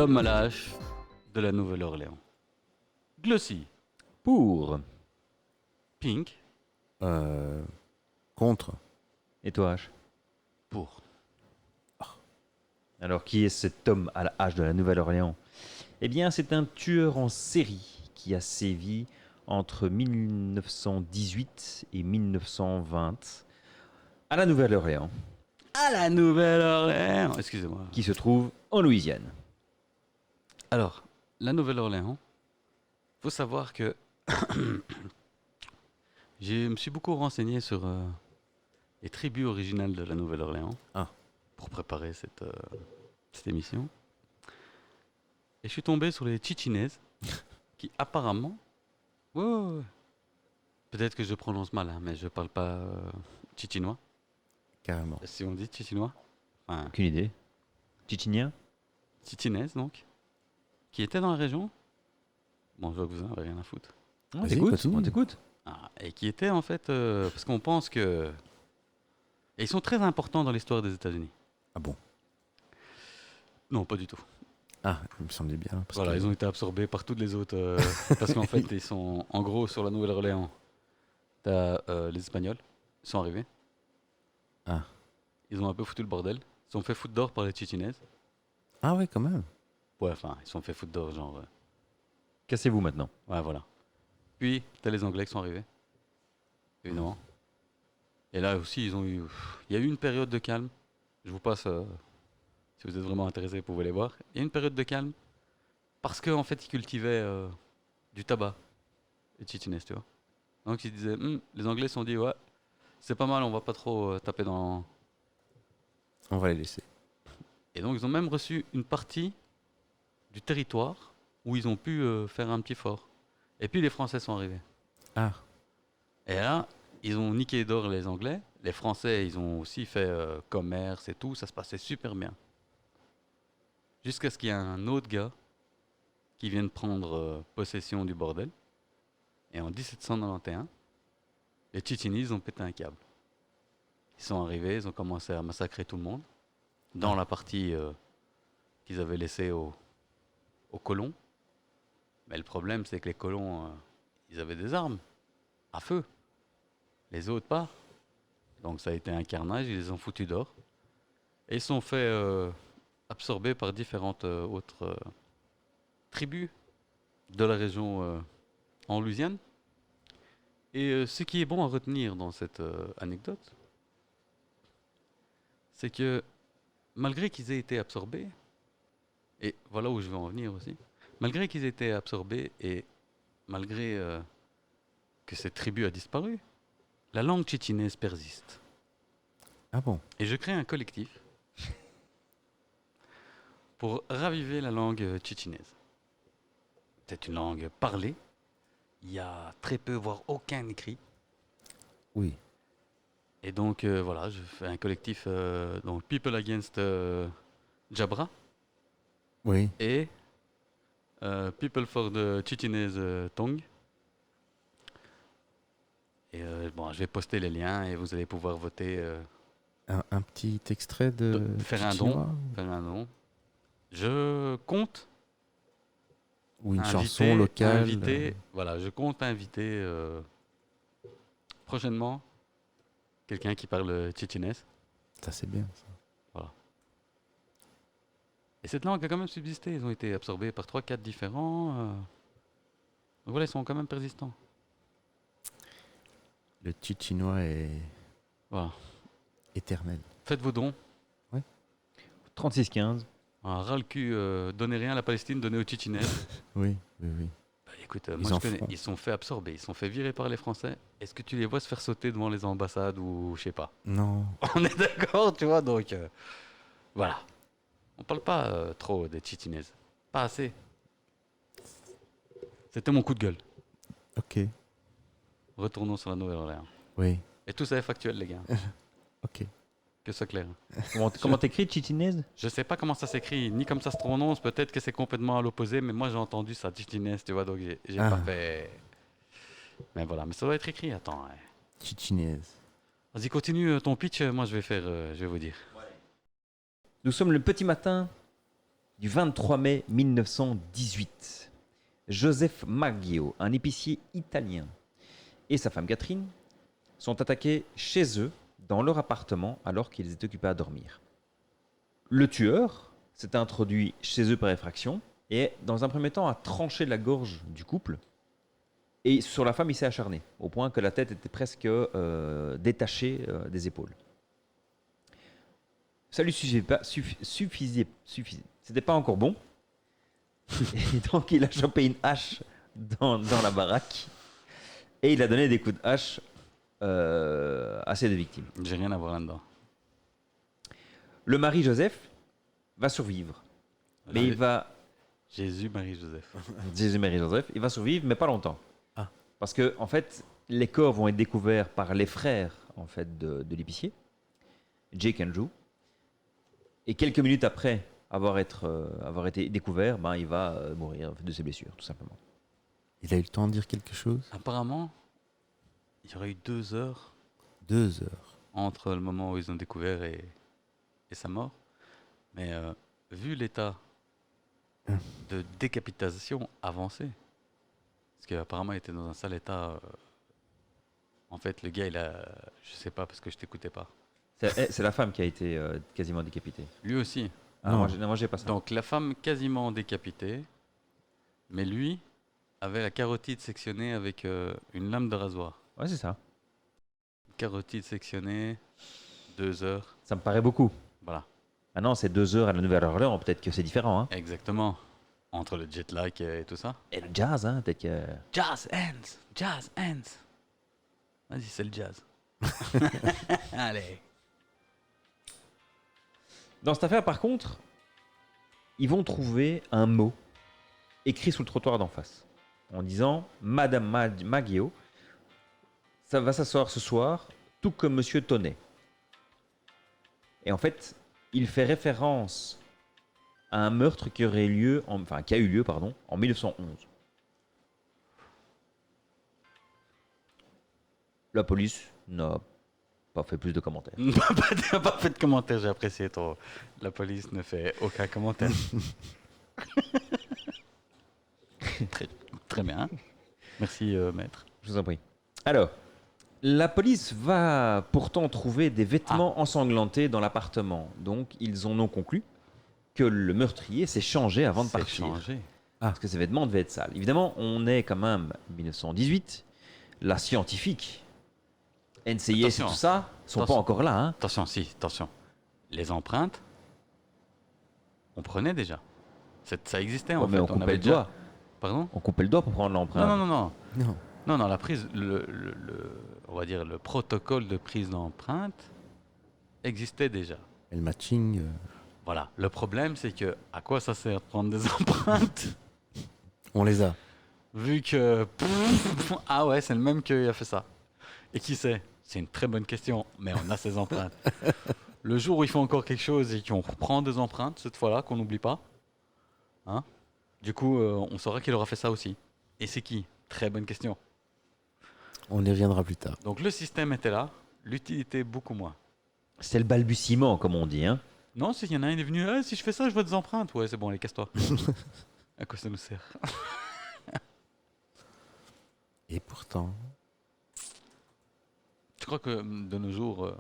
L'homme à la hache de la Nouvelle-Orléans. Glossy, Pour. Pink, Euh, contre. Et toi, H? pour. Alors, qui est cet homme à la hache de la Nouvelle-Orléans? Eh bien, c'est un tueur en série qui a sévi entre 1918 et 1920 à la Nouvelle-Orléans, À la Nouvelle-Orléans. Excusez-moi. qui se trouve en Louisiane. Alors, la Nouvelle-Orléans, faut savoir que je me suis beaucoup renseigné sur les tribus originales de la Nouvelle-Orléans Ah. pour préparer cette émission. Et je suis tombé sur les Chichinaises qui apparemment... Ouais, ouais, ouais. Peut-être que je prononce mal, hein, mais je parle pas chichinois. Carrément. Si on dit chichinois. Enfin, Aucune idée. Tchétchénien? chichinaise donc. Qui étaient dans la région. Bon, je vois que vous en avez rien à foutre. On Vas-y, t'écoute, continue. on t'écoute. Ah, et qui étaient en fait... parce qu'on pense que... Et ils sont très importants dans l'histoire des États-Unis. Ah bon. Non, pas du tout. Ah, il me semblait bien. Parce Voilà, que... ils ont été absorbés par toutes les autres. Parce qu'en fait, ils sont en gros sur la Nouvelle-Orléans. T'as les Espagnols, ils sont arrivés. Ah. Ils ont un peu foutu le bordel. Ils se sont fait foutre d'or par les Chichinaises. Ah ouais, quand même. Ouais, enfin, ils se sont fait foutre d'or, genre. Cassez-vous maintenant. Ouais, voilà. Puis, t'as les Anglais qui sont arrivés. Évidemment. Et là aussi, ils ont eu. Il y a eu une période de calme. Je vous passe. Si vous êtes vraiment intéressé, vous pouvez les voir. Il y a eu une période de calme. Parce qu'en fait, ils cultivaient du tabac. Les Chichinaises, tu vois. Donc, ils disaient. Les Anglais se sont dit, ouais, c'est pas mal, on va pas trop taper dans. On va les laisser. Et donc, ils ont même reçu une partie du territoire où ils ont pu faire un petit fort. Et puis, les Français sont arrivés. Ah. Et là, ils ont niqué d'or les Anglais. Les Français, ils ont aussi fait commerce et tout. Ça se passait super bien. Jusqu'à ce qu'il y ait un autre gars qui vienne prendre possession du bordel. Et en 1791, les Chichinis ont pété un câble. Ils sont arrivés, ils ont commencé à massacrer tout le monde. Dans la partie qu'ils avaient laissée aux colons. Mais le problème, c'est que les colons, ils avaient des armes à feu. Les autres, pas. Donc ça a été un carnage, ils les ont foutus d'or. Et ils sont fait absorber par différentes autres tribus de la région en Louisiane. Et ce qui est bon à retenir dans cette anecdote, c'est que malgré qu'ils aient été absorbés, et voilà où je veux en venir aussi, malgré qu'ils aient été absorbés et malgré que cette tribu a disparu, la langue chichinaise persiste. Ah bon. Et je crée un collectif pour raviver la langue chichinaise. C'est une langue parlée. Il y a très peu, voire aucun écrit. Oui. Et donc voilà, je fais un collectif, donc People Against Jabra Oui. et People for the Chichinese Tongue. Et bon, je vais poster les liens et vous allez pouvoir voter, Un petit extrait de faire un Chichinois don, faire un don. Je compte ou une inviter, chanson locale. voilà, je compte inviter prochainement quelqu'un qui parle chichinese. Ça, c'est bien. Ça. Et cette langue a quand même subsisté. Ils ont été absorbés par 3-4 différents. Donc voilà, ils sont quand même persistants. Le Chichinois est Voilà. éternel. Faites vos dons. 36-15. Ras le cul, donnez rien à la Palestine, donnez aux Chichinaises. Oui, oui, oui. Bah, écoute, Ils moi je en connais. feront. Ils se sont fait absorber, ils se sont fait virer par les Français. Est-ce que tu les vois se faire sauter devant les ambassades ou je sais pas? Non. On est d'accord, tu vois, donc voilà. On parle pas trop des Chichinaises. Pas assez. C'était mon coup de gueule. Ok. Retournons sur la Nouvelle-Orléans. Oui. Et tout ça est factuel, les gars. Ok. Que ce soit clair. Comment t'écris, Chichinese? Je sais pas comment ça s'écrit, ni comme ça se prononce. Peut-être que c'est complètement à l'opposé, mais moi j'ai entendu ça, Chichinese, tu vois, donc j'ai Ah. pas fait. Mais voilà, mais ça doit être écrit. Attends. Ouais. Chichinaise. Vas-y, continue ton pitch. Moi je vais faire, je vais vous dire. Nous sommes le petit matin du 23 mai 1918. Joseph Maggio, un épicier italien, et sa femme Catherine sont attaqués chez eux, dans leur appartement, alors qu'ils étaient occupés à dormir. Le tueur s'est introduit chez eux par effraction et, dans un premier temps, a tranché la gorge du couple. Et sur la femme, il s'est acharné, au point que la tête était presque détachée des épaules. Ça lui suffisait pas, suffisait. C'était pas encore bon. Et donc, il a chopé une hache dans la baraque et il a donné des coups de hache à ses deux victimes. J'ai rien à voir là-dedans. Le mari Joseph va survivre. Mais il va. Jésus, Marie, Joseph. Jésus-Marie Joseph, il va survivre, mais pas longtemps. Ah. Parce que, en fait, les corps vont être découverts par les frères en fait, de l'épicier, Jake Andrew. Et quelques minutes après avoir été découvert, ben, il va mourir de ses blessures, tout simplement. Il a eu le temps de dire quelque chose? Apparemment, il y aurait eu 2 heures 2 heures. entre le moment où ils ont découvert et sa mort. Mais vu l'état de décapitation avancé, parce qu'apparemment il était dans un sale état. En fait, le gars, je sais pas parce que je t'écoutais pas. C'est la femme qui a été quasiment décapitée. Lui aussi. Ah, Non. moi, j'ai pas ça. Donc la femme quasiment décapitée, mais lui avait la carotide sectionnée avec une lame de rasoir. Ouais, c'est ça. Carotide sectionnée, 2 heures, Ça me paraît beaucoup. voilà, Maintenant, c'est 2 heures à la Nouvelle-Orléans, peut-être que c'est différent. Hein. exactement. Entre le jet lag et tout ça. Et le jazz, hein, peut-être que. Jazz hands, jazz hands. Vas-y, c'est le jazz. Allez. Dans cette affaire, par contre, ils vont trouver un mot écrit sous le trottoir d'en face, en disant Madame Maggio, ça va s'asseoir ce soir, tout comme Monsieur Tonnet. Et en fait, il fait référence à un meurtre qui aurait lieu, qui a eu lieu, en 1911. La police n'a pas fait plus de commentaires. Pas fait de commentaire, j'ai apprécié ton. La police ne fait aucun commentaire. très, très bien. Merci, maître. Je vous en prie. Alors, la police va pourtant trouver des vêtements ensanglantés dans l'appartement. Donc, ils en ont conclu que le meurtrier s'est changé avant de C'est partir. changé. Parce que ces vêtements devaient être sales. Évidemment, on est quand même 1918. La scientifique, NCIS et Attention. tout ça, sont pas Attention. encore là. Hein. Attention. Les empreintes, on prenait déjà. Ça existait en Ouais, mais fait. on coupait avait le déjà. doigt. Pardon? On coupait le doigt pour prendre l'empreinte. Non. Non. Non, la prise, on va dire le protocole de prise d'empreinte existait déjà. Et le matching, Voilà. Le problème, c'est que à quoi ça sert de prendre des empreintes on les a. vu que ah ouais, c'est le même qui a fait ça. Et qui sait? C'est une très bonne question, mais on a ces empreintes. Le jour où il faut encore quelque chose et qu'on reprend des empreintes, cette fois-là, qu'on n'oublie pas, hein, du coup, on saura qu'il aura fait ça aussi. Et c'est qui? Très bonne question. On y reviendra plus tard. Donc le système était là, l'utilité beaucoup moins. C'est le balbutiement, comme on dit. Hein. Non, s'il y en a un qui est venu, ah, si je fais ça, je veux des empreintes. Ouais, c'est bon, allez, casse-toi. À quoi ça nous sert? Et pourtant, Tu crois que de nos jours,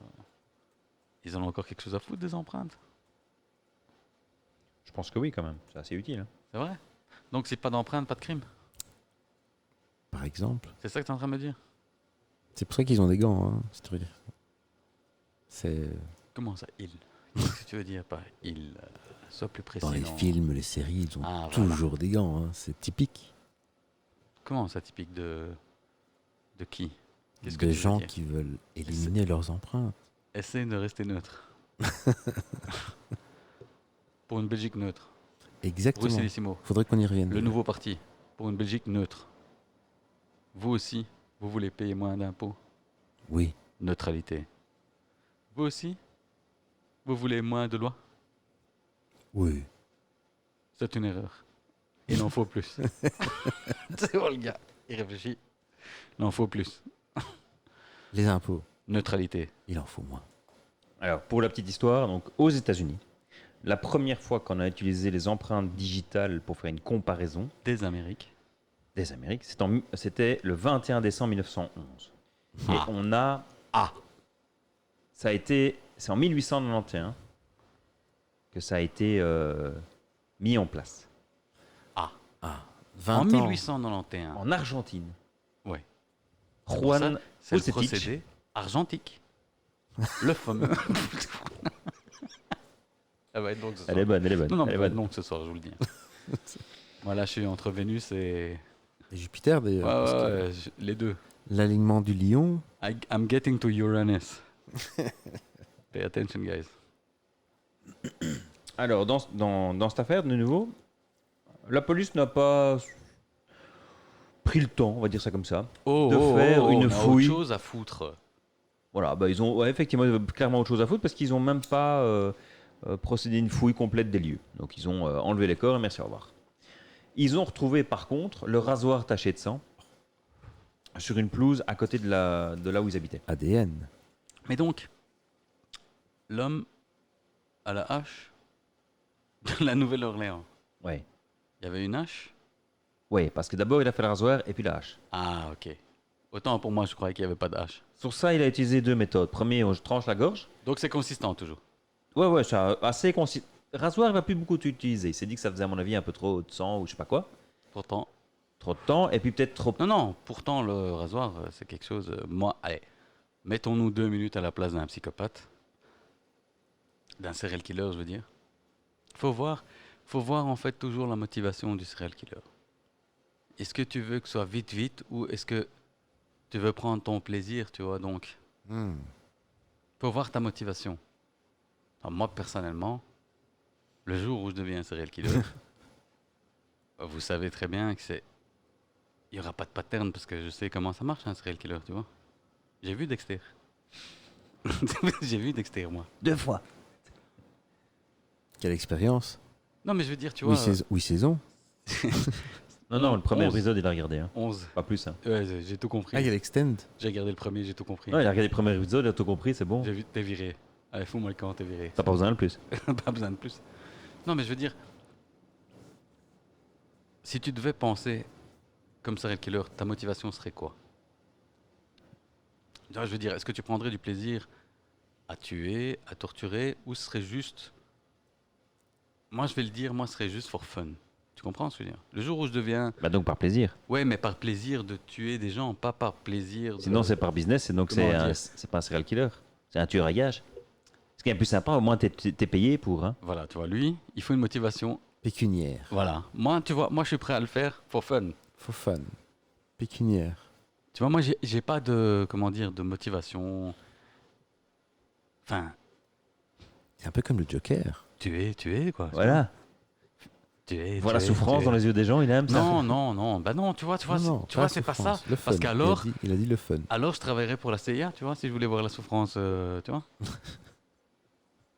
ils en ont encore quelque chose à foutre des empreintes? Je pense que oui, quand même. C'est assez utile. Hein. C'est vrai? Donc si pas d'empreintes, pas de crime? par exemple, C'est ça que tu es en train de me dire? c'est pour ça qu'ils ont des gants, hein, si tu regardes. C'est Comment ça, il? Qu'est-ce que tu veux dire par il? Sois plus précis. dans les non. films, les séries, ils ont Ah, voilà. toujours des gants. Hein, c'est typique Comment ça, typique de qui? Qu'est-ce que de tu veux gens dire? qui veulent éliminer leurs empreintes. Essaye de rester neutre. Pour une Belgique neutre. Exactement. Bruxellissimo. Faudrait qu'on y revienne. Le nouveau parti. Pour une Belgique neutre. Vous aussi, vous voulez payer moins d'impôts. Oui. Neutralité. Vous aussi, vous voulez moins de lois. Oui. C'est une erreur. Il en faut plus. C'est bon le gars. Il réfléchit. Il en faut plus. Les impôts, Neutralité. il en faut moins. Alors, pour la petite histoire, donc aux États-Unis, La première fois qu'on a utilisé les empreintes digitales pour faire une comparaison Des Amériques. des Amériques, c'était le 21 décembre 1911. Et Ah. on a... Ah. C'est en 1891 que ça a été mis en place. Ah. Ah, En 20 ans. 1891. En Argentine. Ouais. C'est pour ça, Juan c'est le Osetic. procédé argentique. Le fameux. Elle va être longue ce soir. Elle est bonne, elle est bonne. Non, non, elle elle est va être bonne. longue ce soir, je vous le dis. Voilà, je suis entre Vénus et. Et Jupiter d'ailleurs. Ouais, parce que ouais, les deux. L'alignement du lion. I'm getting to Uranus. Pay attention, guys. Alors, dans cette affaire, de nouveau, la police n'a pas pris le temps, on va dire ça comme ça. De faire une on a fouille. autre chose à foutre. Voilà, bah, ils ont effectivement clairement autre chose à foutre parce qu'ils n'ont même pas procédé à une fouille complète des lieux. Donc ils ont enlevé les corps et merci, au revoir. Ils ont retrouvé par contre le rasoir taché de sang sur une pelouse à côté de là où ils habitaient. ADN. Mais donc, l'homme à la hache de la Nouvelle-Orléans. Ouais. Il y avait une hache. Ouais, parce que d'abord il a fait le rasoir et puis la hache. Ah, ok. Autant pour moi, je croyais qu'il n'y avait pas de hache. Sur ça, il a utilisé deux méthodes. Premier, on tranche la gorge. Donc c'est consistant toujours. Ouais, c'est assez consistant. Rasoir, il va plus beaucoup utiliser. Il s'est dit que ça faisait à mon avis un peu trop de sang ou je sais pas quoi. Pourtant. Trop de temps et puis peut-être trop. Non, pourtant le rasoir, c'est quelque chose. Moi, allez, mettons-nous 2 minutes à la place d'un psychopathe. D'un serial killer, je veux dire. Faut voir en fait toujours la motivation du serial killer. Est-ce que tu veux que ce soit vite ou est-ce que tu veux prendre ton plaisir, tu vois, donc. Hmm. Faut voir ta motivation. Alors, moi, personnellement, le jour où je deviens un serial killer, vous savez très bien que c'est. Il n'y aura pas de pattern parce que je sais comment ça marche un serial killer, tu vois. J'ai vu Dexter. J'ai vu Dexter, moi. 2 fois. Quelle expérience. Non, mais je veux dire, tu vois. Oui, saison. Non, le premier 11. épisode, il a regardé. Hein. 11. Pas plus. Hein. Ouais, j'ai tout compris. Ah, il y a l'extend. J'ai regardé le premier, j'ai tout compris. Non, il a regardé le premier épisode, il a tout compris, c'est bon. J'ai vu, t'es viré. Allez, fous-moi le camp, t'es viré. T'as pas besoin de plus. Pas besoin de plus. Non, mais je veux dire, si tu devais penser comme serial killer, ta motivation serait quoi? Je veux dire, est-ce que tu prendrais du plaisir à tuer, à torturer, ou ce serait juste. Moi, je vais le dire, moi, ce serait juste for fun. Tu comprends ce que je veux dire? Le jour où je deviens. Bah donc par plaisir. Ouais, mais par plaisir de tuer des gens, pas par plaisir de. Sinon, c'est par business, et donc Comment dire c'est pas un serial killer. C'est un tueur à gages. Ce qui est plus sympa, au moins t'es payé pour. Hein. Voilà, tu vois, lui, il faut une motivation. Pécuniaire. Voilà. Moi, tu vois, moi, je suis prêt à le faire for fun. For fun. Pécuniaire. Tu vois, moi, j'ai pas de, comment dire, de motivation. Enfin, C'est un peu comme le Joker. tuer, quoi. Voilà. Tuer, Voir la tuer, souffrance tuer. dans les yeux des gens, il aime ça. Non. Bah non, tu vois, Non, tu vois, c'est pas ça. souffrance, le fun. Parce qu'alors, Il a dit le fun. alors, je travaillerais pour la CIA, tu vois, si je voulais voir la souffrance, tu vois.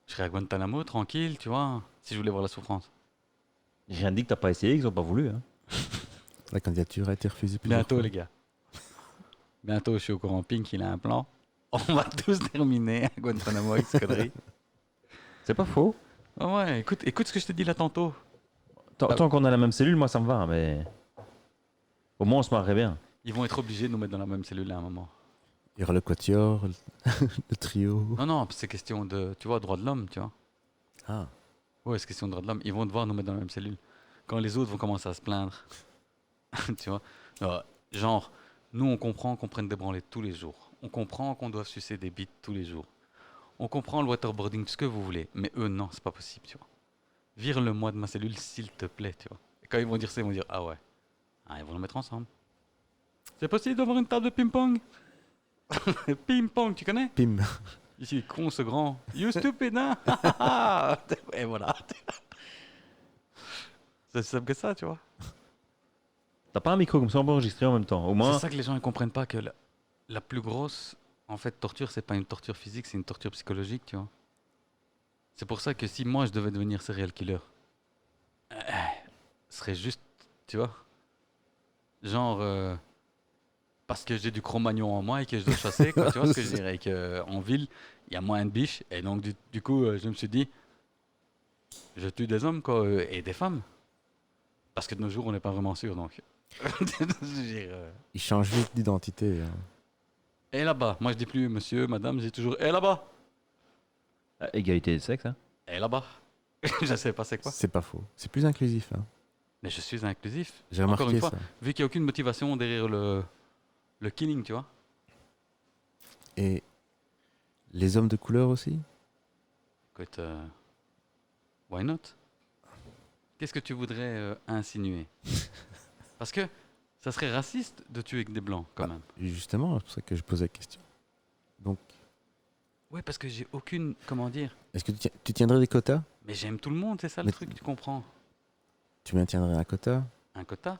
Je serais à Guantanamo, tranquille, tu vois, si je voulais voir la souffrance. J'ai rien dit que t'as pas essayé, qu'ils ont pas voulu. Hein. La candidature a été refusée plusieurs Bientôt, fois. les gars. Bientôt, je suis au courant Pink, il a un plan. On va tous terminer à Guantanamo avec ce connerie. C'est pas faux. Ah ouais, écoute ce que je te dis là tantôt. Tant qu'on a la même cellule, moi ça me va, hein, mais. Au moins on se marrerait bien. Ils vont être obligés de nous mettre dans la même cellule à un moment. Il y aura le quatuor, le trio. Non, c'est question de, tu vois, droit de l'homme, tu vois. Ah. Ouais, c'est question de droit de l'homme. Ils vont devoir nous mettre dans la même cellule. Quand les autres vont commencer à se plaindre. Tu vois. Alors, genre, nous, on comprend qu'on prenne des branlettes tous les jours. On comprend qu'on doit sucer des bites tous les jours. On comprend le waterboarding, ce que vous voulez. Mais eux, non, c'est pas possible, tu vois. Vire-le-moi de ma cellule, s'il te plaît, tu vois. Et quand ils vont dire ça, ils vont dire, ah ouais. Ah, ils vont le mettre ensemble. C'est possible d'avoir une table de ping-pong? Ping-pong, tu connais? Pim. Ici, con ce grand. You stupid, hein? Et voilà. C'est simple que ça, tu vois. T'as pas un micro comme ça, on peut enregistrer en même temps. Au moins. C'est ça que les gens ne comprennent pas, que la plus grosse, en fait, torture, c'est pas une torture physique, c'est une torture psychologique, tu vois. C'est pour ça que si moi, je devais devenir serial killer, ce serait juste, tu vois, genre, parce que j'ai du Cro-Magnon en moi et que je dois chasser, quoi, tu vois ce que je dirais, qu'en ville, il y a moins de biches, et donc du coup, je me suis dit, je tue des hommes quoi, et des femmes. Parce que de nos jours, on n'est pas vraiment sûr, donc. Je veux dire, Ils changent vite d'identité. Hein. Et là-bas, moi je dis plus monsieur, madame, je dis toujours et là-bas, Égalité de sexe, hein. et là-bas. Je sais pas c'est quoi. C'est pas faux. C'est plus inclusif. Hein. Mais je suis inclusif. J'ai Encore remarqué une fois, ça. vu qu'il n'y a aucune motivation derrière le killing, tu vois. Et les hommes de couleur aussi. Écoute, why not? Qu'est-ce que tu voudrais insinuer? Parce que ça serait raciste de tuer que des blancs, quand même. Justement, c'est pour ça que je posais la question. Donc, Ouais, parce que j'ai aucune. Comment dire? est-ce que tu tiendrais des quotas? Mais j'aime tout le monde, c'est ça le Mais- truc, tu comprends? Tu maintiendrais un quota? Un quota?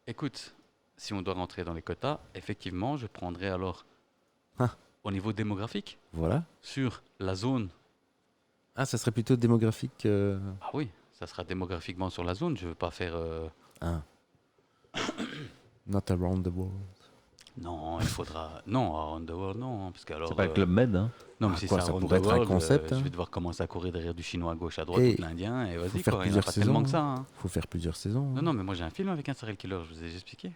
Écoute, si on doit rentrer dans les quotas, effectivement, je prendrais alors Ah. au niveau démographique Voilà. sur la zone. Ah, ça serait plutôt démographique. Ah oui, ça sera démographiquement sur la zone. Je veux pas faire. Ah. Not around the world. Non, il faudra. Non, Around the World, non, parce que alors. C'est pas le Club Med, hein. Non, mais Ah, si quoi, c'est ça Around pourrait the être un World, concept, je hein. vais devoir commencer à courir derrière du chinois à gauche, à droite, Et ou de l'indien, et faut vas-y, faire quoi, il n'y en a plusieurs pas tellement saisons, que ça. Hein. Faut faire plusieurs saisons. Non, non, mais moi j'ai un film avec un serial killer, je vous ai expliqué.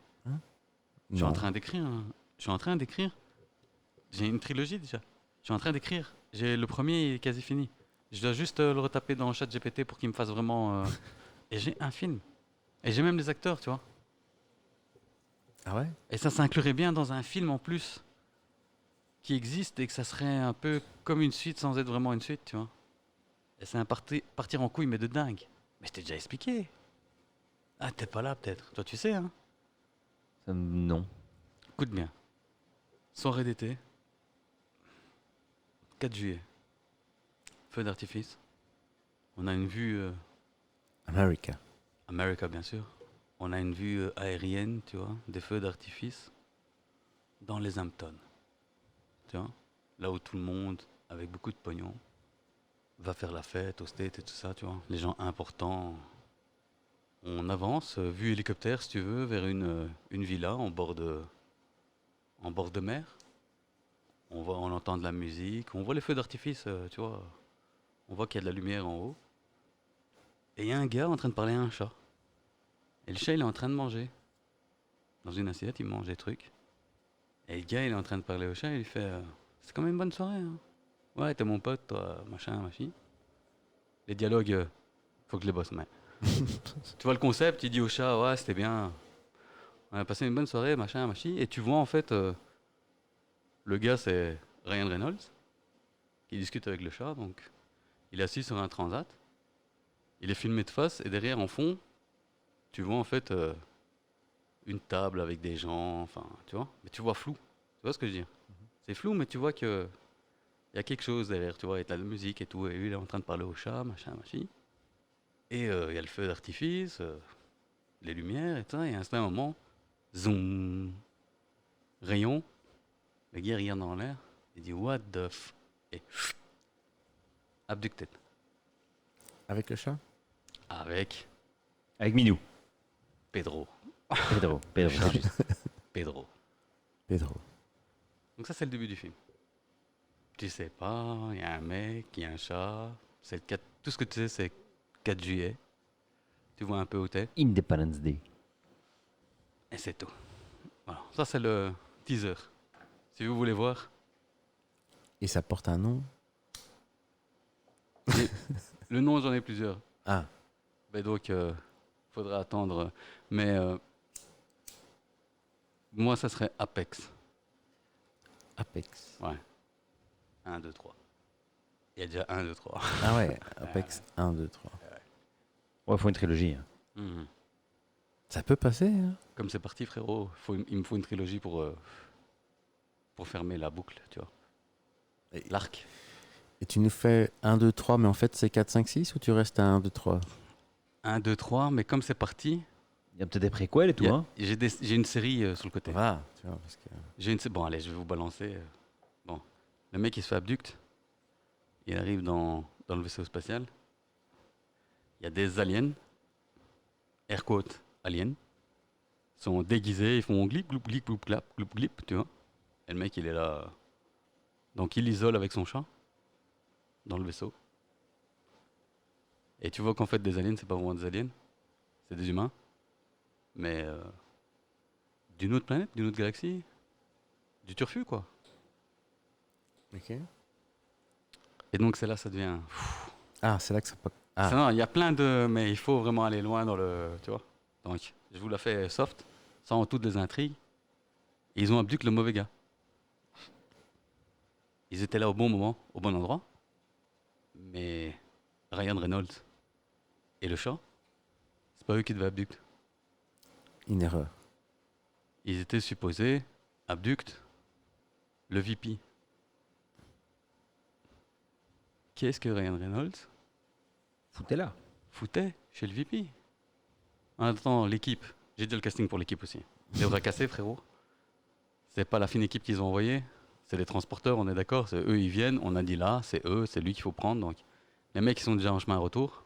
Je suis en Non. train d'écrire. Hein. Je suis en train d'écrire. J'ai une trilogie déjà. Je suis en train d'écrire. J'ai le premier est quasi fini. Je dois juste le retaper dans ChatGPT pour qu'il me fasse vraiment. Et j'ai un film. Et j'ai même les acteurs, tu vois. Ah ouais? Et ça s'inclurait bien dans un film en plus qui existe et que ça serait un peu comme une suite sans être vraiment une suite, tu vois. Et c'est un partir en couille, mais de dingue. Mais je t'ai déjà expliqué. Ah, t'es pas là peut-être. Toi, tu sais, hein. Non. Écoute bien. Soirée d'été. 4 juillet. Feu d'artifice. On a une vue. America. America, bien sûr. On a une vue aérienne, tu vois, des feux d'artifice dans les Hamptons. Tu vois, là où tout le monde, avec beaucoup de pognon, va faire la fête au States et tout ça, tu vois. Les gens importants. On avance, vue hélicoptère, si tu veux, vers une villa en bord de mer. On entend de la musique, on voit les feux d'artifice, tu vois. On voit qu'il y a de la lumière en haut. Et il y a un gars en train de parler à un chat. Et le chat, il est en train de manger. Dans une assiette, il mange des trucs. Et le gars, il est en train de parler au chat, il lui fait c'est quand même une bonne soirée. Hein. Ouais, t'es mon pote, toi, machin, machin. Les dialogues, faut que je les bosse, mais. Tu vois le concept, il dit au chat ouais, c'était bien. On a passé une bonne soirée, machin, machin. Et tu vois, en fait, le gars, c'est Ryan Reynolds, qui discute avec le chat, donc. Il est assis sur un transat. Il est filmé de face, et derrière, en fond, tu vois en fait une table avec des gens, enfin, tu vois, mais tu vois flou. Tu vois ce que je veux dire? C'est flou, mais tu vois que il y a quelque chose derrière, tu vois, il y a de la musique et tout, et lui, il est en train de parler au chat, machin, machin. Et il y a le feu d'artifice, les lumières et tout ça, et à un certain moment, zoom, rayon, le gars regarde dans l'air, il dit what the f... et abducted. Avec le chat? Avec Avec Minou. Pedro. Pedro. Pedro, c'est juste. Pedro. Pedro. Donc ça, c'est le début du film. Tu sais pas, il y a un mec, il y a un chat. C'est le 4... Tout ce que tu sais, c'est 4 juillet. Tu vois un peu où t'es. Independence Day. Et c'est tout. Voilà. Ça, c'est le teaser. Si vous voulez voir. Et ça porte un nom? Le nom, j'en ai plusieurs. Ah. Mais donc, faudra attendre. Mais moi, ça serait Apex. Apex. Ouais. 1, 2, 3. Il y a déjà 1, 2, 3. Ah ouais, Apex 1, 2, 3. Ouais, faut une trilogie. Hein. Mhm. Ça peut passer, hein? Comme c'est parti, frérot, il me faut une trilogie pour fermer la boucle, tu vois. Et- L'arc. Et tu nous fais 1, 2, 3, mais en fait c'est 4, 5, 6 ou tu restes à 1, 2, 3? 1, 2, 3, mais comme c'est parti, Il y a peut-être des préquels et tout, hein. j'ai une série sur le côté. Voilà, tu vois, parce que... Bon, allez, je vais vous balancer. Bon, le mec, il se fait abducte. Il arrive dans le vaisseau spatial. Il y a des aliens. Air quote, aliens. Ils sont déguisés, ils font glip, gloup, glip, gloup, clap, gloup, glip, tu vois. Et le mec, il est là. Donc, il l'isole avec son chat dans le vaisseau. Et tu vois qu'en fait, des aliens, c'est pas vraiment des aliens, c'est des humains, mais d'une autre planète, d'une autre galaxie, du turfu, quoi. Ok. Et donc, c'est là, ça devient. Ah, c'est là que ça peut. Ah, Non, il y a plein de. Mais il faut vraiment aller loin dans le. Tu vois. Donc, je vous la fais soft, sans toutes les intrigues. Et ils ont abduit le mauvais gars. Ils étaient là au bon moment, au bon endroit. Mais Ryan Reynolds et le chat, c'est pas eux qui devaient abducter. une erreur. Ils étaient supposés abducter le VP. Qu'est-ce que Ryan Reynolds Foutez-la. foutait chez le VP? En attendant, l'équipe. J'ai dit le casting pour l'équipe aussi. Les bras cassés, frérot. C'est pas la fine équipe qu'ils ont envoyée. C'est les transporteurs, on est d'accord. C'est eux, ils viennent. On a dit là, c'est eux, c'est lui qu'il faut prendre. Donc, les mecs qui sont déjà en chemin retour,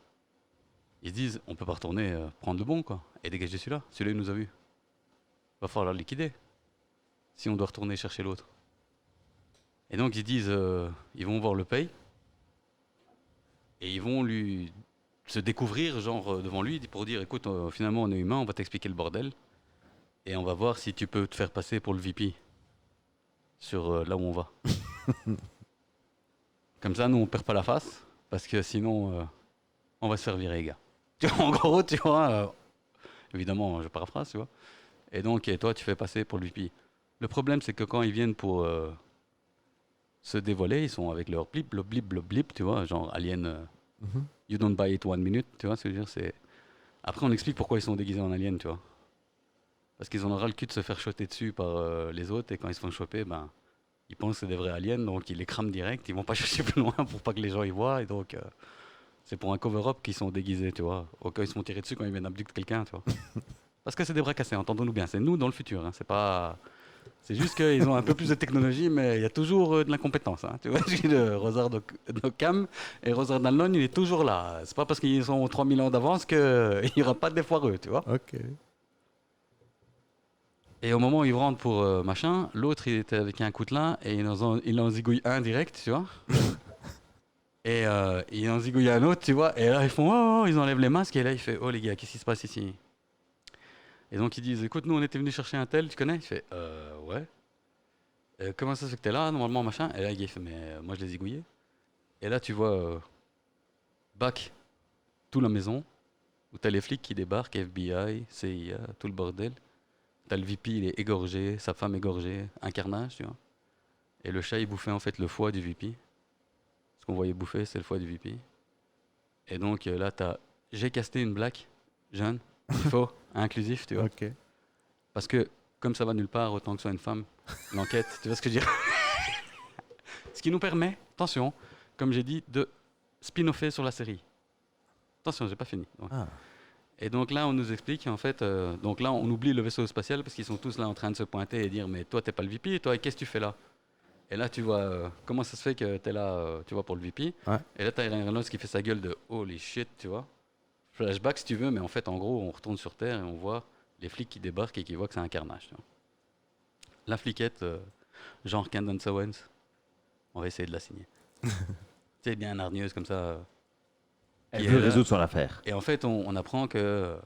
ils se disent on peut pas retourner prendre le bon, quoi. Et dégager celui-là. Celui-là, il nous a vus. Va falloir le liquider. Si on doit retourner chercher l'autre. Et donc, ils disent ils vont voir le paye. Et ils vont lui se découvrir, genre, devant lui, pour dire écoute, finalement, on est humain, on va t'expliquer le bordel. Et on va voir si tu peux te faire passer pour le VP sur là où on va. Comme ça, nous, on perd pas la face, parce que sinon, on va se faire virer, les gars. En gros, tu vois, évidemment, je paraphrase, tu vois. Et donc, et toi, tu fais passer pour le VP. Le problème, c'est que quand ils viennent pour se dévoiler, ils sont avec leur blip, tu vois, genre Alien, Mhm. you don't buy it 1 minute, tu vois ce que je veux dire, c'est... Après, on explique pourquoi ils sont déguisés en alien, tu vois. Parce qu'ils en aura le cul de se faire shotter dessus par les autres, et quand ils se font choper, ben, ils pensent que c'est des vrais aliens, donc ils les crament direct, ils vont pas chercher plus loin pour pas que les gens y voient, et donc c'est pour un cover-up qu'ils sont déguisés, tu vois. Au cas où ils se font tirer dessus quand ils viennent abducter quelqu'un, tu vois. Parce que c'est des bras cassés, entendons-nous bien, c'est nous dans le futur, hein. C'est pas... C'est juste qu'ils ont un peu plus de technologie, mais il y a toujours de l'incompétence, hein. Tu vois, j'ai le Rosard Occam et Rosard Dalnon, il est toujours là. C'est pas parce qu'ils ont 3000 ans d'avance qu'il n'y aura pas de foireux, tu vois. Ok. Et au moment où ils rentrent pour machin, l'autre il était avec un coutelas et il en zigouille un direct, tu vois. Et il en zigouille un autre, tu vois. Et là ils font oh, ils enlèvent les masques et là il fait oh les gars, qu'est-ce qui se passe ici? Et donc ils disent écoute, nous on était venus chercher un tel, tu connais? Il fait ouais. Comment ça se fait que t'es là normalement machin? Et là il fait mais moi je l'ai zigouillé. Et là tu vois back toute la maison où t'as les flics qui débarquent, FBI, CIA, tout le bordel. T'as le VP, il est égorgé, sa femme égorgée, un carnage, tu vois. Et le chat, il bouffait en fait le foie du VP. Ce qu'on voyait bouffer, c'est le foie du VP. Et donc là, j'ai casté une blague, jeune, il faut, inclusif, tu vois. Ok. Parce que comme ça va nulle part, autant que ce soit une femme, l'enquête, tu vois ce que je veux dire. Ce qui nous permet, attention, comme j'ai dit, de spin-offer sur la série. Attention, j'ai pas fini. Donc. Ah. Et donc là, on nous explique, en fait, donc là, on oublie le vaisseau spatial parce qu'ils sont tous là en train de se pointer et dire mais toi, t'es pas le VP, toi, qu'est-ce que tu fais là? Et là, tu vois, comment ça se fait que tu es là, tu vois, pour le VP. Ouais. Et là, tu as Ryan Reynolds qui fait sa gueule de holy shit, tu vois. Flashback si tu veux, mais en fait, en gros, on retourne sur Terre et on voit les flics qui débarquent et qui voient que c'est un carnage. Tu vois. La fliquette, genre Candace Owens, on va essayer de la signer. C'est bien hargneuse comme ça. Elle qui veut est là. résoudre son affaire. Et en fait, on apprend que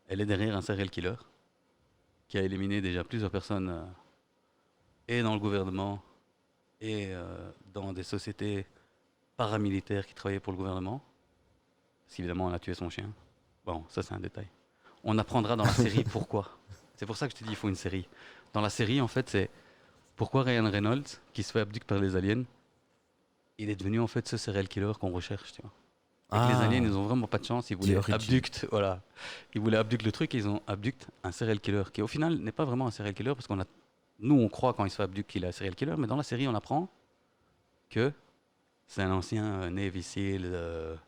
elle est derrière un serial killer qui a éliminé déjà plusieurs personnes et dans le gouvernement et dans des sociétés paramilitaire qui travaillait pour le gouvernement. Parce qu'évidemment, on a tué son chien. Bon, ça c'est un détail. On apprendra dans la série pourquoi. C'est pour ça que je te dis il faut une série. Dans la série, en fait, c'est pourquoi Ryan Reynolds, qui se fait abducter par les aliens, il est devenu en fait ce serial killer qu'on recherche, tu vois. Et que les aliens, ils ont vraiment pas de chance, ils voulaient origin. abducter, voilà. Ils voulaient abducter le truc et ils ont abducté un serial killer qui au final n'est pas vraiment un serial killer parce nous on croit quand il se fait abducter qu'il est un serial killer, mais dans la série on apprend que c'est un ancien Navy SEAL,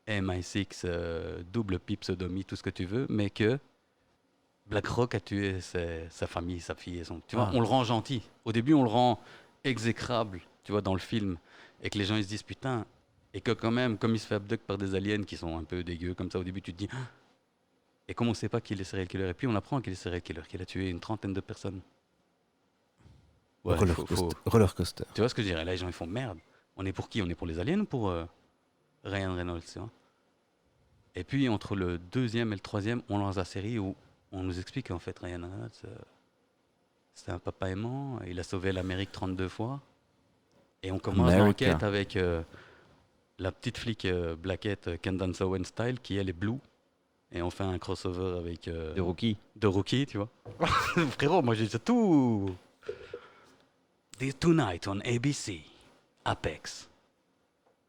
MI6, double pipe, sodomie, tout ce que tu veux, mais que BlackRock a tué sa famille, sa fille et son... Tu vois, Ah. on le rend gentil. Au début, on le rend exécrable, tu vois, dans le film, et que les gens ils se disent putain, et que quand même, comme il se fait abduct par des aliens qui sont un peu dégueux, comme ça, au début, tu te dis, ah. Et comme on sait pas qu'il est serial killer, et puis on apprend qu'il est serial killer, qu'il a tué une trentaine de personnes. Ouais, Roller coaster. Tu vois ce que je dirais? Là, les gens ils font merde. On est pour qui? On est pour les aliens ou pour Ryan Reynolds, tu vois? Et puis, entre le deuxième et le troisième, on lance la série où on nous explique qu'en fait, Ryan Reynolds, c'était un papa aimant. Il a sauvé l'Amérique 32 fois. Et on commence America. l'enquête avec la petite flic Blackette, Kendall Owen style, qui elle est Blue. Et on fait un crossover avec De Rookie. de Rookie, tu vois. Frérot, moi j'ai tout. Tonight on ABC, Apex,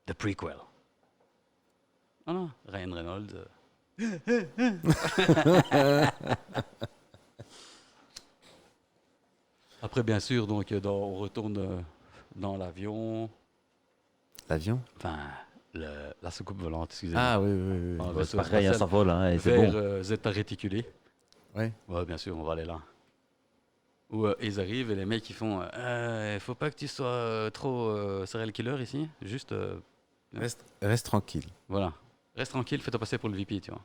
the prequel. Voilà, Ryan Reynolds. Après, bien sûr, donc, on retourne dans l'avion. L'avion. Enfin, la soucoupe volante, excusez-moi. Ah oui, oui, oui. Un oui. Ouais, c'est vaisseau pareil, hein, spatial ça vole, hein, et c'est vers bon. Zeta Reticuli. Ouais. Ouais, bien sûr, on va aller là. Où ils arrivent et les mecs ils font faut pas que tu sois trop serial killer ici, juste Reste tranquille. voilà, reste tranquille, fais-toi passer pour le VP, tu vois.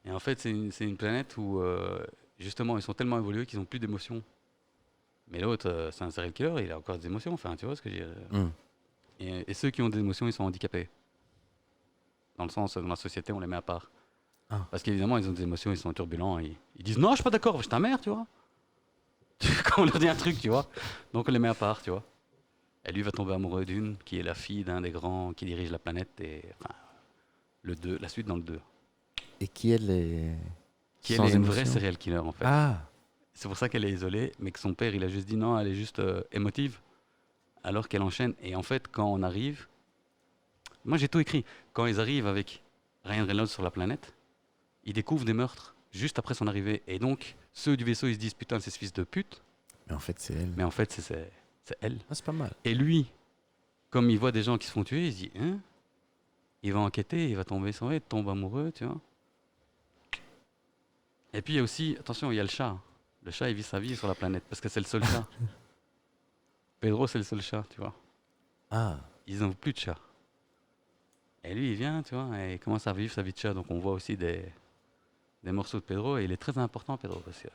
Et en fait, c'est une planète où justement ils sont tellement évolués qu'ils ont plus d'émotions. Mais l'autre, c'est un serial killer, il a encore des émotions, enfin, tu vois ce que je veux dire. Hum. Et ceux qui ont des émotions, ils sont handicapés. Dans le sens, dans la société, on les met à part. Ah. Parce qu'évidemment, ils ont des émotions, ils sont turbulents, ils disent non, je suis pas d'accord, je suis ta mère, tu vois. Quand on leur dit un truc, tu vois. Donc on les met à part, tu vois. Et lui va tomber amoureux d'une, qui est la fille d'un des grands qui dirige la planète, et enfin, le 2, la suite dans le 2. Et qui elle est Qui sans elle est une émotion. vraie serial killer, en fait. Ah. C'est pour ça qu'elle est isolée, mais que son père, il a juste dit non, elle est juste émotive, alors qu'elle enchaîne. Et en fait, quand on arrive, moi j'ai tout écrit, quand ils arrivent avec Ryan Reynolds sur la planète, ils découvrent des meurtres juste après son arrivée. Et donc, ceux du vaisseau, ils se disent putain, c'est ce fils de pute, Mais en fait, c'est elle. mais en fait, c'est elle. Ah, c'est pas mal. Et lui, comme il voit des gens qui se font tuer, il se dit, hein, il va enquêter, il va tomber sur elle, il tombe amoureux, tu vois. Et puis il y a aussi, attention, il y a le chat. Le chat, il vit sa vie sur la planète parce que c'est le seul chat. Pedro, c'est le seul chat, tu vois. Ah. Ils n'ont plus de chat. Et lui, il vient, tu vois, et il commence à vivre sa vie de chat. Donc on voit aussi des morceaux de Pedro. Et il est très important, Pedro, parce que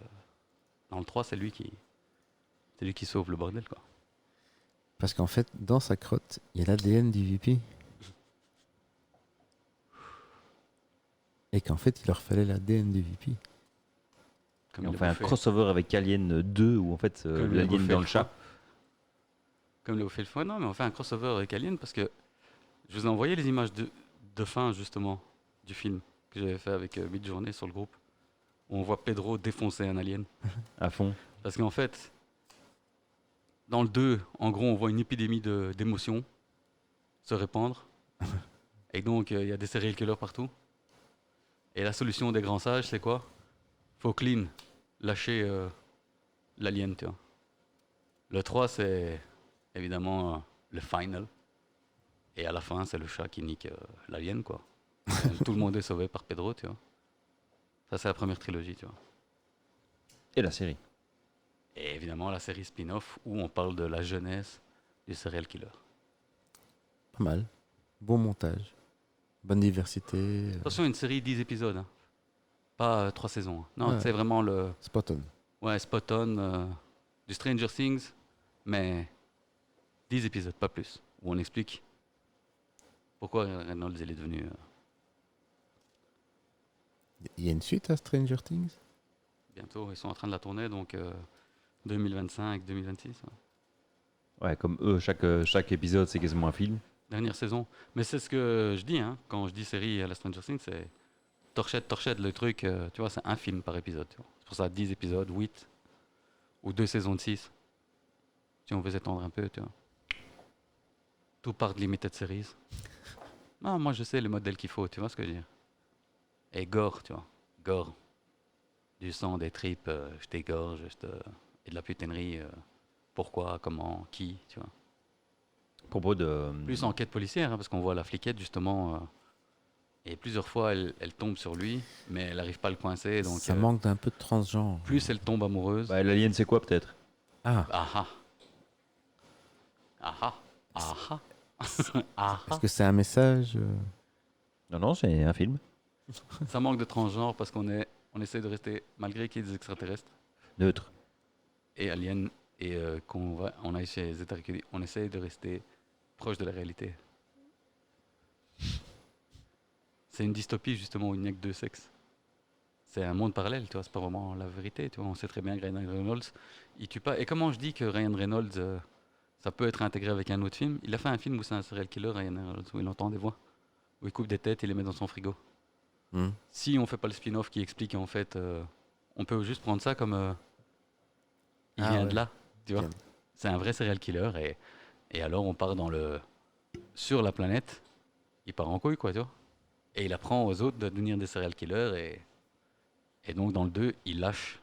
dans le 3, c'est lui qui sauve le bordel, quoi. Parce qu'en fait, dans sa crotte, il y a l'ADN du VP. Et qu'en fait, il leur fallait l'ADN du VP. Comme Et il on a fait un bouffé. crossover avec Alien 2 où en fait Comme il a l'alien bouffé dans le le chat. Comme Léo fait le foie, non, mais on fait un crossover avec Alien parce que je vous ai envoyé les images de fin, justement, du film que j'avais fait avec Midjourney sur le groupe, où on voit Pedro défoncer un alien. À fond. Parce qu'en fait, dans le 2, en gros, on voit une épidémie d'émotions se répandre. Et donc, il y a des serial killers partout. Et la solution des grands sages, c'est quoi? Faut clean, lâcher l'alien, tu vois. Le 3, c'est évidemment le final. Et à la fin, c'est le chat qui nique l'alien, quoi. Tout le monde est sauvé par Pedro, tu vois. Ça, c'est la première trilogie, tu vois. Et la série. Et évidemment, la série spin-off où on parle de la jeunesse du serial killer. Pas mal. Bon montage. Bonne diversité. Attention, une série 10 épisodes, hein. Pas 3 saisons, hein. Non, Ouais. c'est vraiment le Spot on. ouais, spot on du Stranger Things, mais 10 épisodes, pas plus, où on explique pourquoi Reynolds il est devenu. Il y a une suite à Stranger Things? Bientôt, ils sont en train de la tourner, donc 2025-2026. Ouais, comme eux, chaque épisode c'est quasiment un film. Dernière saison. Mais c'est ce que je dis, hein, quand je dis série à la Stranger Things, c'est torchette, le truc, tu vois, c'est un film par épisode. Tu vois. C'est pour ça 10 épisodes, 8, ou 2 saisons de 6. Si on veut s'étendre un peu, tu vois. Tout part de limited series. Non, moi je sais le modèle qu'il faut, tu vois ce que je veux dire. Et gore, tu vois. Gore. Du sang, des tripes, je t'égorge, et de la putainerie. Pourquoi, comment, qui, tu vois. À propos de. Plus enquête policière, hein, parce qu'on voit la fliquette justement, et plusieurs fois elle tombe sur lui, mais elle n'arrive pas à le coincer, donc Ça manque d'un peu de transgenre. plus elle tombe amoureuse. Bah, l'alien c'est quoi peut-être? Ah, Ah ah. Ah ah. Ah ah. Ah est-ce ah. que c'est un message Non, non, c'est un film. Ça manque de transgenre parce on essaie de rester, malgré qu'il y ait des extraterrestres Neutre. et aliens, et on a chez les États-Unis, on essaie de rester proche de la réalité. c'est une dystopie justement où il n'y a que deux sexes. C'est un monde parallèle, tu vois, c'est pas vraiment la vérité, tu vois. On sait très bien que Ryan Reynolds, il tue pas. Et comment je dis que Ryan Reynolds, ça peut être intégré avec un autre film? Il a fait un film où c'est un serial killer, Ryan Reynolds, où il entend des voix, où il coupe des têtes et les met dans son frigo. Hmm. Si on fait pas le spin-off qui explique en fait, on peut juste prendre ça comme il Ah vient ouais. de là, tu vois. Ok. C'est un vrai serial killer et alors on part sur la planète, il part en couille quoi, tu vois. Et il apprend aux autres de devenir des serial killers et donc dans le 2 il lâche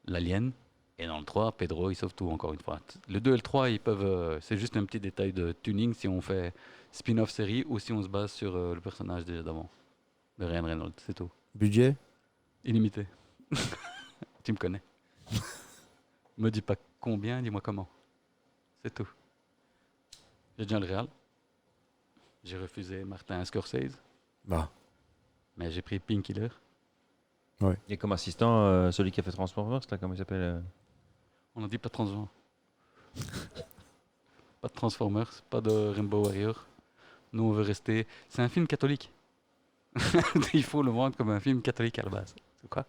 l'alien et dans le 3 Pedro il sauve tout encore une fois. Le 2 et le 3 ils peuvent, c'est juste un petit détail de tuning si on fait spin-off série ou si on se base sur le personnage déjà d'avant, de Ryan Reynolds, c'est tout. Budget? Illimité. Tu me connais. Me dis pas combien, dis-moi comment. C'est tout. J'ai déjà le Real. J'ai refusé Martin Scorsese, Bah, mais j'ai pris Painkiller. Il y a comme assistant celui qui a fait Transformers, là, comment il s'appelle On a dit pas de transgenre. Pas de Transformers, pas de Rainbow Warrior. Nous, on veut rester. C'est un film catholique. Il faut le vendre comme un film catholique à la base. C'est quoi?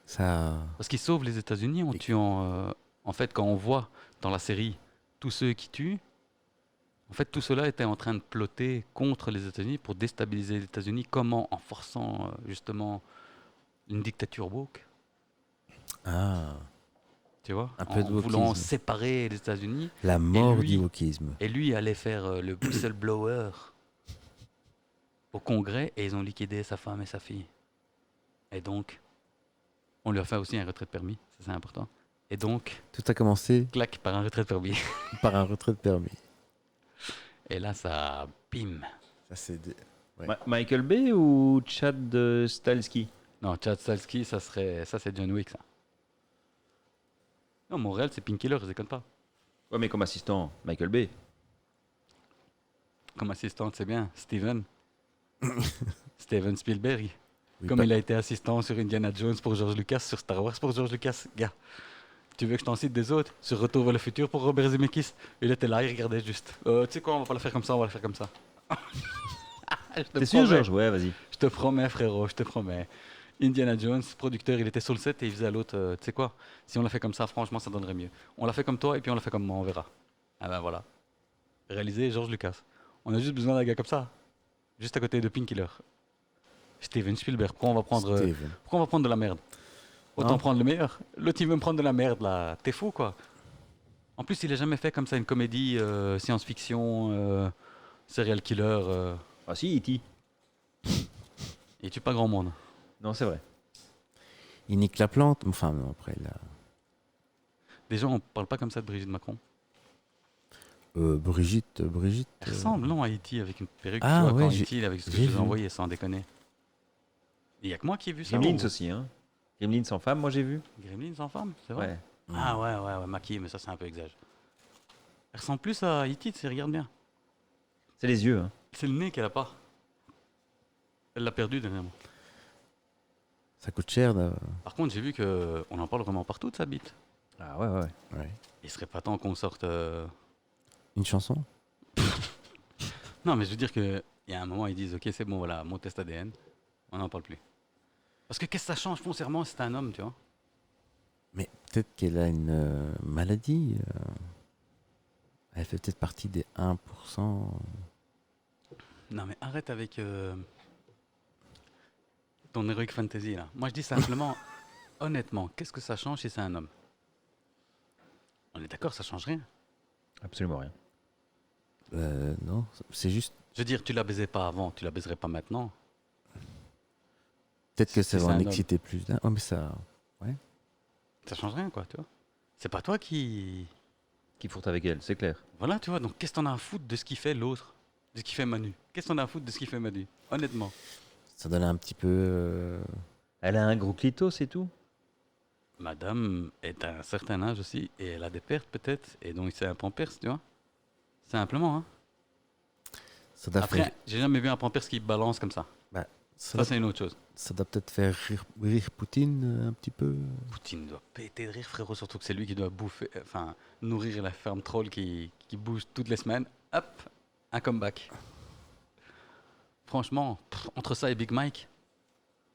ça. Parce qu'il sauve les États-Unis en tuant. En fait, quand on voit dans la série tous ceux qui tuent, en fait, tout cela était en train de plotter contre les États-Unis pour déstabiliser les États-Unis. Comment? En forçant justement une dictature woke, Ah, tu vois, un en peu de voulant wokisme. séparer les États-Unis. La mort lui- du wokisme. Et lui allait faire le whistleblower au Congrès et ils ont liquidé sa femme et sa fille. Et donc, on lui a fait aussi un retrait de permis, ça c'est important. Et donc, Tout a commencé clac, par un retrait de permis. par un retrait de permis. Et là, ça, bim. Ça, c'est Ouais. Michael Bay ou Chad Stahelski? Non, Chad Stahelski, ça c'est John Wick, ça. Non, Montréal, c'est Painkiller, je déconne pas. Ouais, mais comme assistant, Michael Bay. Comme assistante, c'est bien, Steven. Steven Spielberg. Oui, Comme pas- il a été assistant sur Indiana Jones pour George Lucas, sur Star Wars pour George Lucas, gars. Tu veux que je t'en cite des autres? Sur Retour vers le futur pour Robert Zemeckis. Il était là, il regardait juste. Tu sais quoi, on va pas le faire comme ça, on va le faire comme ça. Je te T'es sûr, promets. Georges? Ouais, vas-y. Je te promets, frérot, je te promets. Indiana Jones, producteur, il était sur le set et il faisait à l'autre, tu sais quoi, si on l'a fait comme ça, franchement, ça donnerait mieux. On l'a fait comme toi et puis on l'a fait comme moi, on verra. Ah ben voilà. Réalisé George Lucas. On a juste besoin d'un gars comme ça. Juste à côté de Painkiller. Steven Spielberg, Steven. pourquoi on va prendre de la merde? Autant Non. prendre le meilleur. L'autre, il veut me prendre de la merde, là. T'es fou, quoi. En plus, il a jamais fait comme ça une comédie science-fiction, serial killer. Ah si, E.T. Il tue pas grand monde. Non, c'est vrai. Il nique la plante. Enfin, non, après, là. Déjà, on parle pas comme ça de Brigitte Macron. Brigitte. Elle ressemble, non, à E.T. avec une perruque, Ah, tu vois, ouais, quand j'ai- E.T. avec ce que j'ai je vous ai vu. envoyé, sans déconner. Il y a que moi qui ai vu ça. Gremlins ou- aussi, hein. Gremlins en femme, moi j'ai vu. Gremlins en femme, c'est vrai? Ouais. Ah ouais, maquillée, mais ça c'est un peu exagéré. Elle ressemble plus à E.T., tu sais, regarde bien. C'est les yeux, hein. C'est le nez qu'elle a pas. Elle l'a perdu dernièrement. Ça coûte cher. Par contre, j'ai vu que on en parle vraiment partout de sa bite. Ah ouais, ouais. Ouais. Il serait pas temps qu'on sorte. Une chanson. Non, mais je veux dire que il y a un moment, ils disent ok, c'est bon, voilà, mon test ADN, on n'en parle plus. Parce que qu'est-ce que ça change foncièrement si c'est un homme, tu vois? Mais peut-être qu'elle a une maladie. Elle fait peut-être partie des 1%. Non, mais arrête avec ton Heroic Fantasy là. Moi, je dis simplement, honnêtement, qu'est-ce que ça change si c'est un homme? On est d'accord, ça change rien. Absolument rien. Non, c'est juste. Je veux dire, tu la baisais pas avant, tu la baiserais pas maintenant. Peut-être que Si ça c'est va un en homme. exciter plus d'un. Oh, mais ça. Ça change rien, quoi, tu vois. C'est pas toi qui. Qui fourte avec elle, c'est clair. Voilà, tu vois, donc qu'est-ce que t'en as à foutre de ce qu'il fait l'autre? De ce qu'il fait Manu? Qu'est-ce que t'en as à foutre de ce qu'il fait Manu? Honnêtement. Ça donne un petit peu. Elle a un gros clito, c'est tout. Madame est à un certain âge aussi, et elle a des pertes peut-être, et donc c'est un pampers, tu vois. Simplement, hein. Ça doit, Après, faire- j'ai jamais vu un pampers qui balance comme ça. ça Ça, doit, c'est une autre chose. ça doit peut-être faire rire Poutine un petit peu. Poutine doit péter de rire, frérot, surtout que c'est lui qui doit bouffer, enfin, nourrir la ferme troll qui bouge toutes les semaines. Hop, un comeback. Franchement, entre ça et Big Mike,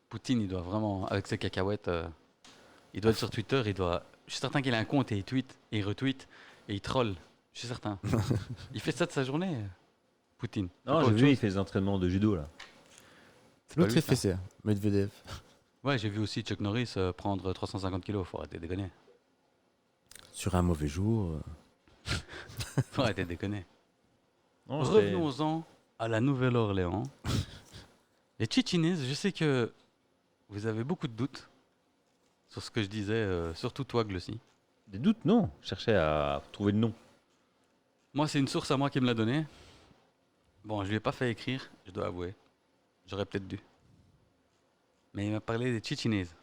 Poutine, il doit vraiment, avec ses cacahuètes, il doit être sur Twitter, je suis certain qu'il a un compte et il tweet, et il retweet, et il troll. Je suis certain. Il fait ça de sa journée, Poutine. C'est Non, pas j'ai autre vu, il chose. fait des entraînements de judo là. C'est pas L'autre, lui, il fait ça. ça. Medvedev. Ouais, j'ai vu aussi Chuck Norris prendre 350 kilos. Faut arrêter de déconner. Sur un mauvais jour. Faut arrêter de déconner. Non, c'est- Revenons-en à la Nouvelle-Orléans. Les Tchétchénèses, je sais que vous avez beaucoup de doutes sur ce que je disais, surtout toi, Glossy. Des doutes, non. Je cherchais à trouver le nom. Moi, c'est une source à moi qui me l'a donné. Bon, je lui ai pas fait écrire, je dois avouer. J'aurais peut-être dû. Mais il m'a parlé des Tchétchénèses.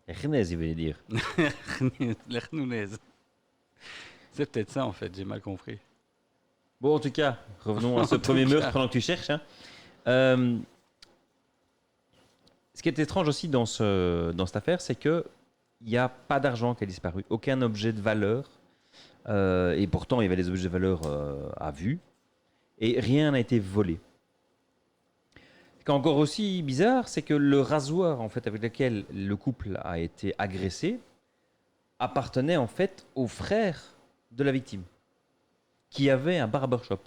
Rennes, il voulait dire. Les Khnounaises. C'est peut-être ça, en fait, j'ai mal compris. Bon, en tout cas, revenons à ce En tout premier meurtre cas. pendant que tu cherches. Hein. Euh, ce qui est étrange aussi dans cette affaire, c'est que il n'y a pas d'argent qui a disparu, aucun objet de valeur. Et pourtant, il y avait des objets de valeur à vue. Et rien n'a été volé. Ce qui est encore aussi bizarre, c'est que le rasoir en fait, avec lequel le couple a été agressé appartenait en fait au frère de la victime, qui avait un barbershop.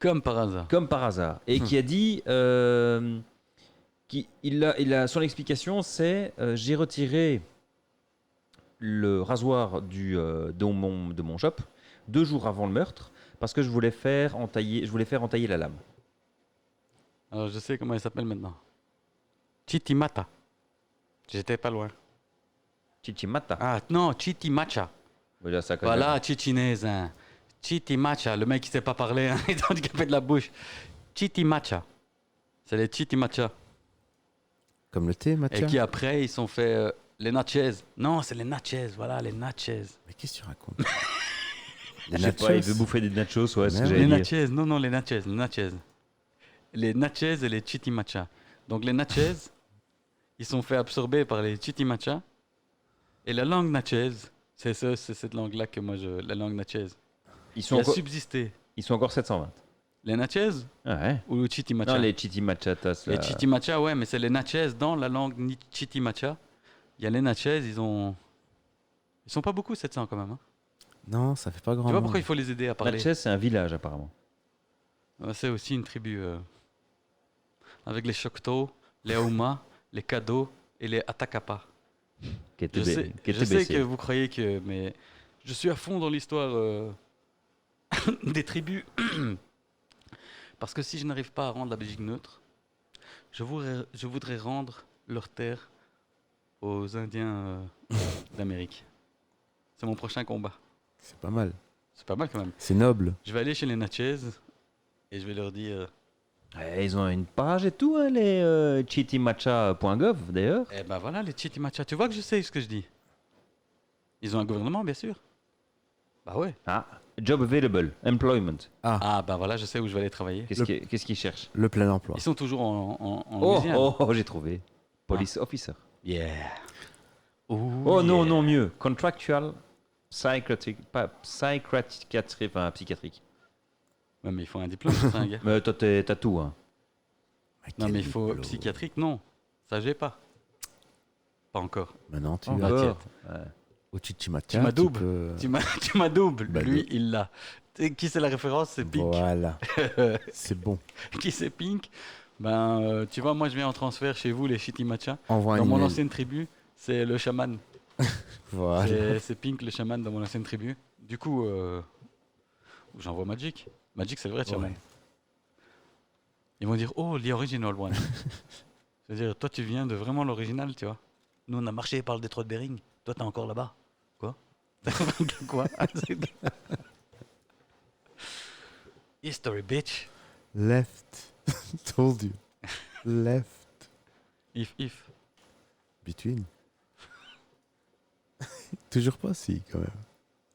Comme par hasard. Comme par hasard, et qui a dit, son explication c'est j'ai retiré le rasoir de mon shop 2 jours avant le meurtre parce que je voulais faire entailler la lame. Alors, je sais comment il s'appelle maintenant. Chitimata. J'étais pas loin. Chichimata. Ah, non, Chitimacha. Voilà, ça, quand Voilà, Tchétchénèse. Hein. Chitimacha, le mec qui sait pas parler, hein, il est handicapé de la bouche. Chitimacha. C'est les Chitimacha. Comme le thé, Et Mathieu. qui après, ils sont fait les Natchez. Non, c'est les Natchez, voilà, les Natchez. Mais qu'est-ce que tu racontes? Je sais pas, il veut bouffer des nachos, ouais, c'est ce que Merde. j'allais Les dire. Natchez, non, non, les Natchez, les Natchez. Les Natchez et les Chitimacha. Donc les Natchez, ils sont fait absorber par les Chitimacha. Et la langue Natchez, c'est cette langue-là que moi la langue Natchez, Ils qui sont, a encore, subsisté. ils sont encore 720. Les Natchez Ah ouais. ou le Chitimacha? Non, les chitimachatas, là. Les Chitimacha, ouais, mais c'est les Natchez dans la langue Chitimacha. Il y a les Natchez, ils sont pas beaucoup 700 quand même. Hein. Non, ça fait pas grand Tu vois monde. pourquoi il faut les aider à parler? Natchez, c'est un village, apparemment. C'est aussi une tribu avec les Choctaw, les Auma, les Kado et les Atakapa. Qui était, Je sais, qui je était sais baissé. que vous croyez que, mais je suis à fond dans l'histoire des tribus parce que si je n'arrive pas à rendre la Belgique neutre, je voudrais rendre leurs terres aux Indiens d'Amérique. C'est mon prochain combat. C'est pas mal. C'est pas mal quand même. C'est noble. Je vais aller chez les Natchez et je vais leur dire Ouais, ils ont une page et tout, hein, les chitimacha.gov, d'ailleurs. eh ben voilà les Chitimacha. Tu vois que je sais ce que je dis. Ils ont un gouvernement, bien sûr. Bah ouais. Ah, job available, employment. Ah ben voilà, je sais où je vais aller travailler. Qu'est-ce qu'ils cherchent? Le plein emploi. Ils sont toujours en Oh, Louisiane. j'ai trouvé. Police officer. Yeah. Oh non, non, mieux. Contractual psychiatric, pas psychiatrique, enfin psychiatrique. Ouais, mais il faut un diplôme, c'est ça, un gars. Mais toi, t'as tout, hein. Non, mais il faut psychiatrique, non. Ça, j'ai pas. Pas encore. Maintenant, tu Encore. as T'inquiète. Ouais. au Chichimacha. Tu m'as double. peux- Tu m'as double. Bah, Lui, il l'a. Tu sais qui c'est la référence? C'est Pink. Voilà. C'est bon. Qui c'est Pink? Ben, tu vois, moi, je viens en transfert chez vous, les Chitimacha. Envoie un Dans mon email. ancienne tribu, c'est le chaman. Voilà. C'est Pink, le chaman, dans mon ancienne tribu. Du coup, j'envoie Magic. Magic, c'est le vrai chaman. Ouais. Ils vont dire, oh, the original one. C'est-à-dire, toi, tu viens de vraiment l'original, tu vois. Nous, on a marché par le détroit de Bering. Toi, t'es encore là-bas. Quoi? Quoi? History, bitch. Left. Told you. Left. If. Between. Toujours pas si, quand même.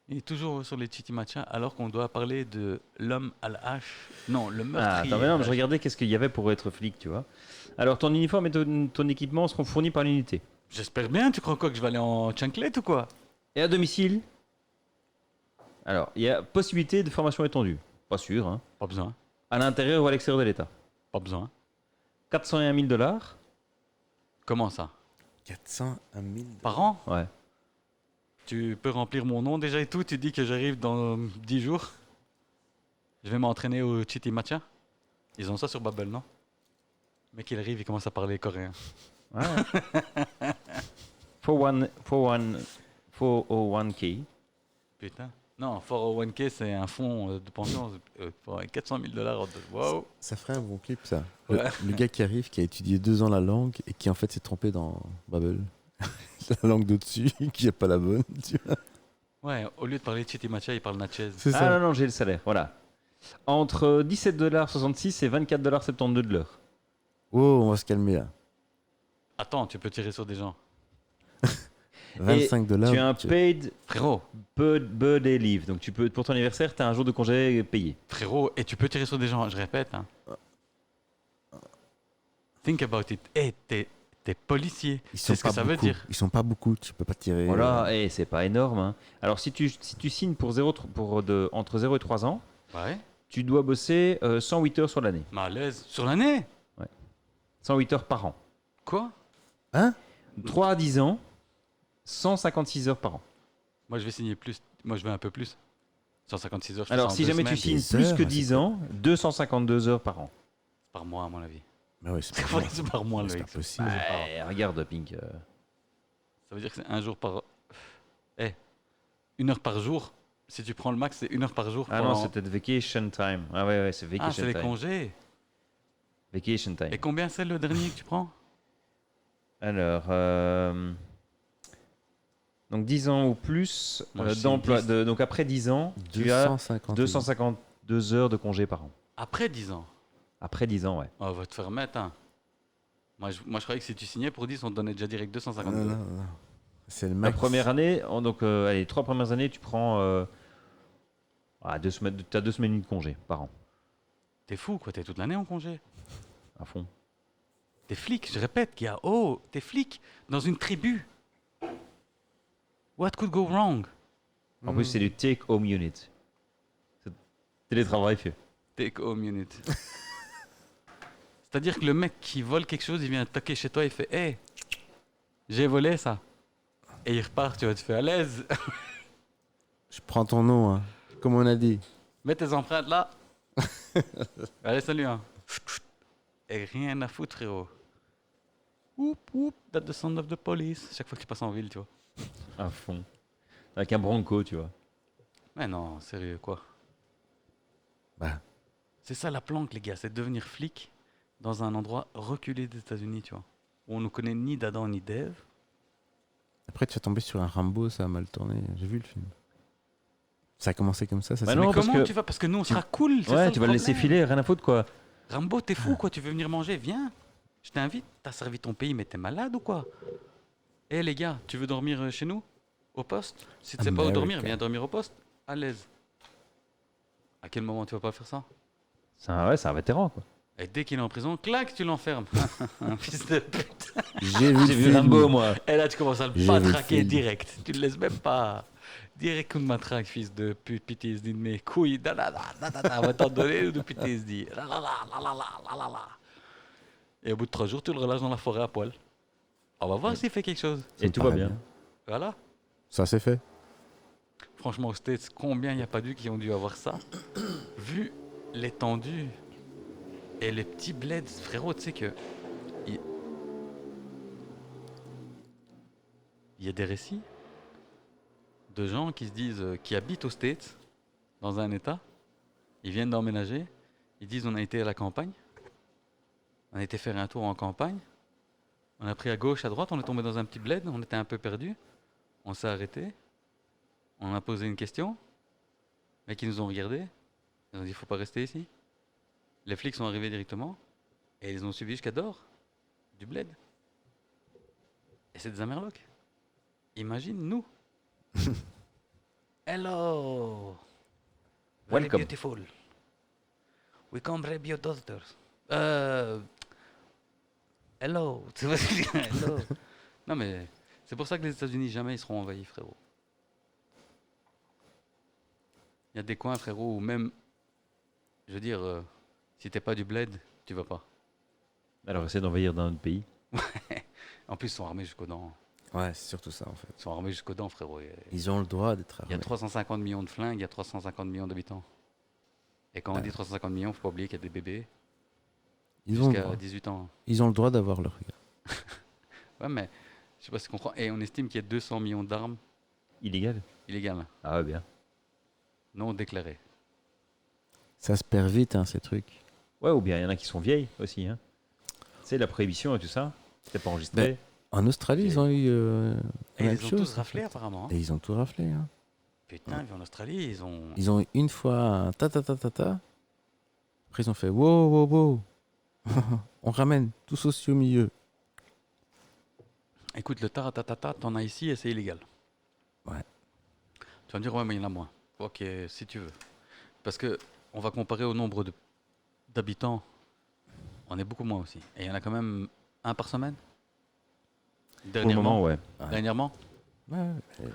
Il est toujours sur les Chitimacha, alors qu'on doit parler de l'homme à la hache. Non, le Ah, meurtrier. attends, mais non, mais je regardais qu'est-ce qu'il y avait pour être flic, tu vois. Alors, ton uniforme et ton équipement seront fournis par l'unité. J'espère bien, tu crois quoi, que je vais aller en chanclette ou quoi? Et à domicile? Alors, il y a possibilité de formation étendue. Pas sûr, hein. Pas besoin. À l'intérieur ou à l'extérieur de l'État. Pas besoin. 401 000 $. Comment ça? 401 000. Par an? Ouais. Tu peux remplir mon nom déjà et tout? Tu dis que j'arrive dans 10 jours? Je vais m'entraîner au Chiti Matcha? Ils ont ça sur Babel, non? Le mec, il arrive, il commence à parler coréen. Ouais. 401K. Putain. Non, 401k, c'est un fonds de pension pour 400 000 $. Wow. Ça ferait un bon clip, ça. Ouais. Le gars qui arrive, qui a étudié 2 ans la langue et qui en fait s'est trompé dans Babel. La langue d'au-dessus, qui n'est pas la bonne. Tu vois. Ouais, au lieu de parler Chiti Matcha, il parle Natchez. C'est Ah ça. non, non, j'ai le salaire. Voilà. Entre 17,66 $ et 24,72 $ de l'heure. Oh, on va se calmer là. Attends, tu peux tirer sur des gens. 25 $. Tu as un paid Frérot, birthday leave. Donc tu peux, pour ton anniversaire, tu as un jour de congé payé. frérot, et tu peux tirer sur des gens, je répète. Hein. Think about it. Eh, t'es policier. Ils C'est sont ce que pas ça veut beaucoup. dire. Ils sont pas beaucoup, tu peux pas tirer. Voilà, c'est pas énorme. Hein. Alors si tu signes pour, entre 0 et 3 ans, Ouais. tu dois bosser 108 heures sur l'année. Mais à l'aise. Sur l'année? 108 heures par an. Quoi? Hein 3 à 10 ans, 156 heures par an. Moi, je vais signer plus. Moi, je veux un peu plus. 156 heures. Je fais Alors ça en si 2 jamais tu semaines. signes Des plus que heures, 10 c'est ans, 252 heures par an. Par mois, à mon avis. Bah ouais, c'est C'est pas, pas, possible. c'est par mois, C'est le pas possible. Ouais, regarde, Pink. Ça veut dire que c'est un jour par. Eh, 1 heure par jour. Si tu prends le max, c'est 1 heure par jour. Ah non, pendant- c'est peut-être vacation time. Ah ouais, c'est Ah, vacation c'est les time. congés. Vacation time. Et combien c'est le dernier que tu prends? Alors, donc 10 ans ou plus Moi, je signe d'emploi. 10. Donc après 10 ans, tu as 250 252 heures de congé par an. Après 10 ans. Après 10 ans, ouais. Oh, on va te faire mettre, hein. Moi, je croyais que si tu signais pour 10, on te donnait déjà direct 250 Non, euros. non, non. C'est le La max. première année, donc allez, 3 premières années, tu prends 2 semaines, t'as 2 semaines de congé par an, T'es fou, quoi. T'es toute l'année en congé. à fond. T'es flic, je répète, qu'il y a. Oh, t'es flic dans une tribu. What could go wrong? En plus, c'est du take home unit. C'est télétravail fait. Take home unit. C'est-à-dire que le mec qui vole quelque chose, il vient toquer chez toi, il fait hey, j'ai volé ça. Et il repart, tu vas te faire à l'aise. Je prends ton nom, hein. Comme on a dit. Mets tes empreintes là. Allez, salut. Hein. Et rien à foutre, frérot. Whoop, whoop, that's the sound of the police. Chaque fois que tu passes en ville, tu vois. À fond. Avec un bronco, tu vois. Mais non, sérieux, quoi. Bah, C'est ça la planque, les gars, c'est de devenir flic dans un endroit reculé des États-Unis, tu vois. Où on ne connaît ni d'Adam ni d'Ève. après, tu vas tomber sur un Rambo, ça a mal tourné. J'ai vu le film. Ça a commencé comme ça. Bah s'est- non, Mais parce comment que- tu vas? Parce que nous, on sera cool. c'est ça, Ouais, le tu vas le laisser problème. filer, rien à foutre, quoi. Rambo, t'es fou, quoi. Tu veux venir manger? Viens. Je t'invite. T'as servi ton pays, mais t'es malade ou quoi? Eh les gars, tu veux dormir chez nous? Au poste? Si tu sais pas où dormir, America. viens dormir au poste. À l'aise. À quel moment tu vas pas faire ça? C'est un vétéran, quoi. Et dès qu'il est en prison, clac, tu l'enfermes. Un fils de pute. J'ai vu le J'ai vu film. Rambo, moi. Et là, tu commences à le J'ai vu le matraquer film. direct. Tu le laisses même pas. Direct coup de matraque, fils de pute, PTSD de mes couilles. Da, da, da, da, da, da. On va t'en donner ou de PTSD. La, la, la, la, la, la, la, la. Et au bout de 3 jours, tu le relâches dans la forêt à poil. On va voir s'il fait quelque chose. Ça Et me tout va paraît bien. Voilà. Ça c'est fait. Franchement, aux States, combien il n'y a pas dû qui ont dû avoir ça? Vu l'étendue et les petits bleds, frérot, tu sais que. Il il y a des récits de gens qui se disent, qui habitent aux States, dans un état, ils viennent d'emménager, ils disent on a été à la campagne, on a été faire un tour en campagne, on a pris à gauche, à droite, on est tombé dans un petit bled, on était un peu perdu, on s'est arrêté, on a posé une question, les mecs ils nous ont regardé, ils ont dit faut pas rester ici. Les flics sont arrivés directement et ils ont suivi jusqu'à Dor, du bled. Et c'est des Amerlocs. Imagine nous. Hello. Very Welcome. beautiful. We come rape your daughters. Hello. Tu vois ce que je veux dire? Hello. Non mais c'est pour ça que les États-Unis jamais ils seront envahis, frérot. Il y a des coins, frérot, où même, je veux dire, si t'es pas du bled tu vas pas. Alors, essaie d'envahir d'un autre pays. En plus, ils sont armés jusqu'aux dents. Ouais, c'est surtout ça en fait. Ils sont armés jusqu'aux dents, frérot. Ils ont le droit d'être Il y a armés. 350 millions de flingues, il y a 350 millions d'habitants. Et quand on Ouais. dit 350 millions, faut pas oublier qu'il y a des bébés Ils ont le jusqu'à droit. 18 ans. Ils ont le droit d'avoir leur gars. Ouais, mais je sais pas si tu comprends. Et on estime qu'il y a 200 millions d'armes Illégal. illégales, Ah ouais, bien. non déclarées. Ça se perd vite, hein, ces trucs. Ouais, ou bien il y en a qui sont vieilles aussi. Hein. Tu sais, la prohibition et tout ça, c'était pas enregistré. En Australie, ils ont eu Et la même ils ont chose. tous raflé, apparemment. Hein. Et ils ont tout raflé. Hein. Putain, puis en Australie, ils ont. Ils ont eu une fois un ta. Après, ils ont fait wow, wow, wow. On ramène tous aussi au milieu. Écoute, le taratatata, t'en as ici et c'est illégal. Ouais. Tu vas me dire, ouais, mais il y en a moins. Ok, si tu veux. Parce que on va comparer au nombre d'habitants. On est beaucoup moins aussi. Et il y en a quand même un par semaine. Pour le Dernièrement. moment, ouais. Dernièrement. Ouais, ouais.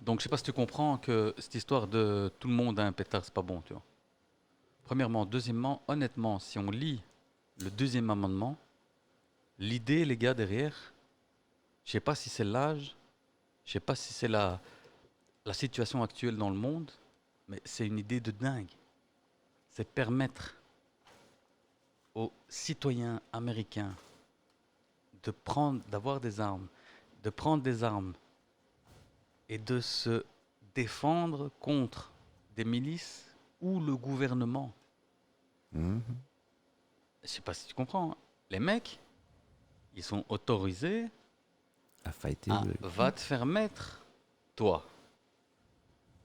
Donc je sais pas si tu comprends que cette histoire de tout le monde a un pétard, c'est pas bon, tu vois. Premièrement. Deuxièmement, honnêtement, si on lit le deuxième amendement, l'idée, les gars, derrière, je sais pas si c'est l'âge, je sais pas si c'est la situation actuelle dans le monde, mais c'est une idée de dingue. C'est permettre aux citoyens américains d'avoir des armes, de prendre des armes et de se défendre contre des milices ou le gouvernement. Mhm. Je sais pas si tu comprends. Hein. Les mecs, ils sont autorisés À fighter. à va te faire mettre, toi.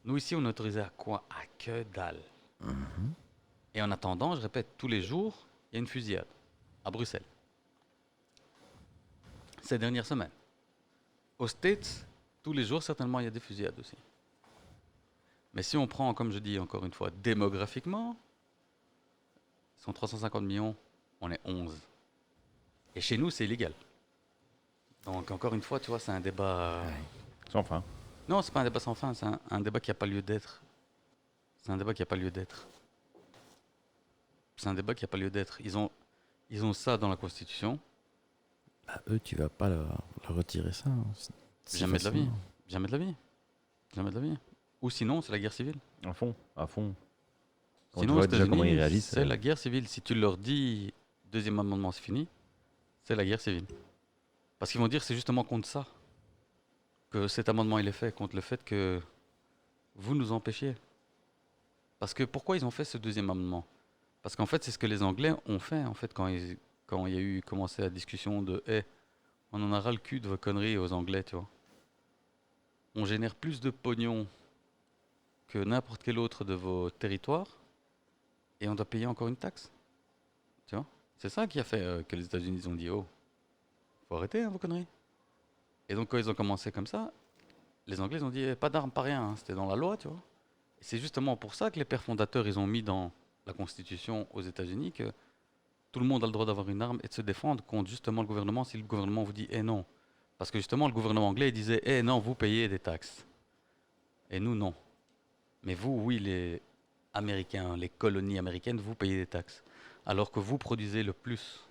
Nous ici, on est autorisé à quoi? À que dalle. Mhm. Et en attendant, je répète, tous les jours, il y a une fusillade à Bruxelles. Ces dernières semaines. Aux States, tous les jours, certainement, il y a des fusillades aussi. Mais si on prend, comme je dis encore une fois, démographiquement, ils sont 350 millions, on est 11. Et chez nous, c'est illégal. Donc, encore une fois, tu vois, c'est un débat. Ouais. Sans fin. Non, c'est pas un débat sans fin, c'est un débat qui n'a pas lieu d'être. C'est un débat qui n'a pas lieu d'être. C'est un débat qui n'a pas lieu d'être. Ils ont ça dans la Constitution. Bah, eux, tu vas pas leur retirer ça. Hein, si Jamais de la vie. facilement. Jamais de la vie. Jamais de la vie. Ou sinon, c'est la guerre civile. À fond, à fond. Quand Sinon, tu aux vois déjà comment ils États-Unis, réalisent. c'est la guerre civile. Si tu leur dis deuxième amendement, c'est fini, c'est la guerre civile. Parce qu'ils vont dire c'est justement contre ça que cet amendement il est fait, contre le fait que vous nous empêchiez. Parce que pourquoi ils ont fait ce deuxième amendement? Parce qu'en fait, c'est ce que les Anglais ont fait en fait quand il y a eu commencé la discussion de on en a ras le cul de vos conneries aux Anglais, tu vois. On génère plus de pognon que n'importe quel autre de vos territoires et on doit payer encore une taxe. Tu vois? C'est ça qui a fait que les États-Unis ont dit faut arrêter vos conneries. Et donc quand ils ont commencé comme ça, les Anglais ont dit pas d'armes, pas rien, hein. C'était dans la loi, tu vois. Et c'est justement pour ça que les pères fondateurs ils ont mis dans la Constitution aux États-Unis que tout le monde a le droit d'avoir une arme et de se défendre contre justement le gouvernement si le gouvernement vous dit non. Parce que justement le gouvernement anglais il disait non, vous payez des taxes. Et nous non. Mais vous, oui, les Américains, les colonies américaines, vous payez des taxes. Alors que vous produisez le plus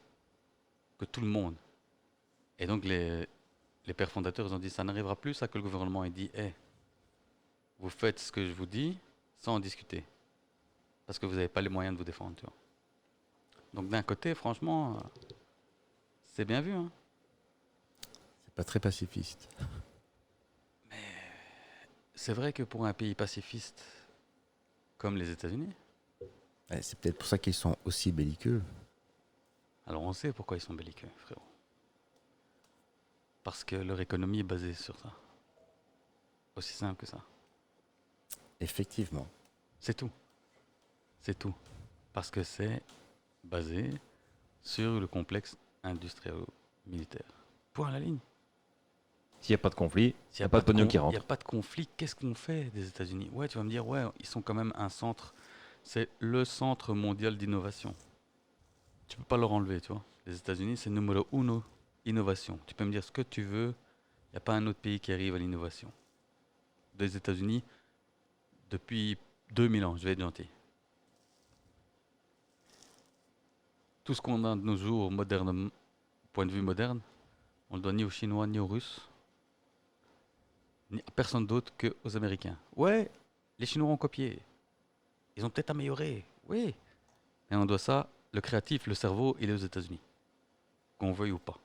que tout le monde. Et donc les pères fondateurs ils ont dit ça n'arrivera plus ça que le gouvernement ait dit vous faites ce que je vous dis sans en discuter. Parce que vous n'avez pas les moyens de vous défendre. Tu vois. Donc d'un côté, franchement, c'est bien vu. Hein. C'est pas très pacifiste. C'est vrai que pour un pays pacifiste comme les États-Unis, Ouais, c'est peut-être pour ça qu'ils sont aussi belliqueux. alors on sait pourquoi ils sont belliqueux, frérot. Parce que leur économie est basée sur ça. Aussi simple que ça. Effectivement. C'est tout. C'est tout. Parce que c'est basé sur le complexe industriel-militaire. Point à la ligne. S'il n'y a pas de conflit, S'il il n'y a pas de pognon qui Il n'y rentre. a pas de conflit, qu'est-ce qu'on fait des États-Unis? Ouais, tu vas me dire, ouais, ils sont quand même un centre. C'est le centre mondial d'innovation. Tu peux pas leur enlever, tu vois. Les États-Unis, c'est numéro uno innovation. Tu peux me dire ce que tu veux, il n'y a pas un autre pays qui arrive à l'innovation. Des États-Unis, depuis 2000 ans, je vais être gentil. tout ce qu'on a de nos jours, moderne, point de vue moderne, on le doit ni aux Chinois ni aux Russes, ni à personne d'autre qu'aux Américains. Ouais, les Chinois ont copié. Ils ont peut-être amélioré. Oui. Mais on doit ça, le créatif, le cerveau, il est aux États-Unis. Qu'on veuille ou pas.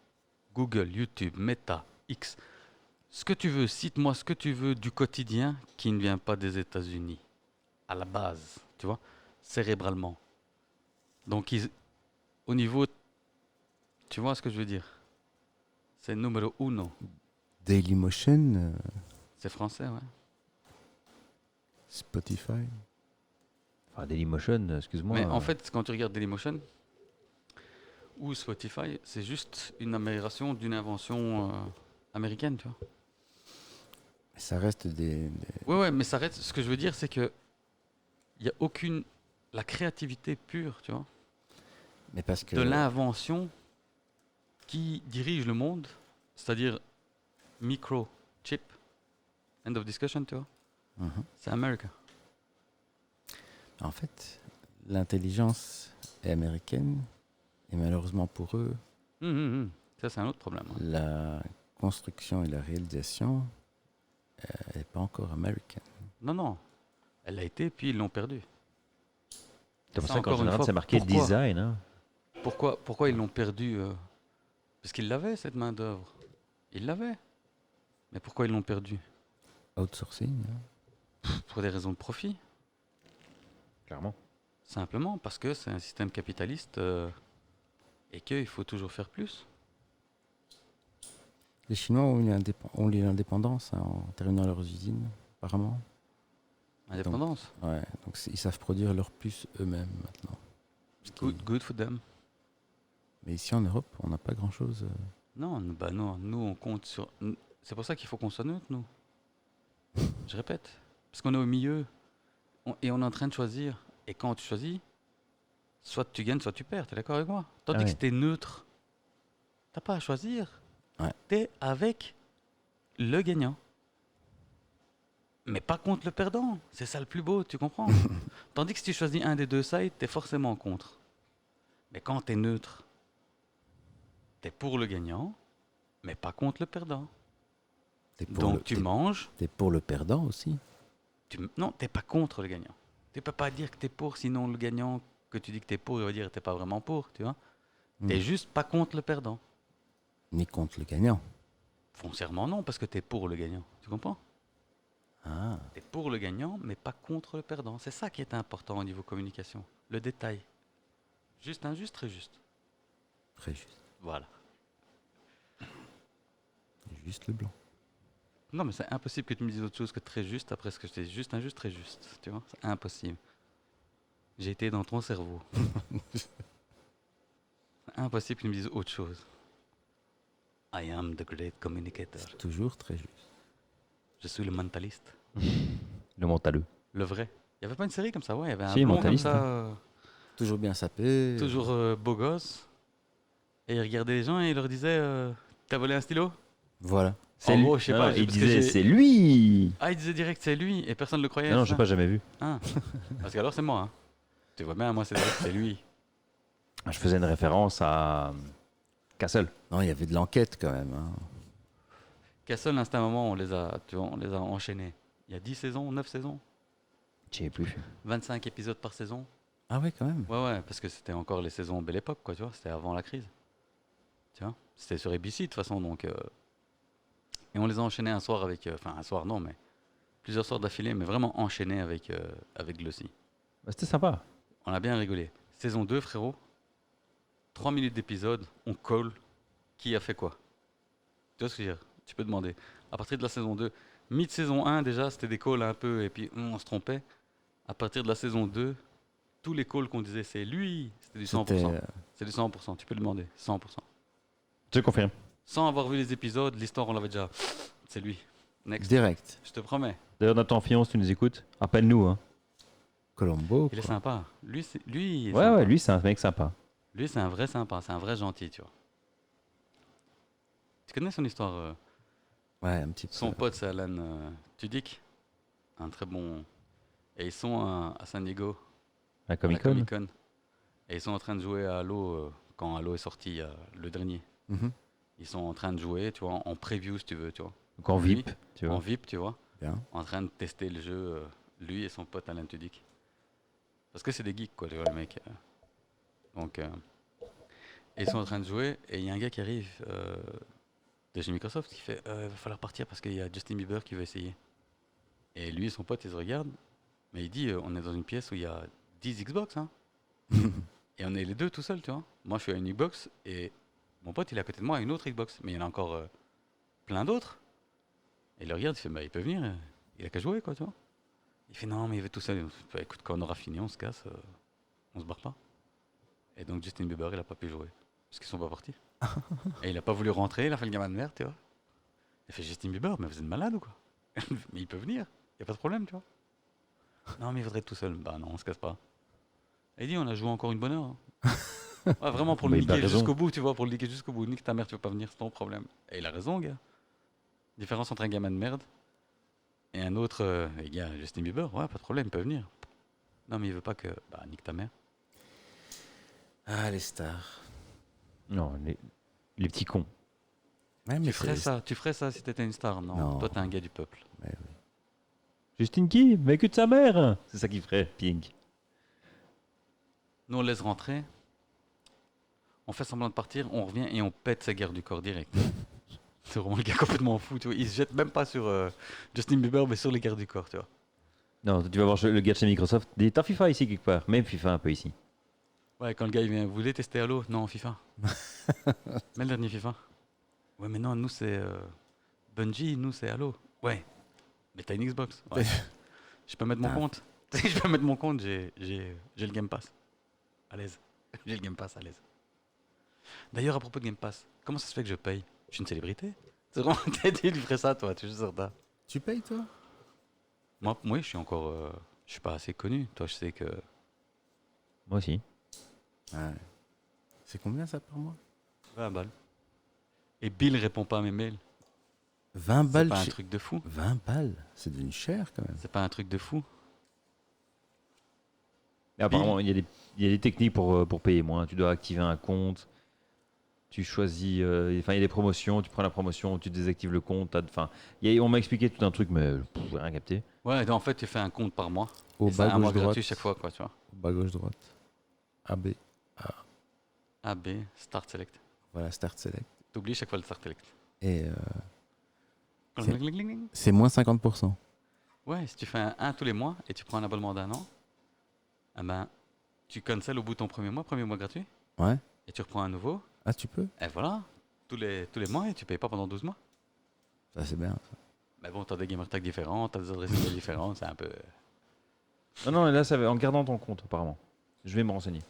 Google, YouTube, Meta, X. Ce que tu veux, cite-moi ce que tu veux du quotidien qui ne vient pas des États-Unis. À la base, tu vois, cérébralement. Donc, au niveau, tu vois ce que je veux dire? C'est numéro uno. Dailymotion, C'est français, ouais. Spotify. Enfin, Dailymotion, excuse-moi. Mais en fait, quand tu regardes Dailymotion ou Spotify, c'est juste une amélioration d'une invention américaine, tu vois. Ça reste Ouais, ouais, mais ça reste. Ce que je veux dire, c'est que il y a aucune la créativité pure, tu vois, Mais parce que de l'invention qui dirige le monde, c'est-à-dire microchip, end of discussion, tu vois. Mhm. C'est America. En fait, l'intelligence est américaine et malheureusement pour eux, Ça, c'est un autre problème. Hein. la construction et la réalisation n'est pas encore américaine. Non, non. Elle l'a été, puis ils l'ont perdue. C'est pour Ça, ça qu'en encore une général, fois, c'est marqué pourquoi design. Hein. Pourquoi ils l'ont perdue Parce qu'ils l'avaient, cette main-d'œuvre. Ils l'avaient. Mais pourquoi ils l'ont perdue Outsourcing, hein. Pour des raisons de profit. Clairement. Simplement parce que c'est un système capitaliste et qu'il faut toujours faire plus. Les Chinois ont eu l'indépendance hein, en terminant leurs usines, apparemment. Indépendance. Ouais, donc ils savent produire leur puce eux-mêmes maintenant. Good for them. Mais ici en Europe, on n'a pas grand-chose. Non, non, nous on compte sur. C'est pour ça qu'il faut qu'on soit neutre, nous. Je répète. Parce qu'on est au milieu et on est en train de choisir. Et quand tu choisis, soit tu gagnes, soit tu perds. T'es d'accord avec moi? Tandis Ah que ouais. si t'es neutre, t'as pas à choisir. Ouais. T'es avec le gagnant. Mais pas contre le perdant. C'est ça le plus beau, tu comprends? Tandis que si tu choisis un des deux sides, t'es forcément contre. Mais quand t'es neutre, t'es pour le gagnant, mais pas contre le perdant. Donc tu manges. T'es pour le perdant aussi. Non, t'es pas contre le gagnant. Tu peux pas dire que t'es pour, sinon le gagnant que tu dis que t'es pour, il va dire que t'es pas vraiment pour, tu vois. T'es juste pas contre le perdant. Ni contre le gagnant. Foncièrement non, parce que t'es pour le gagnant. Tu comprends? Ah, T'es pour le gagnant, mais pas contre le perdant. C'est ça qui est important au niveau communication. Le détail. Juste, injuste, très juste. très juste. Voilà. Juste le blanc. Non, mais c'est impossible que tu me dises autre chose que très juste après ce que je t'ai dit. Juste, injuste, très juste. Tu vois? C'est impossible. J'ai été dans ton cerveau. C'est impossible que tu me dises autre chose. I am the great communicator. C'est toujours très juste. Je suis le mentaliste. Le mentaleux. Le vrai. Il n'y avait pas une série comme ça, ouais. Il y avait un Si, blond comme mentaliste, ça, Toujours bien sapé. toujours beau gosse. Et il regardait les gens et il leur disait t'as volé un stylo? Voilà. C'est En lui. gros, je sais pas, il parce que disait j'ai- c'est lui. Ah, il disait direct c'est lui et personne ne le croyait. Non, non, c'est j'ai ça pas jamais vu. Ah. Parce qu'alors c'est moi. Hein. Tu vois bien, moi c'est direct, c'est lui. Je faisais une référence à Castle. Non, il y avait de l'enquête quand même. Hein. Castle, à un moment, on les a enchaînés. Il y a 10 saisons, 9 saisons, Je sais plus. 25 épisodes par saison. Ah ouais, quand même. Ouais, ouais, parce que c'était encore les saisons Belle Époque, quoi, tu vois. C'était avant la crise. Tu vois. C'était sur ABC de toute façon, donc. Et on les a enchaînés un soir avec. Enfin, un soir, non, mais. Plusieurs soirs d'affilée, mais vraiment enchaînés avec Glossy. Bah, c'était sympa. On a bien rigolé. Saison 2, frérot. 3 minutes d'épisode, on colle. Qui a fait quoi? Tu vois ce que je veux dire? Tu peux demander. À partir de la saison 2, mid-saison 1, déjà, c'était des calls un peu, et puis on se trompait. À partir de la saison 2, tous les calls qu'on disait, c'est lui, c'était du 100%. C'était, C'est du 100%, tu peux le demander, 100%. Je confirme. Sans avoir vu les épisodes, l'histoire, on l'avait déjà. C'est lui. Next. direct. Je te promets. D'ailleurs, Nathan Fillon, si tu nous écoutes, appelle-nous. Hein. Colombo. Il est quoi. sympa. Lui, il est Ouais, sympa. ouais, lui, c'est un mec sympa. Lui, c'est un vrai sympa, c'est un vrai gentil, tu vois. Tu connais son histoire Ouais, un petit peu. Son pote, c'est Alan Tudyk, un très bon. Et ils sont à San Diego, Un à la Comic Con. Comic Con. Et ils sont en train de jouer à Halo quand Halo est sorti, le dernier. Mhm. Ils sont en train de jouer, tu vois, en preview si tu veux, tu vois. Donc en Lui, VIP, tu en vois. VIP, tu vois, Bien. en train de tester le jeu, lui et son pote Alan Tudyk. Parce que c'est des geeks, quoi, tu vois, les mecs. Donc, et ils sont en train de jouer, et il y a un gars qui arrive de chez Microsoft qui fait il va falloir partir parce qu'il y a Justin Bieber qui veut essayer. Et lui et son pote, ils se regardent, mais il dit on est dans une pièce où il y a 10 Xbox, hein. Et on est les deux tout seuls, tu vois. Moi, je suis à une Xbox, et mon pote, il est à côté de moi à une autre Xbox. Mais il y en a encore plein d'autres. Et il le regarde, il fait bah, il peut venir, il a qu'à jouer, quoi, tu vois. Il fait non, mais il veut tout seul. Il fait, bah, écoute, quand on aura fini, on se casse, on se barre pas. Et donc, Justin Bieber, il a pas pu jouer. Parce qu'ils sont pas partis. Et il a pas voulu rentrer, il a fait le gamin de merde, tu vois. Il fait Justin Bieber, mais vous êtes malade ou quoi? Mais il peut venir, y a pas de problème, tu vois. Non, mais il voudrait être tout seul. Bah non, on se casse pas. Et il dit, on a joué encore une bonne heure, hein. Ouais, vraiment pour le Bah, il a niquer raison. jusqu'au bout, tu vois, pour le niquer jusqu'au bout. Nique ta mère, tu veux pas venir, c'est ton problème. Et il a raison, gars. Différence entre un gamin de merde et un autre, gars, Justin Bieber, ouais, pas de problème, il peut venir. Non, mais il veut pas que. Bah, nique ta mère. Ah, les stars. Non, les petits cons. Ouais, mais Tu ferais ça si t'étais une star, non? Non. Toi, t'es un gars du peuple. Ouais, oui. Justine qui? Mais que de sa mère. C'est ça qu'il ferait, Pink. Nous, on laisse rentrer, on fait semblant de partir, on revient et on pète sa guerre du corps direct. C'est vraiment le gars complètement fou, tu vois. Il se jette même pas sur Justin Bieber, mais sur les gardes du corps, tu vois. Non, tu vas voir le gars de chez Microsoft. T'as FIFA ici quelque part. Même FIFA un peu ici. Ouais, quand le gars il vient, vous voulez tester Halo? Non, FIFA. Mais le dernier FIFA. Ouais, mais non, nous c'est Bungie, nous c'est Halo. Ouais, mais t'as une Xbox. Ouais. Je peux mettre mon Ah. compte. Je peux mettre mon compte, j'ai le Game Pass. À l'aise. J'ai le Game Pass, à l'aise. D'ailleurs, à propos de Game Pass, comment ça se fait que je paye? Je suis une célébrité? C'est vraiment tu ferais ça, toi, tu es certain. Tu payes, toi? Moi, oui, je suis encore. Je suis pas assez connu. Toi, je sais que. Moi aussi. Ouais. C'est combien ça par mois? 20 balles. Et Bill répond pas à mes mails. 20 C'est balles pas un chez- truc de fou. 20 balles, c'est devenu cher quand même. C'est pas un truc de fou. Mais apparemment, il y a des techniques pour payer moins. Tu dois activer un compte. Tu choisis. Enfin, il y a des promotions. Tu prends la promotion, tu désactives le compte. Enfin, on m'a expliqué tout un truc, mais j'ai rien capté. Ouais, en fait, tu fais un compte par mois. Au Et c'est bas un mois gauche droite. gratuit chaque fois, quoi, tu vois. Au bas gauche droite. AB. A, B, Start Select. Voilà, Start Select. T'oublies chaque fois le Start Select. Et Cling, C'est- cling, cling, cling. c'est moins 50%. Ouais, si tu fais un tous les mois et tu prends un abonnement d'un an, eh ben, tu cancels au bout de ton premier mois gratuit, Ouais. et tu reprends un nouveau, Ah, tu peux? et voilà, tous les mois, et tu payes pas pendant 12 mois. Ça, c'est bien. Ça. Mais bon, t'as des gamer tags différents, t'as des adresses email différentes, c'est un peu. Non, non, là, ça va en gardant ton compte, apparemment. Je vais me renseigner.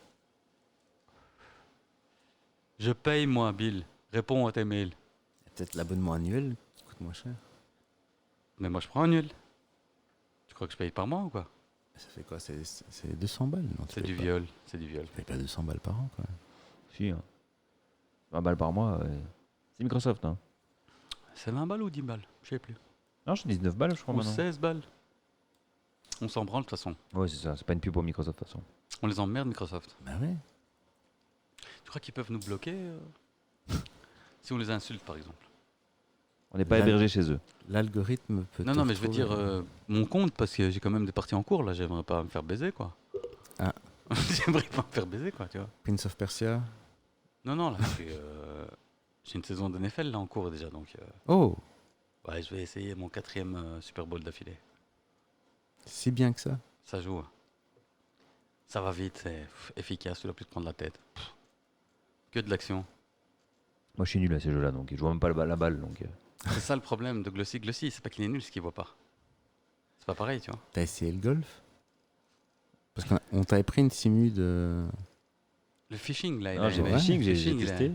Je paye, moi, Bill. Réponds à tes mails. Il y a peut-être l'abonnement annuel qui coûte moins cher. Mais moi, je prends annuel. Tu crois que je paye par mois ou quoi? Ça fait quoi? C'est 200 balles? Non, tu C'est payes du pas. viol, c'est du viol. Tu payes pas 200 balles par an quand même. Si, hein. 20 balles par mois, c'est Microsoft, hein. C'est 20 balles ou 10 balles? Je sais plus. Non, j'ai 19 balles, je crois, Ou maintenant. 16 balles. On s'en branle de toute façon. Ouais, c'est ça. C'est pas une pub pour Microsoft, de toute façon. On les emmerde, Microsoft. Bah ouais. Tu crois qu'ils peuvent nous bloquer si on les insulte, par exemple? On n'est pas Là- hébergé chez eux. L'algorithme peut. Non, te non, mais je veux retrouver. dire mon compte parce que j'ai quand même des parties en cours là. J'aimerais pas me faire baiser quoi. Ah. J'aimerais pas me faire baiser quoi, tu vois. Prince of Persia. Non, non, là, j'ai une saison de NFL là en cours déjà donc. Oh, Ouais, je vais essayer mon 4e Super Bowl d'affilée. si bien que ça. Ça joue. Ça va vite, c'est efficace, tu dois plus te prendre la tête. Que de l'action. Moi, je suis nul à ces jeux-là, donc je vois même pas la balle, donc. C'est ça le problème de Glossy. Glossy, c'est pas qu'il est nul, c'est qu'il voit pas. C'est pas pareil, tu vois. T'as essayé le golf? Parce qu'on t'avait pris une simu de. Le phishing là, Ah, j'ai ouais. phishing, j'ai Phishing, il a- testé.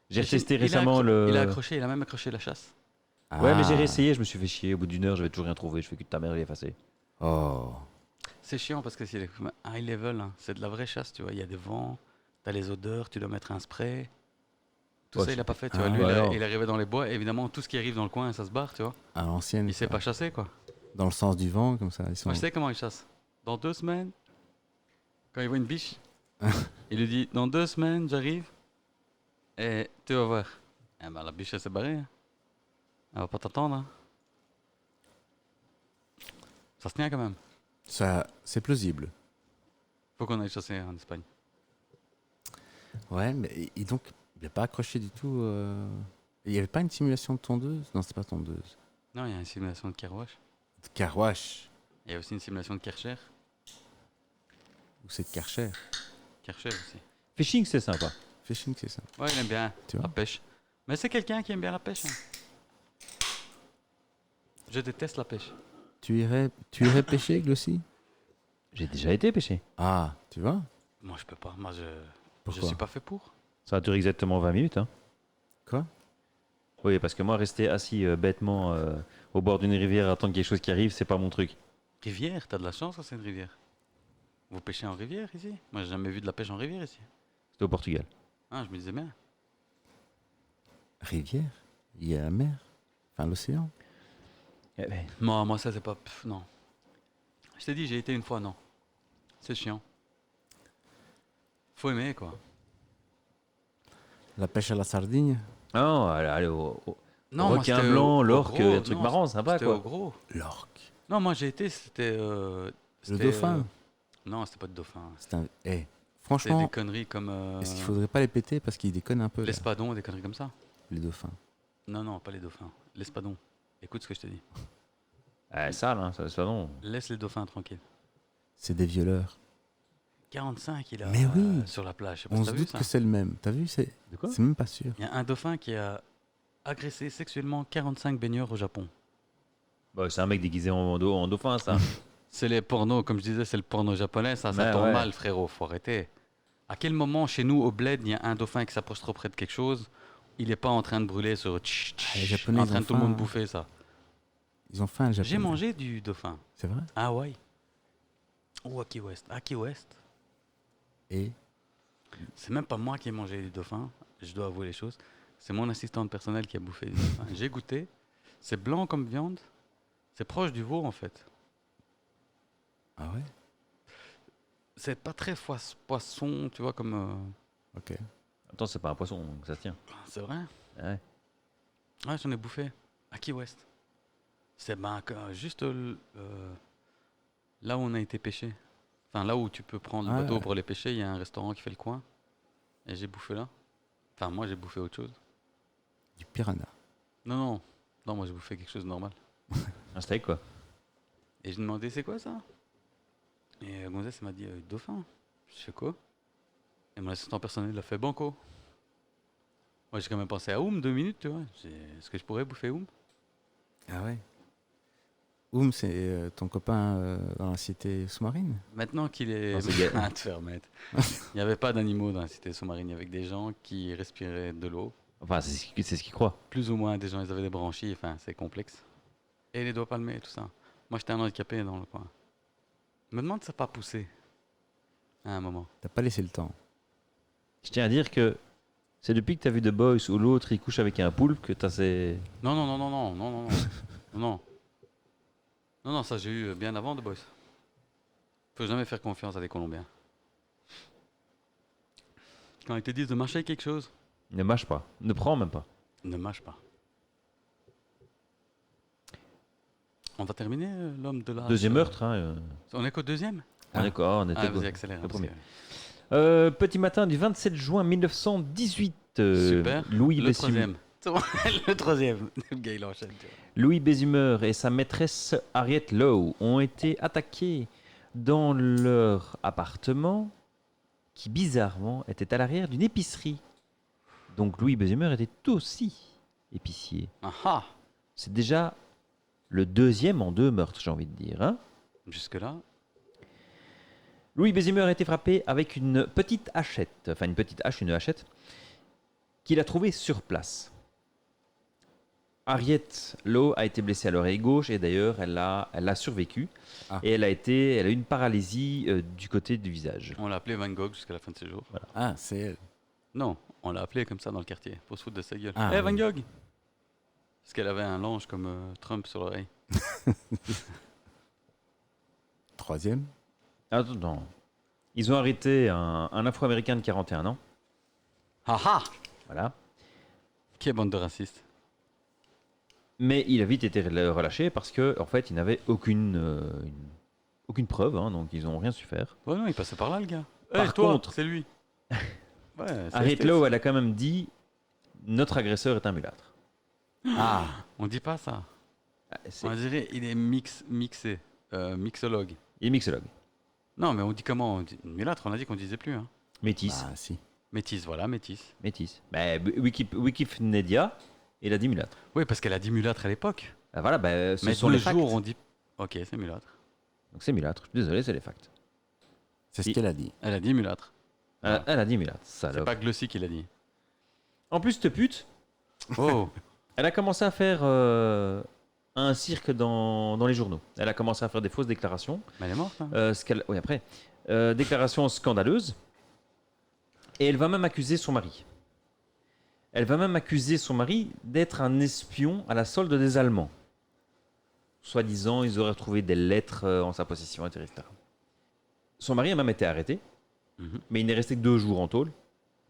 J'ai Phishing, testé il a récemment le. Il a accroché, il a même accroché la chasse. Ouais, mais j'ai Ah. réessayé, je me suis fait chier. Au bout d'une heure, j'avais toujours rien trouvé. Je fais que ta mère, il est effacé. Oh. C'est chiant parce que c'est high level, hein. C'est de la vraie chasse, tu vois. Il y a des vents, t'as les odeurs, tu dois mettre un spray. Tout Ouais, ça, il a c'est- pas fait, tu Ah, vois. Lui, bah alors. il est arrivé dans les bois, et évidemment, tout ce qui arrive dans le coin, ça se barre, tu vois. À l'ancienne. Il sait quoi. pas chasser, quoi. Dans le sens du vent, comme ça. Ils sont... Moi, je sais comment il chasse. Dans 2 semaines, quand il voit une biche, Il lui dit, dans 2 semaines, j'arrive et tu vas voir. Eh ben, la biche, elle s'est barrée. Hein. Elle va pas t'attendre. Hein. Ça se tient quand même. Ça, c'est plausible. Faut qu'on aille chasser en Espagne. Ouais, mais et donc, il n'a pas accroché du tout. Il n'y avait pas une simulation de tondeuse? Non, c'est pas tondeuse. Non, il y a une simulation de Kerouac. De Carwash. Il y a aussi une simulation de Karcher. Ou c'est de Karcher. Karcher aussi. Fishing, c'est sympa. Fishing, c'est ça. Ouais, il aime bien Tu la vois? pêche. Mais c'est quelqu'un qui aime bien la pêche. Hein. Je déteste la pêche. Tu irais pêcher, Glossy? J'ai déjà été pêcher. Ah, tu vois? Moi, je peux pas. Moi, je Pourquoi? suis pas fait pour. Ça a duré exactement 20 minutes. Hein. Quoi? Oui, parce que moi, rester assis bêtement au bord d'une rivière à attendre quelque chose qui arrive, c'est pas mon truc. Rivière, t'as de la chance, c'est une rivière. Vous pêchez en rivière ici? Moi, j'ai jamais vu de la pêche en rivière ici. C'était au Portugal. Ah, je me disais bien. Rivière? Il y a la mer? Enfin, l'océan? Eh ben, Moi, ça, c'est pas. Non. Je t'ai dit, j'ai été une fois, non. C'est chiant. Faut aimer, quoi. La pêche à la sardine? non, allez, Non, requin c'était blanc, au l'orque, gros, un truc non, marrant, sympa, C'était quoi. au gros. L'orque. Non, moi, j'ai été, c'était. Le c'était, dauphin? non, c'était pas de dauphin. C'est un... Eh, C'était franchement, des conneries comme. est-ce qu'il faudrait pas les péter parce qu'ils déconnent un peu, là, L'espadon, des conneries comme ça. les dauphins? Non, non, pas les dauphins. L'espadon. Écoute ce que je te dis. Sale, hein, ça non. Laisse les dauphins tranquilles. C'est des violeurs. 45, il a Mais oui. sur la plage. Je sais pas On si se t'as vu doute ça. que c'est le même. T'as vu? C'est De quoi même pas sûr. Il y a un dauphin qui a agressé sexuellement 45 baigneurs au Japon. Bah, c'est un mec déguisé en dauphin, ça. C'est les pornos, comme je disais, c'est le porno japonais, ça Ouais, tombe ouais. mal, frérot, faut arrêter. À quel moment, chez nous, au bled, il y a un dauphin qui s'approche trop près de quelque chose, il n'est pas en train de brûler sur... les Japonais, en ils train ont de tout le monde faim. bouffer, ça. Ils ont faim, les J'ai Japonais. mangé du dauphin. C'est vrai? Ah ouais. Ou à Key West. À Key West. Et C'est même pas moi qui ai mangé du dauphin, je dois avouer les choses. C'est mon assistante personnelle qui a bouffé du dauphin. J'ai goûté. C'est blanc comme viande. C'est proche du veau, en fait. ah ouais? C'est pas très poisson, tu vois, comme... Ok. Attends, c'est pas un poisson, donc ça se tient. C'est vrai? Ouais. Ouais, j'en ai bouffé. À Key West. C'est juste là où on a été pêcher. Enfin, là où tu peux prendre le Ah bateau ouais. pour les pêcher, il y a un restaurant qui fait le coin. Et j'ai bouffé là. Enfin, moi, j'ai bouffé autre chose. Du piranha. Non, non. Non, moi, j'ai bouffé quelque chose de normal. Un steak, quoi. Et j'ai demandé, c'est quoi ça? Et Gonzès il m'a dit, dauphin. Je fais quoi? Et mon assistant personnel il a fait banco. Moi, j'ai quand même pensé à Oum 2 minutes, tu vois. Est-ce que je pourrais bouffer Oum? Ah ouais? Oum, c'est ton copain dans la cité sous-marine? Maintenant qu'il est... Non, c'est gay. Ah, te faire mettre. Il n'y avait pas d'animaux dans la cité sous-marine. Il y avait que des gens qui respiraient de l'eau. Enfin, c'est ce qu'il croit. Plus ou moins, des gens, ils avaient des branchies. Enfin, c'est complexe. Et les doigts palmés et tout ça. Moi, j'étais un handicapé dans le coin. Je me demande si ça n'a pas poussé. À un moment. T'as pas laissé le temps. Je tiens à dire que c'est depuis que t'as vu The Boys où l'autre il couche avec un poulpe que t'as ces. Non, non, non, non, non, non, non, non. Non, non. Non, non, ça j'ai eu bien avant The Boys. Faut jamais faire confiance à des Colombiens. Quand ils te disent de mâcher quelque chose, Ne mâche pas. Ne prends même pas. ne mâche pas. On va terminer l'homme de la... Deuxième meurtre, hein. On est qu'au deuxième? On est quoi? On était Ah, quoi vas-y, accélère. le parce premier. que- Petit matin du 27 juin 1918. Super. Louis Le Bessumer. troisième. Le troisième. Le gars, il enchaîne. tu vois. Louis Bessumer et sa maîtresse Harriet Lowe ont été attaqués dans leur appartement qui bizarrement était à l'arrière d'une épicerie. Donc Louis Bessumer était aussi épicier. Ah ah. C'est déjà le deuxième en 2 meurtres, j'ai envie de dire. Hein. Jusque-là, Louis Bessumer a été frappé avec une petite hachette, enfin une petite hache, une hachette, qu'il a trouvée sur place. Harriet Lowe a été blessée à l'oreille gauche et d'ailleurs elle a survécu. Ah. Et elle a eu une paralysie du côté du visage. on l'a appelé Van Gogh jusqu'à la fin de ses jours. Ah, c'est elle. Non, on l'a appelé comme ça dans le quartier, pour se foutre de sa gueule. Ah, Eh, Van oui. Gogh! Parce qu'elle avait un linge comme Trump sur l'oreille. Troisième. Attends, Ils ont arrêté un Afro-Américain de 41 ans. Haha. Voilà. Quelle bande de racistes. Mais il a vite été relâché parce que, en fait, il n'avait aucune preuve, hein, donc ils n'ont rien su faire. Ouais, non, il passait par là, le gars. Par Toi, contre- c'est lui. Ouais, c'est Harriet Lowe, elle a quand même dit notre agresseur est un mulâtre. Ah, On dit pas ça. C'est- On dirait il est mixé. Mixologue. Il est mixologue. Non, mais on dit comment on dit... Mulâtre, on a dit qu'on disait plus. Hein. Métis. bah si. Métis, voilà, métis. Métis. Bah, Wikipedia, il a dit mulâtre. Oui, parce qu'elle a dit mulâtre à l'époque. Ah, voilà, bah, ce Mais sont de les nos facts. jours, on dit. Ok, c'est mulâtre. Donc c'est mulâtre. Je suis désolé, c'est les facts. C'est ce Il- qu'elle a dit. Elle a dit mulâtre. Elle a dit mulâtre. C'est Salope. pas Glossy qui l'a dit. En plus, cette pute, Oh. elle a commencé à faire un cirque dans les journaux. Elle a commencé à faire des fausses déclarations. Mais elle est morte. Hein. Oui, après. Déclarations scandaleuses. Et elle va même accuser son mari. Elle va même accuser son mari d'être un espion à la solde des Allemands. Soi-disant, ils auraient trouvé des lettres en sa possession, etc. Son mari a même été arrêté, Mhm. mais il n'est resté que 2 jours en tôle.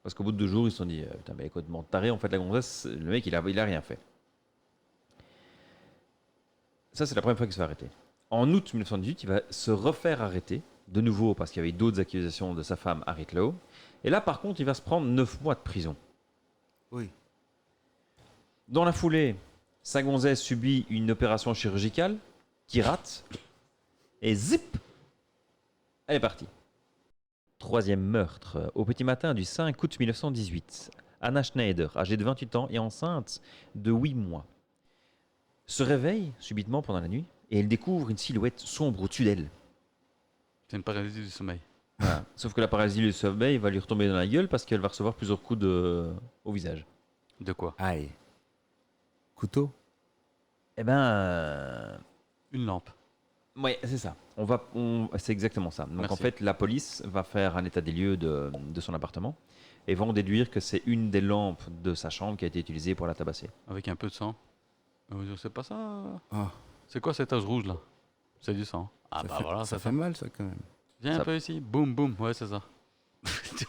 Parce qu'au bout de 2 jours, ils se sont dit putain, mais écoute, mon taré, en fait, la gonzesse, le mec, il a rien fait. Ça, c'est la première fois qu'il se fait arrêter. En août 1918, il va se refaire arrêter, de nouveau parce qu'il y avait d'autres accusations de sa femme, Harriet Lowe. Et là, par contre, il va se prendre 9 mois de prison. Oui. Dans la foulée, sa gonzesse subit une opération chirurgicale qui rate. Et zip, elle est partie. Troisième meurtre, au petit matin du 5 août 1918. Anna Schneider, âgée de 28 ans et enceinte de 8 mois, se réveille subitement pendant la nuit et elle découvre une silhouette sombre au-dessus d'elle. C'est une paralysie du sommeil. Voilà. Sauf que la paralysie du sommeil va lui retomber dans la gueule parce qu'elle va recevoir plusieurs coups au visage. De quoi? Aïe. Couteau. Eh ben, Une lampe. ouais, c'est ça. C'est exactement ça. Donc Merci. en fait, la police va faire un état des lieux de son appartement et vont déduire que c'est une des lampes de sa chambre qui a été utilisée pour la tabasser. Avec un peu de sang. C'est pas ça. Ah, C'est quoi cette tache rouge là? C'est du sang. Ah ça bah fait, voilà, ça c'est fait ça. mal ça quand même. Viens Ça- un peu ici. Boum, boum. Ouais, c'est ça.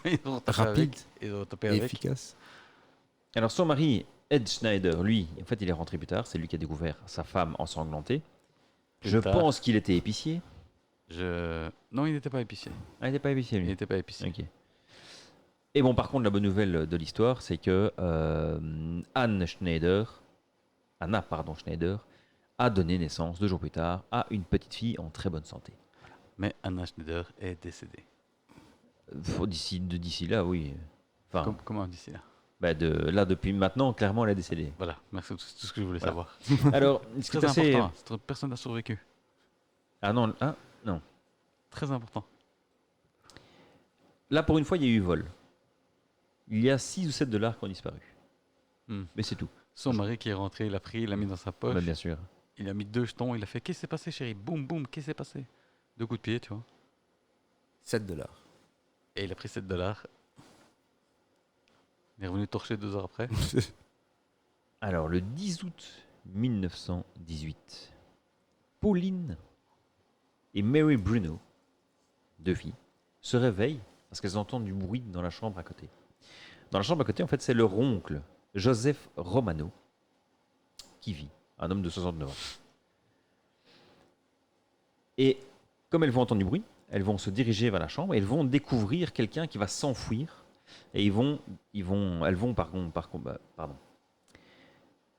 Ils ont tapé Rapide avec. Ils ont tapé et avec. efficace. Alors son mari, Ed Schneider, lui, en fait, il est rentré plus tard. C'est lui qui a découvert sa femme ensanglantée. Plus Je tard. pense qu'il était épicier. Non, il n'était pas épicier. Ah, il n'était pas épicier, Il lui. n'était pas épicier. Ok. Et bon, par contre, la bonne nouvelle de l'histoire, c'est que Anna, Schneider, a donné naissance 2 jours plus tard à une petite fille en très bonne santé. Mais Anna Schneider est décédée. D'ici là, oui. Enfin, Comment d'ici là? bah, là, depuis maintenant, clairement, elle est décédée. Voilà, merci, c'est tout ce que je voulais Voilà. savoir. Alors, ce qui Très est assez... important. Personne n'a survécu. Ah non, ah, non. Très important. Là, pour une fois, il y a eu vol. Il y a 6 ou 7 dollars qui ont disparu. Hmm. Mais c'est tout. Son mari qui est rentré, il l'a pris, il l'a mis dans sa poche. Bah, bien sûr. Il a mis 2 jetons, il a fait qu'est-ce qui s'est passé, chérie? Boum, boum, qu'est-ce qui s'est passé? 2 coups de pied, tu vois. 7 dollars. Et il a pris 7 dollars. Il est revenu torcher 2 heures après. Alors, le 10 août 1918, Pauline et Mary Bruno, 2 filles, se réveillent parce qu'elles entendent du bruit dans la chambre à côté. Dans la chambre à côté, en fait, c'est leur oncle, Joseph Romano, qui vit, un homme de 69 ans. Et comme elles vont entendre du bruit, elles vont se diriger vers la chambre et elles vont découvrir quelqu'un qui va s'enfuir. Et elles vont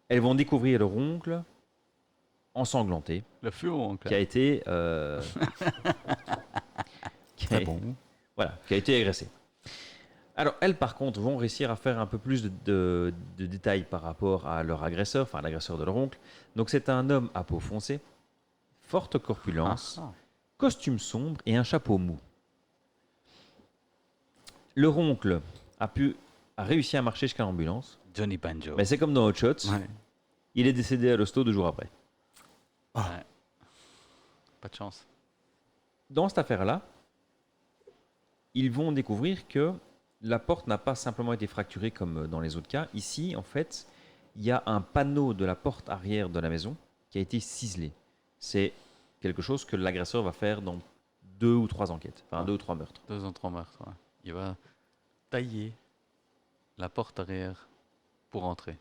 elles vont découvrir leur oncle ensanglanté, Le feu au oncle. qui a été, qui a- Très bon. voilà, qui a été agressé. Alors elles, par contre, vont réussir à faire un peu plus de détails par rapport à leur agresseur, enfin l'agresseur de leur oncle. Donc c'est un homme à peau foncée, forte corpulence, costume sombre et un chapeau mou. Leur oncle a réussi à marcher jusqu'à l'ambulance, Johnny Banjo. mais c'est comme dans Hot Shots, Ouais. il est décédé à l'hosto 2 jours après. Ouais. Pas de chance. Dans cette affaire-là, ils vont découvrir que la porte n'a pas simplement été fracturée comme dans les autres cas. Ici, en fait, il y a un panneau de la porte arrière de la maison qui a été ciselé. C'est quelque chose que l'agresseur va faire dans 2 ou 3 enquêtes, enfin Ah. 2 ou 3 meurtres. 2 ou 3 meurtres. Ouais. Il va tailler la porte arrière pour entrer.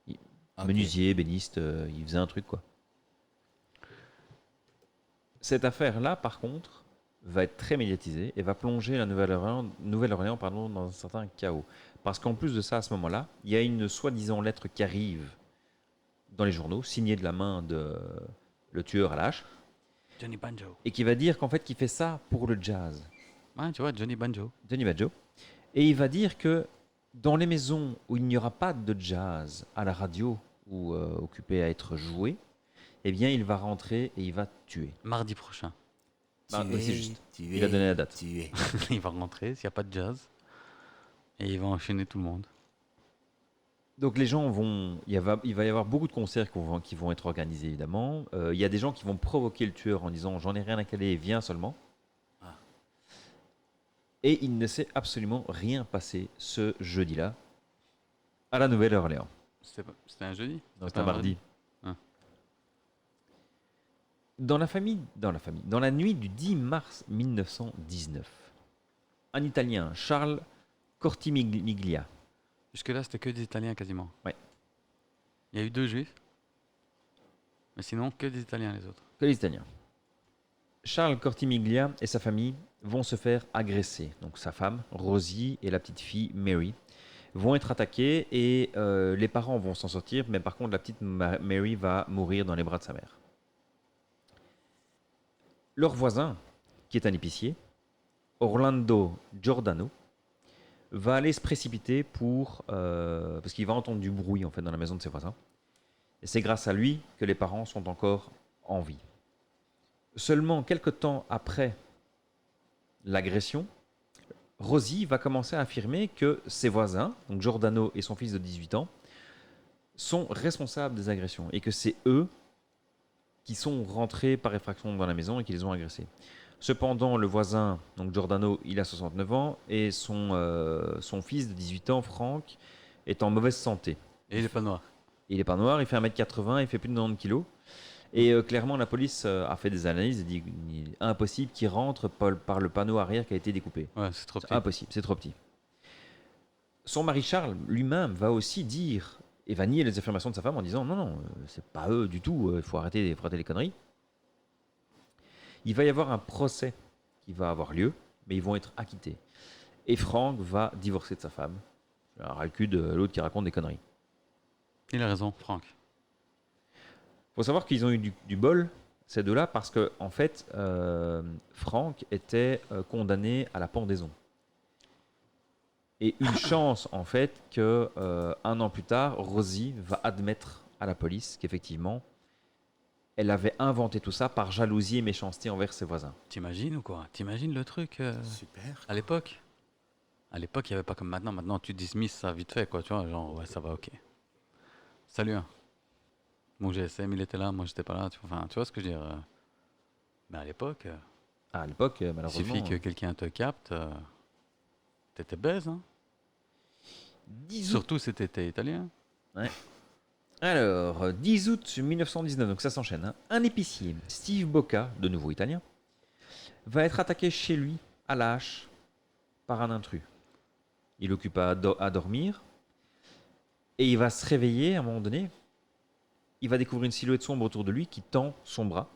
Ok. Menuisier, ébéniste, il faisait un truc quoi. Cette affaire-là, par contre, va être très médiatisée et va plonger la Nouvelle-Orléans dans un certain chaos. Parce qu'en plus de ça, à ce moment-là, il y a une soi-disant lettre qui arrive dans les journaux, signée de la main de le tueur à la hache, Johnny Banjo. et qui va dire qu'en fait, qu'il fait ça pour le jazz. Ouais, tu vois, Johnny Banjo. Johnny Badjo. Et il va dire que dans les maisons où il n'y aura pas de jazz à la radio ou occupé à être joué, eh bien, il va rentrer et il va tuer. Mardi prochain. Bah, Tuer, oui, c'est juste. tuer, Il a donné la date. tuer. Il va rentrer s'il n'y a pas de jazz. Et il va enchaîner tout le monde. Donc les gens vont, il va y avoir beaucoup de concerts qui vont être organisés évidemment. Il y a des gens qui vont provoquer le tueur en disant j'en ai rien à caler, viens seulement. Ah. Et il ne s'est absolument rien passé ce jeudi-là à la Nouvelle-Orléans. C'était un jeudi? Donc C'était un mardi. Ah. Dans la nuit du 10 mars 1919, un Italien, Charles Cortimiglia, Jusque-là, c'était que des Italiens quasiment. Ouais. Il y a eu 2 juifs. Mais sinon, que des Italiens les autres. que les Italiens. Charles Cortimiglia et sa famille vont se faire agresser. Donc sa femme, Rosie, et la petite fille, Mary, vont être attaqués et les parents vont s'en sortir, mais par contre la petite Mary va mourir dans les bras de sa mère. Leur voisin, qui est un épicier, Orlando Giordano, va aller se précipiter parce qu'il va entendre du bruit en fait dans la maison de ses voisins. Et c'est grâce à lui que les parents sont encore en vie. Seulement quelques temps après l'agression, Rosie va commencer à affirmer que ses voisins, donc Giordano et son fils de 18 ans, sont responsables des agressions et que c'est eux qui sont rentrés par effraction dans la maison et qui les ont agressés. Cependant, le voisin, donc Giordano, il a 69 ans et son fils de 18 ans, Frank, est en mauvaise santé. Et il est pas noir. Il n'est pas noir, il fait 1m80, il fait plus de 90 kg. Et clairement, la police a fait des analyses et dit qu'il est impossible qu'il rentre par le panneau arrière qui a été découpé. Ouais, c'est trop petit. C'est impossible, c'est trop petit. Son mari Charles lui-même va aussi dire et va nier les affirmations de sa femme en disant non, c'est pas eux du tout, il faut arrêter les conneries. Il va y avoir un procès qui va avoir lieu, mais ils vont être acquittés. Et Frank va divorcer de sa femme. Alors, ras le cul de l'autre qui raconte des conneries. Il a raison, Franck. Il faut savoir qu'ils ont eu du bol, ces deux-là, parce que en fait, Frank était condamné à la pendaison. Et une chance, en fait, que un an plus tard, Rosie va admettre à la police qu'effectivement, elle avait inventé tout ça par jalousie et méchanceté envers ses voisins. T'imagines ou quoi? T'imagines le truc Super. à l'époque? À l'époque, il n'y avait pas comme maintenant. Maintenant, tu dismisses ça vite fait, quoi. Tu vois, genre, ouais, ça va, ok. Salut. Hein. Mon GSM, il était là, moi, j'étais pas là. Enfin, tu vois ce que je veux dire? Mais à l'époque, À l'époque, il malheureusement. suffit que quelqu'un te capte. T'étais baise, hein? 10 août. Surtout si t'étais italien. Alors, 10 août 1919, donc ça s'enchaîne. Hein. Un épicier, Steve Bocca, de nouveau italien, va être attaqué chez lui à la hache par un intrus. Il occupe à dormir et il va se réveiller à un moment donné. Il va découvrir une silhouette sombre autour de lui qui tend son bras.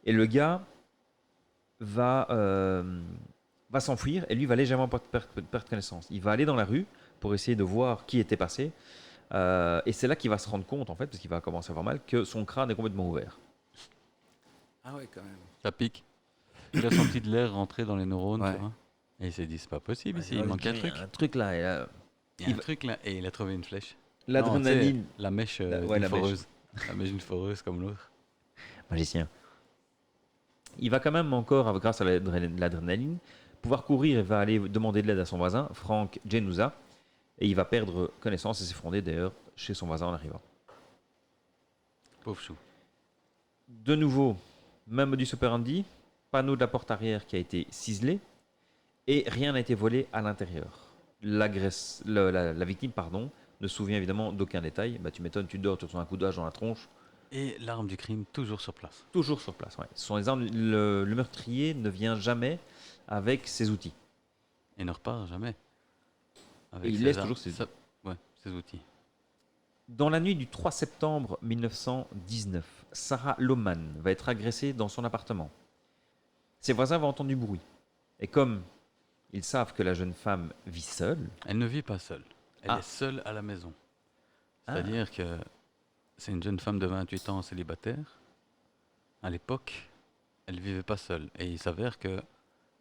Et le gars va s'enfuir et lui va légèrement perdre connaissance. Il va aller dans la rue pour essayer de voir qui était passé. Et c'est là qu'il va se rendre compte, en fait, parce qu'il va commencer à avoir mal, que son crâne est complètement ouvert. Ah ouais, quand même. Ça pique. Il a senti de l'air rentrer dans les neurones, Ouais. tu vois. Et il s'est dit, c'est pas possible ici, Ouais, il manque un y a truc. Un truc là. Et là Il y a un truc là, et il a trouvé une flèche. l'adrénaline. Non, tu sais, la mèche Ouais, la mèche. foreuse. La mèche d'une foreuse comme l'autre. Magicien. Il va quand même encore, grâce à l'adrénaline, pouvoir courir et va aller demander de l'aide à son voisin, Frank Genusa. Et il va perdre connaissance et s'effondrer d'ailleurs chez son voisin en arrivant. Pauvre chou. De nouveau, même modus operandi, panneau de la porte arrière qui a été ciselé et rien n'a été volé à l'intérieur. La victime ne se souvient évidemment d'aucun détail. Bah, tu m'étonnes, tu dors, tu reçois un coup d'âge dans la tronche. Et l'arme du crime toujours sur place. Toujours sur place. Ouais. Ce sont les armes. Le meurtrier ne vient jamais avec ses outils. Et ne repart jamais. Et Avec il ses laisse armes- toujours ses sa- Ouais, ses outils. Dans la nuit du 3 septembre 1919, Sarah Lohman va être agressée dans son appartement. Ses voisins vont entendre du bruit. Et comme ils savent que la jeune femme vit seule, Elle ne vit pas seule. Elle Ah. est seule à la maison. Ah. C'est-à-dire que c'est une jeune femme de 28 ans célibataire. À l'époque, elle vivait pas seule. Et il s'avère que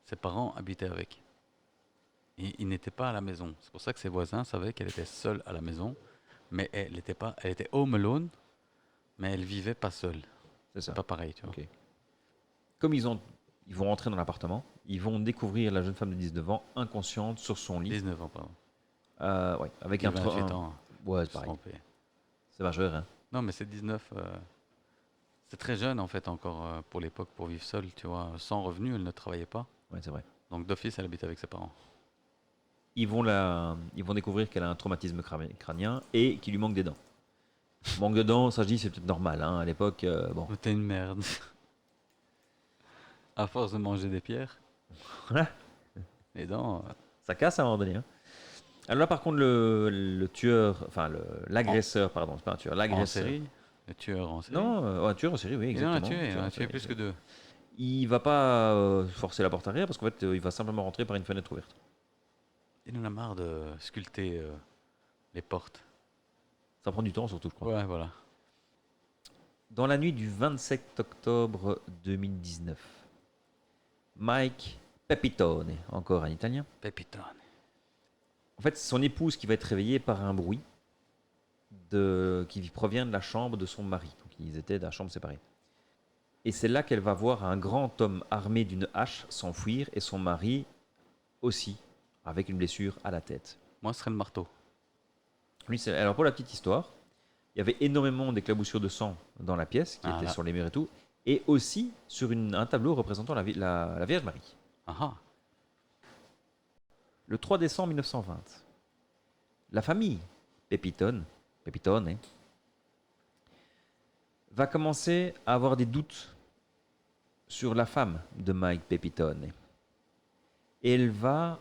ses parents habitaient avec. Et ils n'étaient pas à la maison. C'est pour ça que ses voisins savaient qu'elle était seule à la maison. Mais elle était pas, elle était home alone, mais elle vivait pas seule. c'est C'est ça. pas pareil, tu vois. Ok. Comme ils vont rentrer dans l'appartement, ils vont découvrir la jeune femme de 19 ans inconsciente sur son lit. 19 ans, pardon. Ouais, avec Et un 28 ans. Ouais, Je c'est suis pareil. trompé. C'est majeur, hein. Non, mais c'est 19. C'est très jeune en fait encore pour l'époque pour vivre seule, tu vois. Sans revenu, elle ne travaillait pas. Ouais, c'est vrai. Donc d'office, elle habite avec ses parents. Ils vont découvrir qu'elle a un traumatisme crânien et qu'il lui manque des dents. Manque de dents, ça je dis, c'est peut-être normal, hein. À l'époque, bon. Oh, t'es une merde. À force de manger des pierres. Voilà. Les dents. Ça casse à un moment donné, hein. Alors là, par contre, le tueur, enfin l'agresseur, pardon, c'est pas un tueur, En l'agresseur. série. Le tueur en série. Non, un tueur en série, oui, Il en exactement. a tué, il Tueur en en a tué série. plus que deux. Il va pas forcer la porte arrière parce qu'en fait, il va simplement rentrer par une fenêtre ouverte. Il en a marre de sculpter les portes. Ça prend du temps, surtout, je crois. Ouais, voilà. Dans la nuit du 27 octobre 2019, Mike Pepitone, encore un Italien. Pepitone. En fait, c'est son épouse qui va être réveillée par un bruit qui provient de la chambre de son mari. Donc, ils étaient dans la chambre séparée. Et c'est là qu'elle va voir un grand homme armé d'une hache s'enfuir et son mari aussi, avec une blessure à la tête. Moi, ce serait le marteau. Alors, pour la petite histoire, il y avait énormément d'éclaboussures de sang dans la pièce, qui Ah étaient là. sur les murs et tout, et aussi sur un tableau représentant la Vierge Marie. Ah ah. Le 3 décembre 1920, la famille Pepitone, va commencer à avoir des doutes sur la femme de Mike Pepitone. Et la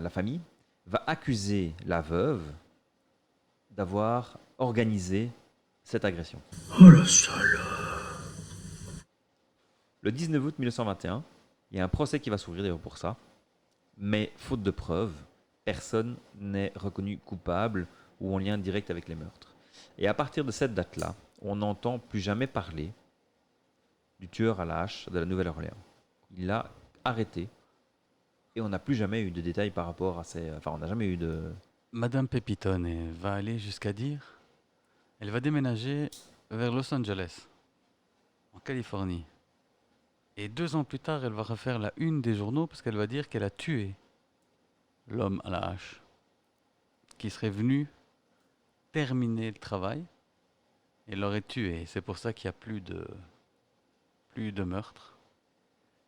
famille va accuser la veuve d'avoir organisé cette agression. Oh la salope! Le 19 août 1921, il y a un procès qui va s'ouvrir d'ailleurs pour ça, mais faute de preuves, personne n'est reconnu coupable ou en lien direct avec les meurtres. Et à partir de cette date-là, on n'entend plus jamais parler du tueur à la hache de la Nouvelle-Orléans. Il l'a arrêté et on n'a plus jamais eu de détails par rapport à ces... Enfin, on n'a jamais eu de... Madame Pepitone va aller jusqu'à dire, elle va déménager vers Los Angeles, en Californie. Et 2 ans plus tard, elle va refaire la une des journaux parce qu'elle va dire qu'elle a tué l'homme à la hache, qui serait venu terminer le travail et l'aurait tué. C'est pour ça qu'il n'y a plus de meurtre.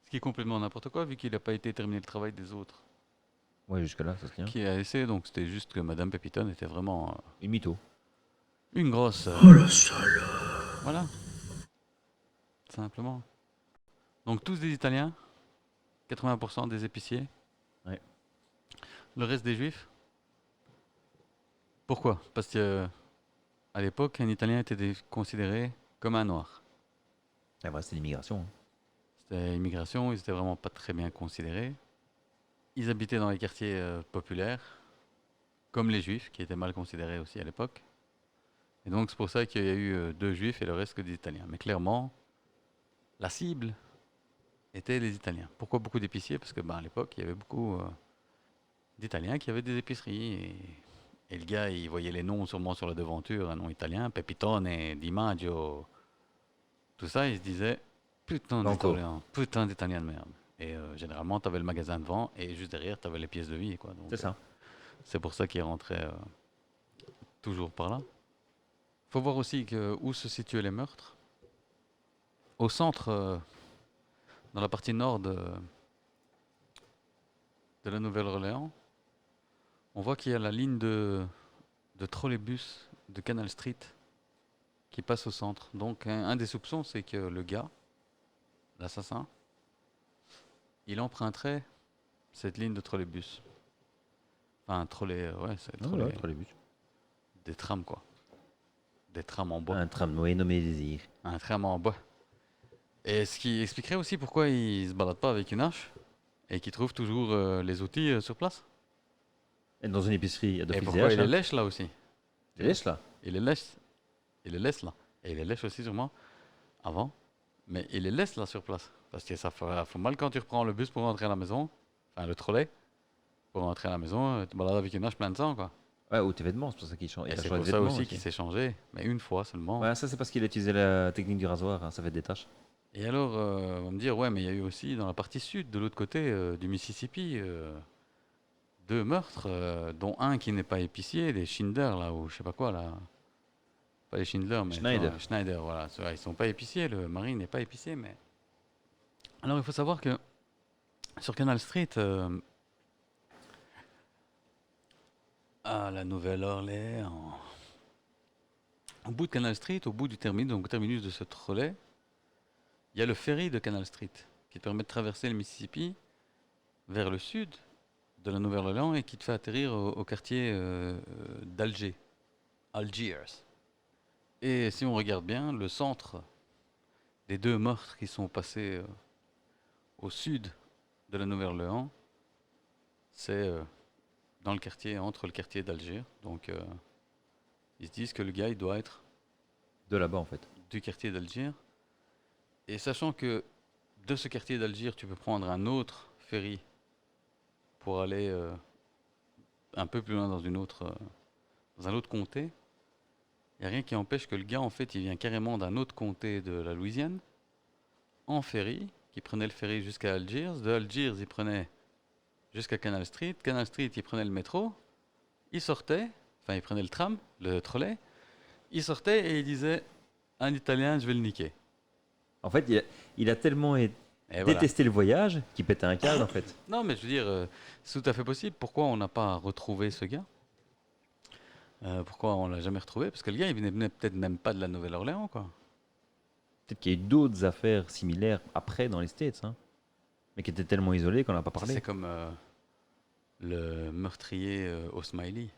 Ce qui est complètement n'importe quoi vu qu'il n'a pas été terminé le travail des autres Ouais, jusque-là, ça se tient. qui a essayé. Donc c'était juste que Madame Pepitone était vraiment Une mytho. une grosse... Oh la salope! voilà. Simplement. Donc tous des Italiens, 80% des épiciers. Ouais. Le reste des Juifs. Pourquoi? Parce que à l'époque, un Italien était considéré comme un Noir. Ah, bah, c'est l'immigration. Hein. C'était l'immigration, ils étaient vraiment pas très bien considérés. Ils habitaient dans les quartiers populaires, comme les Juifs, qui étaient mal considérés aussi à l'époque. Et donc c'est pour ça qu'il y a eu 2 Juifs et le reste que des Italiens. Mais clairement, la cible étaient les Italiens. Pourquoi beaucoup d'épiciers? Parce que à l'époque, il y avait beaucoup d'Italiens qui avaient des épiceries. Et le gars, il voyait les noms sûrement sur la devanture, un nom italien, Pepitone, Di Maggio, tout ça, il se disait, putain Banco. d'Italiens, putain d'Italiens de merde. Et généralement, tu avais le magasin devant et juste derrière, tu avais les pièces de vie. Quoi. Donc, C'est ça. c'est pour ça qu'il rentrait toujours par là. Il faut voir aussi où se situaient les meurtres. Au centre, dans la partie nord de la Nouvelle-Orléans, on voit qu'il y a la ligne de trolleybus de Canal Street qui passe au centre. Donc un des soupçons, c'est que le gars, l'assassin, il emprunterait cette ligne de trolleybus. Enfin, un trolley, ouais, c'est Ah, ouais, trolleybus. des trams quoi. Des trams en bois. Un tramway nommé Désir. Un tram en bois. Et ce qui expliquerait aussi pourquoi il se balade pas avec une hache et qu'il trouve toujours les outils sur place. Et dans une épicerie, il y a Et d'office des pourquoi haches, il les hein. lèche là aussi. Tu laisses là. Il les laisse. Il les laisse là. Et il les lèche aussi sûrement avant. Mais il les laisse là sur place. Parce que ça fait mal quand tu reprends le bus pour rentrer à la maison. Enfin le trolley. Pour rentrer à la maison, tu te balades avec une hache pleine de sang quoi. Ouais, ou tes vêtements, c'est pour ça qu'il change. Et Il a c'est changé pour de ça vêtements aussi qu'il s'est changé. Mais une fois seulement. Ouais, ça c'est parce qu'il a utilisé la technique du rasoir, hein, ça fait des taches. Et alors, on va me dire, ouais, mais il y a eu aussi dans la partie sud, de l'autre côté du Mississippi, 2 meurtres, dont un qui n'est pas épicier, des Schindler, là, ou je sais pas quoi, là. Pas les Schindler, mais Schneider. genre, Schneider, voilà. Ceux-là, ils sont pas épiciers, le mari n'est pas épicier, mais. Alors, il faut savoir que sur Canal Street, à la Nouvelle-Orléans, au bout de Canal Street, au bout du terminus, donc au terminus de ce trolley, il y a le ferry de Canal Street qui te permet de traverser le Mississippi vers le sud de la Nouvelle-Orléans et qui te fait atterrir au quartier d'Alger, Algiers. Et si on regarde bien, le centre des 2 meurtres qui sont passés au sud de la Nouvelle-Orléans, c'est dans le quartier, entre le quartier d'Alger. Donc ils se disent que le gars, il doit être De là-bas en fait. du quartier d'Alger. Et sachant que de ce quartier d'Alger, tu peux prendre un autre ferry pour aller un peu plus loin dans un autre comté, il n'y a rien qui empêche que le gars, en fait, il vient carrément d'un autre comté de la Louisiane, en ferry, qui prenait le ferry jusqu'à Algiers. De Algiers, il prenait jusqu'à Canal Street. Canal Street, il prenait le métro. Il sortait, enfin, il prenait le tram, le trolley. Il sortait et il disait, un Italien, je vais le niquer. En fait, il a tellement Et voilà. détesté le voyage qu'il pétait un câble en fait. Non, mais je veux dire, c'est tout à fait possible. Pourquoi on n'a pas retrouvé ce gars? Pourquoi on l'a jamais retrouvé? Parce que le gars, il venait peut-être même pas de la Nouvelle-Orléans, quoi. Peut-être qu'il y a eu d'autres affaires similaires après dans les States, hein, mais qui étaient tellement isolées qu'on n'a pas Ça, parlé. c'est comme le meurtrier au Smiley.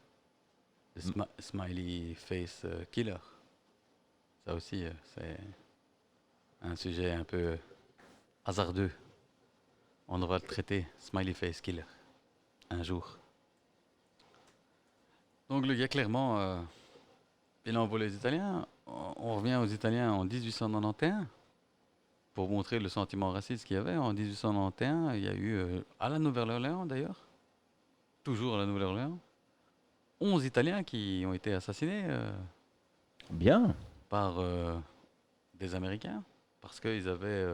Le Smiley Face Killer. Ça aussi, c'est un sujet un peu hasardeux. On devra le traiter, Smiley Face Killer, un jour. Donc le gars, clairement, il a envolé les Italiens. On revient aux Italiens en 1891 pour montrer le sentiment raciste qu'il y avait. En 1891, il y a eu, à la Nouvelle-Orléans d'ailleurs, toujours à la Nouvelle-Orléans, 11 Italiens qui ont été assassinés Bien. par des Américains parce qu'ils avaient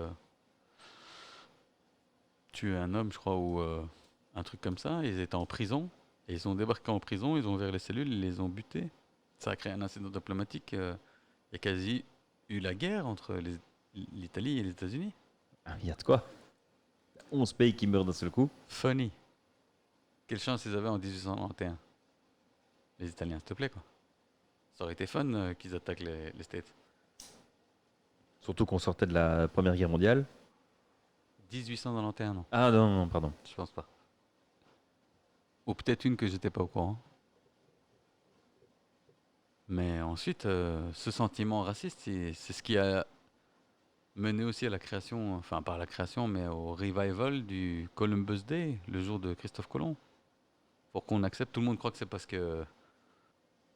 tué un homme, je crois, ou un truc comme ça. Ils étaient en prison et ils ont débarqué en prison, ils ont ouvert les cellules, ils les ont butés. Ça a créé un incident diplomatique. Il y a quasi eu la guerre entre l'Italie et les États-Unis. Ah, il y a de quoi. 11 pays qui meurent d'un seul coup. Funny. Quelle chance ils avaient en 1891, les Italiens, s'il te plaît, quoi. Ça aurait été fun qu'ils attaquent les States. Surtout qu'on sortait de la Première Guerre mondiale. 1891, non, Ah non, non, pardon. je pense pas. Ou peut-être une que j'étais pas au courant. Mais ensuite, ce sentiment raciste, c'est ce qui a mené aussi à la création, enfin pas à la création, mais au revival du Columbus Day, le jour de Christophe Colomb. Pour qu'on accepte, tout le monde croit que c'est parce que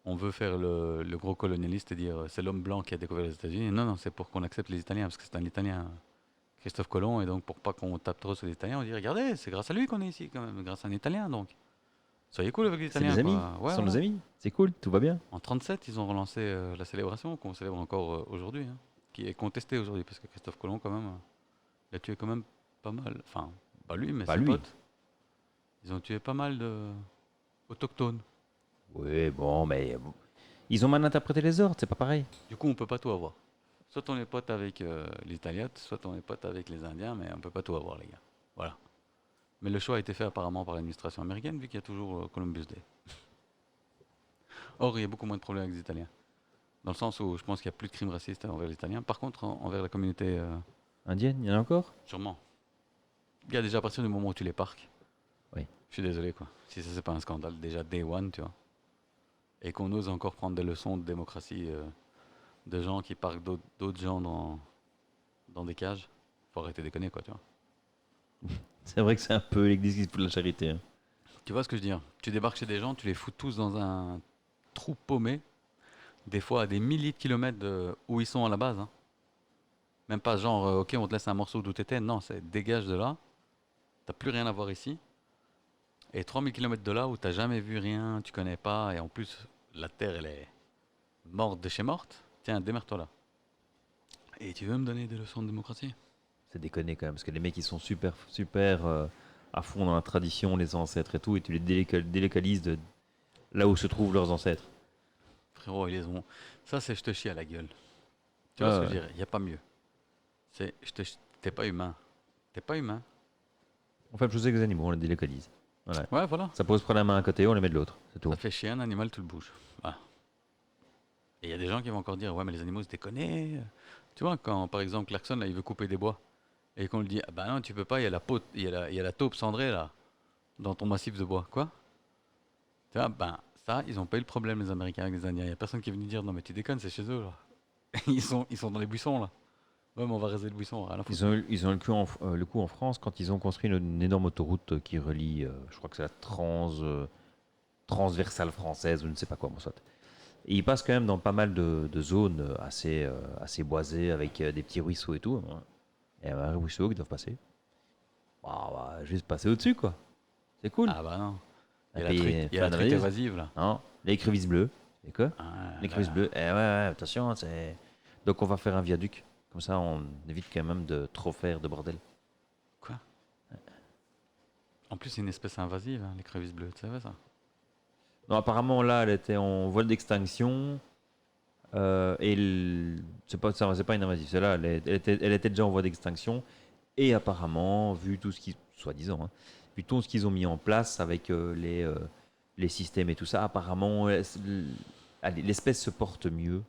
on veut faire le gros colonialiste et dire c'est l'homme blanc qui a découvert les États-Unis. Non, non, c'est pour qu'on accepte les Italiens, parce que c'est un Italien, Christophe Colomb, et donc pour pas qu'on tape trop sur les Italiens, on dit regardez, c'est grâce à lui qu'on est ici quand même, grâce à un Italien donc. Soyez cool avec les C'est Italiens. des amis. Quoi. Ouais, Ce sont nos voilà. amis. C'est cool, tout va bien. En 37, ils ont relancé la célébration qu'on célèbre encore aujourd'hui, hein, qui est contestée aujourd'hui, parce que Christophe Colomb, quand même, il a tué quand même pas mal. Enfin, pas lui, mais Pas ses lui. potes. Ils ont tué pas mal d'autochtones. Oui, bon, mais ils ont mal interprété les ordres, c'est pas pareil. Du coup, on peut pas tout avoir. Soit on est pote avec les Italiens, soit on est pote avec les Indiens, mais on peut pas tout avoir, les gars. Voilà. Mais le choix a été fait apparemment par l'administration américaine, vu qu'il y a toujours Columbus Day. Or, il y a beaucoup moins de problèmes avec les Italiens. Dans le sens où je pense qu'il n'y a plus de crimes racistes envers les Italiens. Par contre, envers la communauté, Indienne, il y en a encore? sûrement. Il y a déjà à partir du moment où tu les parques. Oui. Je suis désolé, quoi. Si ça, c'est pas un scandale, déjà day one, tu vois. Et qu'on ose encore prendre des leçons de démocratie de gens qui parquent d'autres gens dans des cages. Faut arrêter de déconner, quoi, tu vois. C'est vrai que c'est un peu l'église qui se fout de la charité, hein. Tu vois ce que je veux dire? Tu débarques chez des gens, tu les fous tous dans un trou paumé, des fois à des milliers de kilomètres de où ils sont à la base, hein. Même pas genre, ok, on te laisse un morceau d'où t'étais. Non, c'est dégage de là. T'as plus rien à voir ici. Et 3000 kilomètres de là où t'as jamais vu rien, tu connais pas, et en plus, la terre, elle est morte de chez morte. Tiens, démerde-toi là. Et tu veux me donner des leçons de démocratie? C'est déconné quand même, parce que les mecs ils sont super à fond dans la tradition, les ancêtres et tout, et tu les délocalises de là où se trouvent leurs ancêtres. Frérot, ils les ont. Ça, c'est je te chie à la gueule. Tu vois ce que je veux dire? Il n'y a pas mieux. C'est t'es pas humain. T'es pas humain. On fait la même chose avec les animaux, on les délocalise. Voilà. Ouais, voilà. Ça pose problème à un côté, on les met de l'autre, c'est tout. Ça fait chier un animal, tu le bouges. Voilà. Et il y a des gens qui vont encore dire, ouais, mais les animaux, c'est déconné. Tu vois, quand par exemple Clarkson, là, il veut couper des bois, et qu'on lui dit, ah bah non, tu peux pas, il y a la peau, il y a la taupe cendrée, là, dans ton massif de bois. Quoi? Tu vois, ben, ça, ils ont pas eu le problème, les Américains, avec les Indiens. Il y a personne qui est venu dire, non, mais tu déconnes, c'est chez eux, là. Ils sont dans les buissons, là. Ouais, mais on va raser le buisson, rien à foutre. Ils ont le coup en France quand ils ont construit une énorme autoroute qui relie, je crois que c'est la transversale française ou je ne sais pas quoi, bon, soit. Et ils passent quand même dans pas mal de zones assez boisées avec des petits ruisseaux et tout, hein. Et un ruisseau qui doivent passer. Bah, on va juste passer au-dessus, quoi. C'est cool. Ah bah non. Il y a Et la puis, truc, il y a la plein de truc risques. évasive, là. Non, l'écrevisse bleue. Et quoi? Ah, L'écrevisse là. bleue. Eh ouais, attention, c'est. Donc on va faire un viaduc. Comme ça, on évite quand même de trop faire de bordel. Quoi? En plus, c'est une espèce invasive, hein, l'écrevisse bleue, tu savais ça? Non, apparemment, là, elle était en voie d'extinction. C'est pas une invasive. Celle-là, elle était déjà en voie d'extinction. Et apparemment, vu tout ce qui. Soi-disant, hein, vu tout ce qu'ils ont mis en place avec les systèmes et tout ça, apparemment, allez, l'espèce se porte mieux.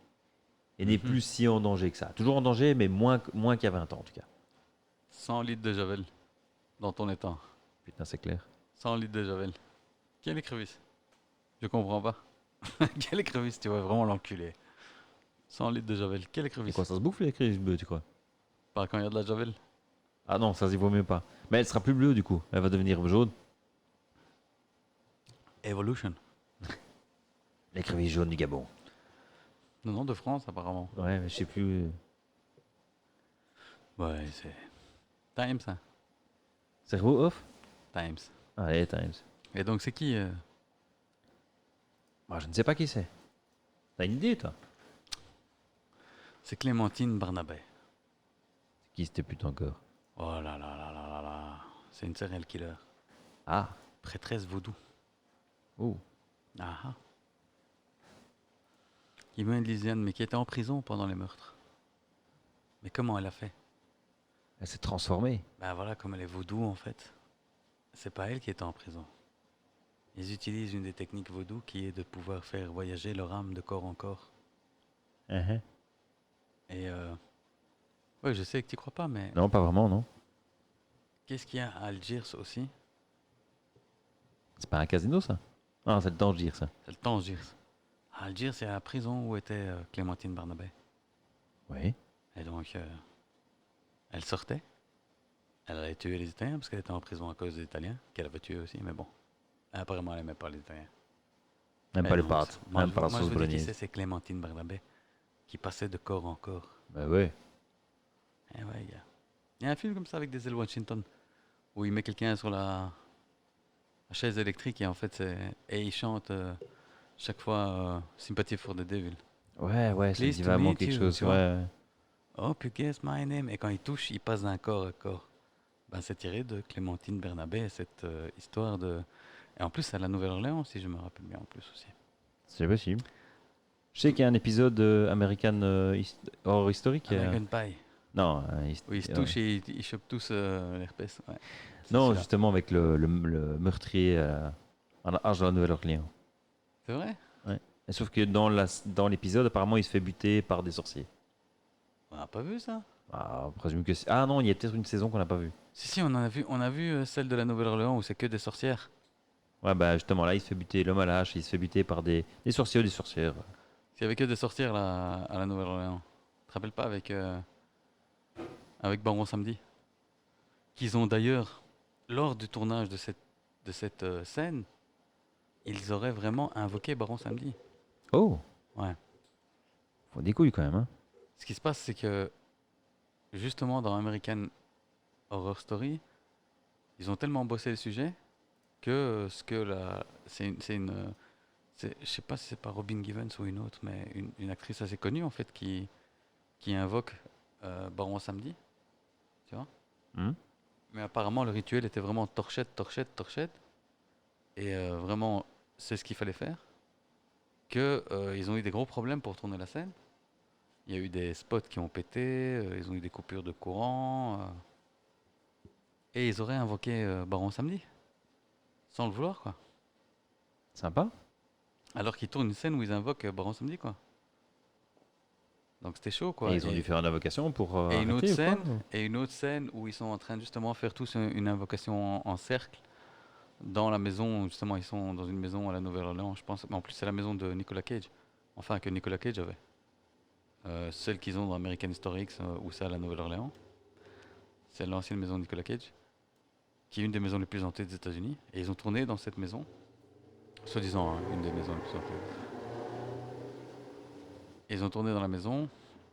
Et n'est plus si en danger que ça. Toujours en danger, mais moins qu'il y a 20 ans, en tout cas. 100 litres de javel dans ton étang. Putain, c'est clair. 100 litres de javel. Quelle écrevisse? Je comprends pas. Quelle écrevisse? Tu vois vraiment l'enculé. 100 litres de javel. Quelle Et écrevisse? quoi, ça se bouffe, l'écrevisse bleue, tu crois? Pas quand il y a de la javel. Ah non, ça s'y vaut mieux pas. Mais elle sera plus bleue, du coup. Elle va devenir jaune. Evolution. L'écrevisse jaune du Gabon. Non, de France, apparemment. Ouais, mais je sais plus. Ouais, c'est. Times, hein. Cerveau off? Times. Allez, Times. Et donc, c'est qui Moi, je ne sais pas qui c'est. T'as une idée, toi? C'est Clémentine Barnabé. Qui c'était putain encore? Oh là là là là là là. C'est une serial killer. Ah. Prêtresse vaudou. Oh. Ah ah. Yvonne Lisiane, mais qui était en prison pendant les meurtres. Mais comment elle a fait? Elle s'est transformée. Ben voilà, comme elle est vaudou en fait. C'est pas elle qui était en prison. Ils utilisent une des techniques vaudou qui est de pouvoir faire voyager leur âme de corps en corps. Uh-huh. Et ouais, je sais que tu crois pas, mais Non, pas vraiment, non. qu'est-ce qu'il y a à Algiers aussi? C'est pas un casino, ça? Ah, c'est le Tangier, ça. C'est le Tangiers. À Algiers, c'est la prison où était Clémentine Barnabé. Oui. Et donc, elle sortait. Elle allait tuer les Italiens parce qu'elle était en prison à cause des Italiens, qu'elle avait tué aussi, mais bon. Apparemment, elle n'aimait pas les Italiens. Même Mais pas les non, pâtes. Moi, Même pas la moi, sauce je vous dis qui bolognaise. c'est Clémentine Barnabé qui passait de corps en corps. Bah ouais. Eh ouais, il y a un film comme ça avec Denzel Washington où il met quelqu'un sur la chaise électrique et en fait, et il chante chaque fois Sympathy for the Devil. Ouais, ça me Pleased dit to vraiment meet quelque you, chose. tu Ouais, vois. ouais. Hope you guess my name. Et quand il touche, il passe d'un corps à corps. Ben, c'est tiré de Clémentine Barnabé, cette histoire de. Et en plus, c'est à la Nouvelle-Orléans, si je me rappelle bien, en plus aussi. C'est possible. Je sais qu'il y a un épisode American Horror Historique. American Pie. Non, Où ils se touchent et ils chopent tous l'herpès. Ouais. C'est non, celui-là. justement avec le meurtrier à l'âge de la Nouvelle-Orléans. C'est vrai? Ouais. Et sauf que dans l'épisode, apparemment, il se fait buter par des sorciers. On n'a pas vu ça? Ah, on présume que ah non, il y a peut-être une saison qu'on n'a pas vue. Si, on a vu celle de la Nouvelle-Orléans où c'est que des sorcières. Ouais, bah justement, là, il se fait buter, l'homme à la hache, il se fait buter par des sorciers ou des sorcières. Il y avait que des sorcières là, à la Nouvelle-Orléans. Tu te rappelles pas avec Baron Samedi? Qu'ils ont d'ailleurs, lors du tournage de cette scène, ils auraient vraiment invoqué Baron Samedi. Oh, Ouais. faut des couilles quand même, hein. Ce qui se passe, c'est que justement dans American Horror Story, ils ont tellement bossé le sujet que ce que la, c'est une, je sais pas si c'est pas Robin Givens ou une autre, mais une actrice assez connue en fait qui invoque Baron Samedi, tu vois. Hmm. Mais apparemment le rituel était vraiment torchette, torchette, torchette, et vraiment c'est ce qu'il fallait faire. Que ils ont eu des gros problèmes pour tourner la scène. Il y a eu des spots qui ont pété, ils ont eu des coupures de courant, et ils auraient invoqué Baron Samedi, sans le vouloir quoi. Sympa. Alors qu'ils tournent une scène où ils invoquent Baron Samedi quoi. Donc c'était chaud quoi. Et ils ont dû faire une invocation pour et une autre arrêter ou scène, quoi? et une autre scène où ils sont en train de justement faire tous une invocation en cercle dans la maison. Justement, ils sont dans une maison à la Nouvelle-Orléans, je pense. Mais en plus, c'est la maison de Nicolas Cage. Enfin, que Nicolas Cage avait. Celle qu'ils ont dans American History X, où c'est à la Nouvelle-Orléans. C'est l'ancienne maison de Nicolas Cage, qui est une des maisons les plus hantées des États-Unis. Et ils ont tourné dans cette maison, soi-disant hein, une des maisons les plus hantées. Et ils ont tourné dans la maison,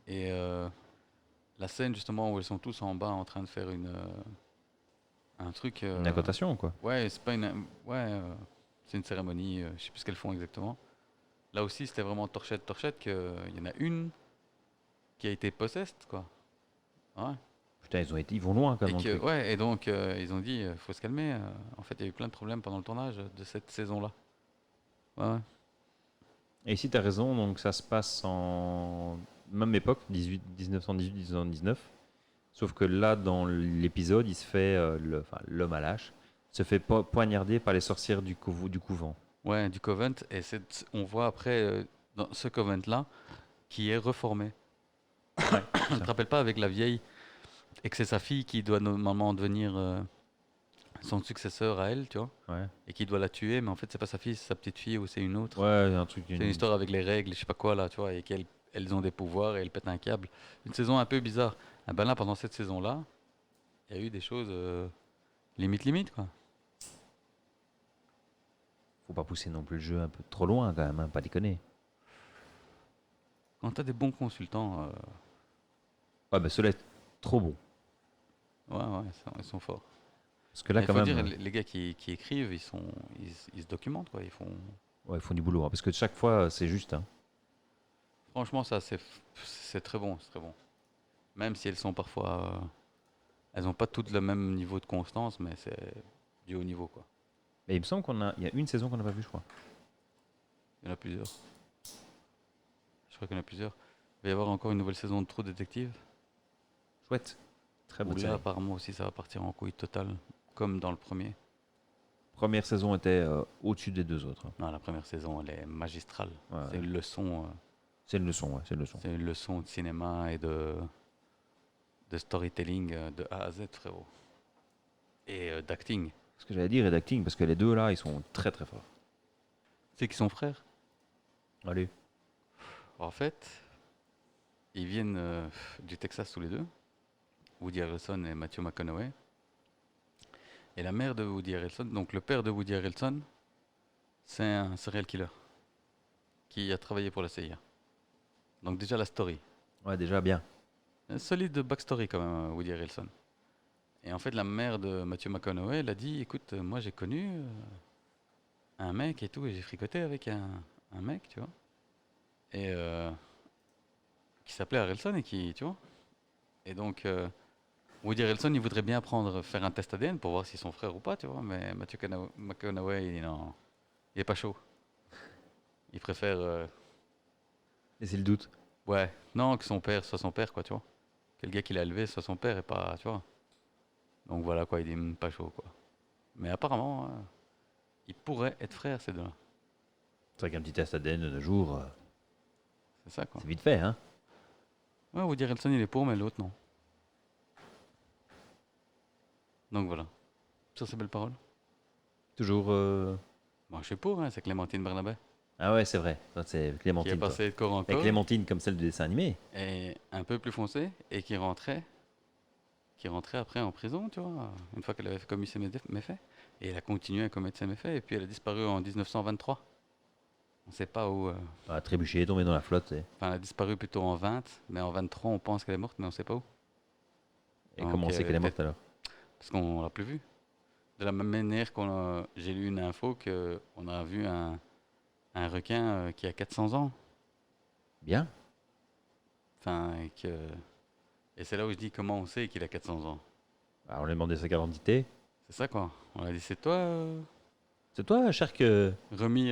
et la scène justement où ils sont tous en bas en train de faire un truc. Une incantation, quoi. Ouais, c'est pas une. Ouais, c'est une cérémonie, je sais plus ce qu'elles font exactement. Là aussi, c'était vraiment torchette, torchette, qu'il y en a une qui a été possessed, quoi. Ouais. Putain, ils vont loin quand Et, même. Dans le truc. ouais, et donc, ils ont dit, faut se calmer. En fait, il y a eu plein de problèmes pendant le tournage de cette saison-là. Ouais, ouais. Et ici, tu as raison, donc ça se passe en même époque, 1918-1919. Sauf que là, dans l'épisode, il se fait, enfin, l'homme à l'âge, se fait poignarder par les sorcières du couvent. Ouais, du Covent. Et on voit après, dans ce Covent-là, qui est reformé. Ouais, Je te rappelle pas avec la vieille, et que c'est sa fille qui doit normalement devenir son successeur à elle, tu vois, ouais. et qui doit la tuer, mais en fait c'est pas sa fille, c'est sa petite fille ou c'est une autre. Ouais, un truc. C'est une histoire avec les règles, je sais pas quoi là, tu vois, et qu'elles elles ont des pouvoirs et elles pètent un câble. Une saison un peu bizarre. Ah ben là, pendant cette saison-là, il y a eu des choses limite quoi. Faut pas pousser non plus le jeu un peu trop loin quand même, hein, pas déconner. Quand t'as des bons consultants, Ouais, bah ceux-là, trop bon. ouais, ils sont forts. Parce que là, Mais quand faut même, dire, les gars qui écrivent, ils se documentent quoi. Ils font. ouais, ils font du boulot. Hein, parce que chaque fois, c'est juste. Hein. Franchement, ça c'est très bon, c'est très bon. Même si elles sont parfois, elles n'ont pas toutes le même niveau de constance, mais c'est du haut niveau quoi. Mais il me semble il y a une saison qu'on n'a pas vue, je crois. Il y en a plusieurs. Je crois qu'il y en a plusieurs. Il va y avoir encore une nouvelle saison de True Detective. Chouette. Très Où bonne là, série. apparemment aussi, ça va partir en couille totale, comme dans le premier. Première saison était au-dessus des deux autres. Hein. Non, la première saison, elle est magistrale. Ouais, C'est une leçon, c'est une leçon, ouais, c'est une leçon. c'est une leçon de cinéma et de storytelling de A à Z, frérot. Et d'acting. Ce que j'allais dire est d'acting, parce que les deux là, ils sont très très forts. C'est qu'ils sont frères. Allez. En fait, ils viennent du Texas tous les deux. Woody Harrelson et Matthew McConaughey. Et la mère de Woody Harrelson, donc le père de Woody Harrelson, c'est un serial killer qui a travaillé pour la CIA. Donc déjà la story. Ouais, déjà bien. Un solide backstory quand même, Woody Harrelson. Et en fait, la mère de Matthew McConaughey, elle a dit, écoute, moi j'ai connu un mec et tout, et j'ai fricoté avec un mec, tu vois. Et qui s'appelait Harrelson et qui, tu vois. Et donc, Woody Harrelson, il voudrait bien faire un test ADN pour voir s'ils sont frères ou pas, tu vois. Mais Matthew McConaughey, il dit non, il est pas chaud. Il préfère, Et c'est le doute. ouais, non, que son père soit son père, quoi, tu vois. Que le gars qui l'a élevé soit son père et pas, tu vois. Donc voilà, quoi, il dit pas chaud, quoi. Mais apparemment, ils pourraient être frères, ces deux-là. C'est vrai qu'un petit test ADN de nos jours, C'est ça, quoi. c'est vite fait, hein. Ouais, Woody Harrelson, il est pour, mais l'autre, non. Donc voilà. Sur ces belles paroles. Toujours. Moi, je suis pour, hein, c'est Clémentine Barnabé. Ah ouais, c'est vrai. Ça, c'est Qui est Clémentine. Quoi. passée de corps en Et corps. Clémentine comme celle du dessin animé. Et un peu plus foncée. Et qui rentrait après en prison, tu vois, une fois qu'elle avait commis ses méfaits. Et elle a continué à commettre ses méfaits. Et puis elle a disparu en 1923. On ne sait pas où. Ah, trébuché, tombé dans la flotte. Enfin, elle a disparu plutôt en 20, mais en 23, on pense qu'elle est morte, mais on ne sait pas où. Et Donc, comment c'est qu'elle est morte peut-être alors? parce qu'on l'a plus vue. De la même manière j'ai lu une info qu'on a vu un requin qui a 400 ans. Bien. Enfin, et c'est là où je dis comment on sait qu'il a 400 ans. Ah, on lui a demandé sa carte d'identité. C'est ça, quoi. On a dit, c'est toi, C'est toi, Shark Rémi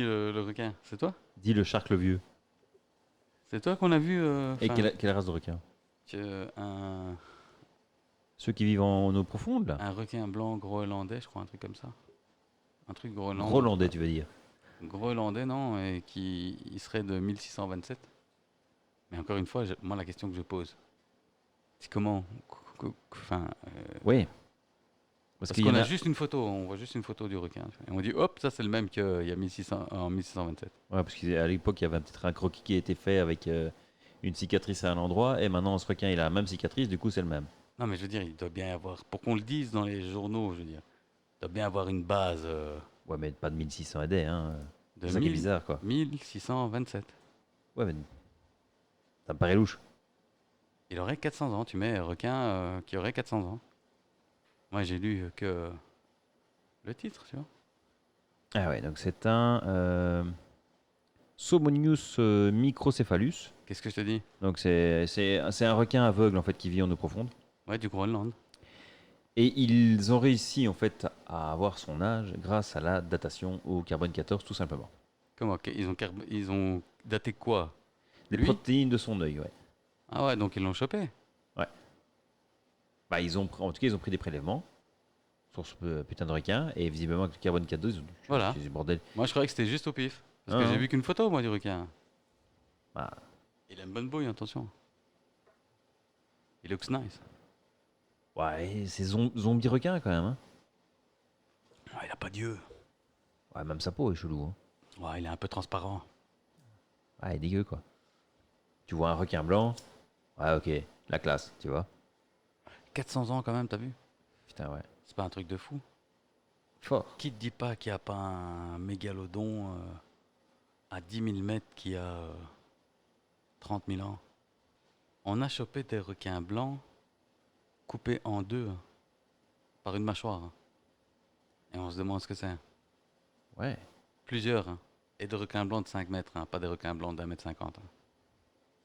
le requin. C'est toi? Dit le Shark le vieux. C'est toi qu'on a vu Et enfin, quelle race de requin? un Ceux qui vivent en eau profonde, là? un requin blanc groenlandais, je crois, un truc comme ça. Un truc groenlandais. Groenlandais, tu veux dire? Groenlandais, non, et il serait de 1627. Mais encore une fois, moi, la question que je pose, c'est comment. Enfin, Oui. parce qu'il y qu'on en a a. juste une photo, on voit juste une photo du requin. Tu vois. Et on dit, hop, ça c'est le même qu'il y a 1600, en 1627. Ouais, parce qu'à l'époque, il y avait peut-être un croquis qui a été fait avec une cicatrice à un endroit, et maintenant, ce requin, il a la même cicatrice, du coup, c'est le même. Non, mais je veux dire, il doit bien y avoir, pour qu'on le dise dans les journaux, je veux dire, il doit bien avoir une base Ouais, mais pas de 1600 AD, hein. de C'est ça qui est bizarre, quoi. 1627. Ouais, mais ça me paraît louche. Il aurait 400 ans, tu mets un requin qui aurait 400 ans. Moi, j'ai lu que le titre, tu vois. Ah ouais, donc c'est un Somonius microcephalus. Qu'est-ce que je te dis? Donc c'est un requin aveugle en fait qui vit en eau profonde. Ouais, du Groenland. Et ils ont réussi en fait à avoir son âge grâce à la datation au carbone 14 tout simplement. Comment? Ils ont daté quoi? Des Lui? protéines de son œil, ouais. Ah ouais, donc ils l'ont chopé. Ouais. Bah en tout cas ils ont pris des prélèvements sur ce putain de requin et visiblement avec le carbone 14 ils ont dit Voilà. c'est bordel. Moi, je croyais que c'était juste au pif. Parce Ah, que j'ai hein. vu qu'une photo, moi, du requin. Ah, Il a une bonne bouille, attention. Il looks nice. ouais, c'est zombie requin quand même. Hein. Ah, il a pas d'yeux. Ouais, même sa peau est chelou. Hein. Ouais, il est un peu transparent. Ouais, il est dégueu quoi. Tu vois un requin blanc, ouais ok, la classe, tu vois. 400 ans quand même, t'as vu? Putain ouais. C'est pas un truc de fou. Fort. Qui te dit pas qu'il n'y a pas un mégalodon à 10 000 mètres qui a 30 000 ans? On a chopé des requins blancs coupés en deux par une mâchoire. Et on se demande ce que c'est. Ouais. Plusieurs. Et de requins blancs de 5 mètres, pas des requins blancs d'1,50 m.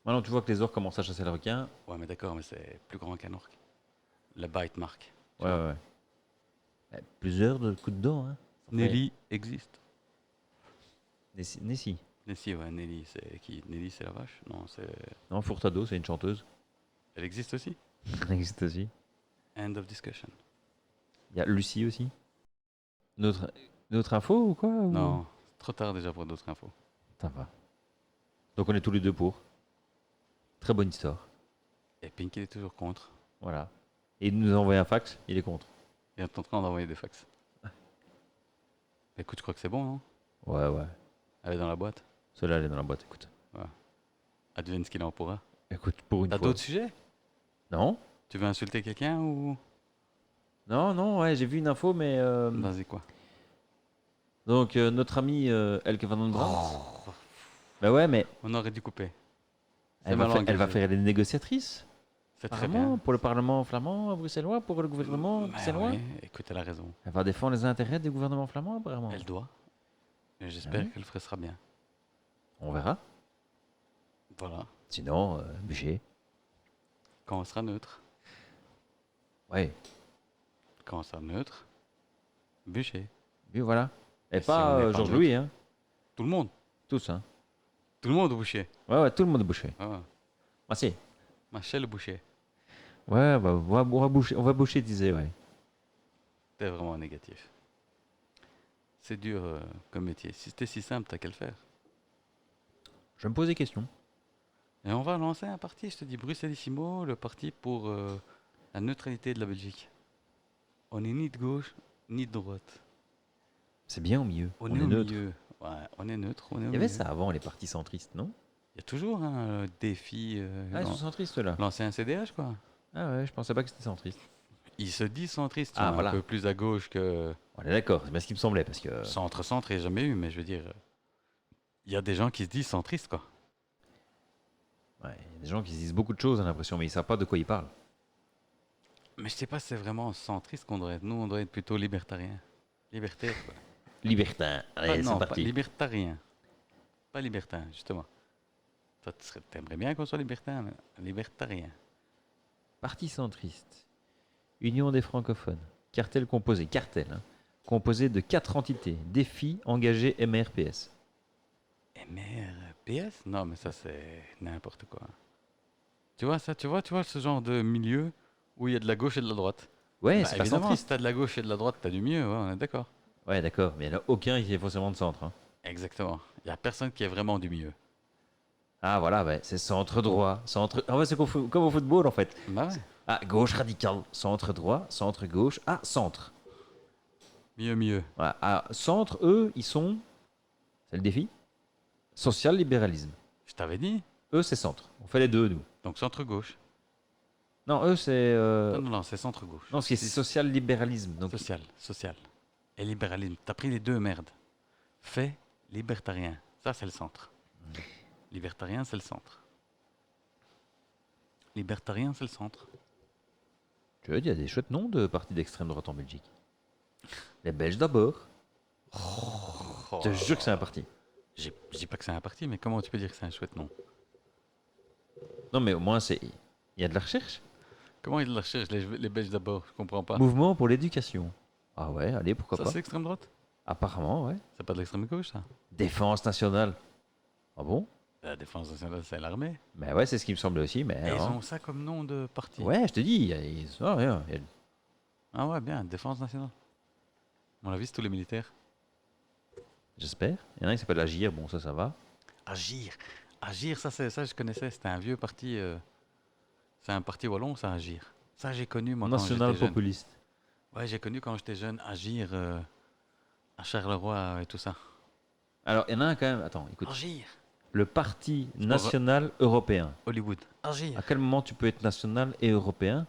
Maintenant tu vois que les orques commencent à chasser le requin. Ouais, mais d'accord, mais c'est plus grand qu'un orque. Le bite mark. Ouais, ouais, ouais. Plusieurs de coups de dents, hein. Ça fait- Nelly existe. Nessie. Nessie, ouais, Nelly, c'est qui? Nelly, c'est la vache? Non, c'est. Non, Furtado, c'est une chanteuse. Elle existe aussi? Elle existe aussi. End of discussion. Il y a Lucie aussi. Notre info ou quoi ou- Non, c'est trop tard déjà pour d'autres infos. Ça va. Donc on est tous les deux pour. Très bonne histoire. Et Pink, il est toujours contre. Voilà. Et il nous a envoyé un fax, il est contre. Il est en train d'envoyer des fax. Écoute, je crois que c'est bon, non? Ouais, ouais. Elle est dans la boîte. Celle-là, elle est dans la boîte, écoute. Advienne ce qu'il en pourra. Écoute, pour une T'as fois. d'autres sujets? Non Tu veux insulter quelqu'un ou. Non, non, ouais, j'ai vu une info, mais... Vas-y, quoi. Donc, notre ami Elke van den Brandt... Bah ouais, mais On aurait dû couper. C'est elle va, mal elle va engagé. faire les négociatrices. C'est très Apparemment, bien. pour le Parlement flamand bruxellois, pour le gouvernement Mais bruxellois. ouais, écoute, elle a raison. Elle va défendre les intérêts du gouvernement flamand, apparemment. Elle doit. Et j'espère Ouais. qu'elle fera bien. On verra. Voilà. Sinon, bûcher. Quand on sera neutre. Ouais, Quand on sera neutre. Bûcher. puis voilà. Et Et si pas on n'est pas Georges neutre Louis, hein. Tout le monde. Tous, hein. Tout le monde au boucher. Ouais, ouais, tout le monde est bouché. Ah, Ah si. Michel le boucher. Ouais, bah, on va boucher, disait, ouais. T'es vraiment négatif. C'est dur comme métier. Si c'était si simple, t'as qu'à le faire. Je me pose des questions. Et on va lancer un parti, je te dis, Brusselissimo, le parti pour la neutralité de la Belgique. On est ni de gauche, ni de droite. C'est bien au milieu. On On est est au neutre. milieu. Ouais, on est neutre, on est au Il y avait milieu. ça avant, les partis centristes, non? Il y a toujours un défi. Ah, ils sont centristes là. L'ancien CDH, quoi. Ah ouais, je pensais pas que c'était centriste. Il se dit centriste, tu Ah, vois, voilà. un peu plus à gauche que On est d'accord, c'est bien ce qui me semblait parce que. centre-centre, il n'y a jamais eu, mais je veux dire, il y a des gens qui se disent centristes, quoi. Ouais, il y a des gens qui se disent beaucoup de choses, j'ai l'impression, mais ils savent pas de quoi ils parlent. Mais je sais pas si c'est vraiment centriste qu'on devrait être. Nous, on doit être plutôt libertarien. Libertaire, quoi. Libertin. Allez, Non, c'est pas parti. libertarien. Pas libertin, justement. Toi, t'aimerais bien qu'on soit libertin, mais libertarien. Parti centriste. Union des francophones. Cartel composé. Cartel, hein. Composé de 4 entités. Défi, engagé, MRPS. MRPS? Non, mais ça, c'est n'importe quoi. Tu vois, ça, tu vois ce genre de milieu où il y a de la gauche et de la droite. Ouais, Bah, c'est pas évidemment, si centriste. t'as de la gauche et de la droite, t'as du mieux, ouais, on est d'accord. Ouais, d'accord, mais il n'y en a aucun qui est forcément de centre, hein. Exactement. Il n'y a personne qui est vraiment du milieu. Ah voilà, ouais, c'est centre droit, centre. Ah ouais, c'est comme au football en fait. Bah ouais. Ah, gauche radicale, centre droit, centre gauche, ah, centre. Mieux. Voilà. Ah, centre, eux, ils sont. C'est le défi. Social-libéralisme. Je t'avais dit. Eux, c'est centre. On fait les deux, nous. Donc centre-gauche. Non, eux, c'est. Non, c'est centre-gauche. Non, c'est social-libéralisme. Donc, Social. Et libéralisme. T'as pris les deux, merde. Fait libertarien. Ça, c'est le centre. Libertarien, c'est le centre. Libertarien, c'est le centre. tu vois, il y a des chouettes noms de partis d'extrême droite en Belgique. Les Belges d'abord. Je te jure que c'est un parti. Je dis pas que c'est un parti, mais comment tu peux dire que c'est un chouette nom? Non, mais au moins, c'est. Il y a de la recherche. Comment ils la recherchent, les Belges d'abord? Je comprends pas. Mouvement pour l'éducation. Ah ouais, allez, pourquoi Ça, pas. c'est extrême droite? Apparemment, ouais. C'est pas de l'extrême gauche, ça? Défense nationale. Ah bon? La défense nationale, c'est l'armée. Mais ouais, c'est ce qui me semblait aussi, mais. Et ils non. ont ça comme nom de parti. Ouais, je te dis, ah, rien, Ah ouais, bien, défense nationale. On l'a vu, c'est tous les militaires. j'espère. Il y en a un qui s'appelle Agir, bon, ça va. Agir. Agir, ça, je connaissais. C'était un vieux parti. C'est un parti wallon, ça, Agir. Ça, j'ai connu, moi, quand National j'étais jeune. populiste. Ouais, j'ai connu quand j'étais jeune Agir à Charleroi et tout ça. Alors, il y en a un quand même, attends, écoute. Agir. Le Parti national européen. Hollywood. Agir. À quel moment tu peux être national et européen?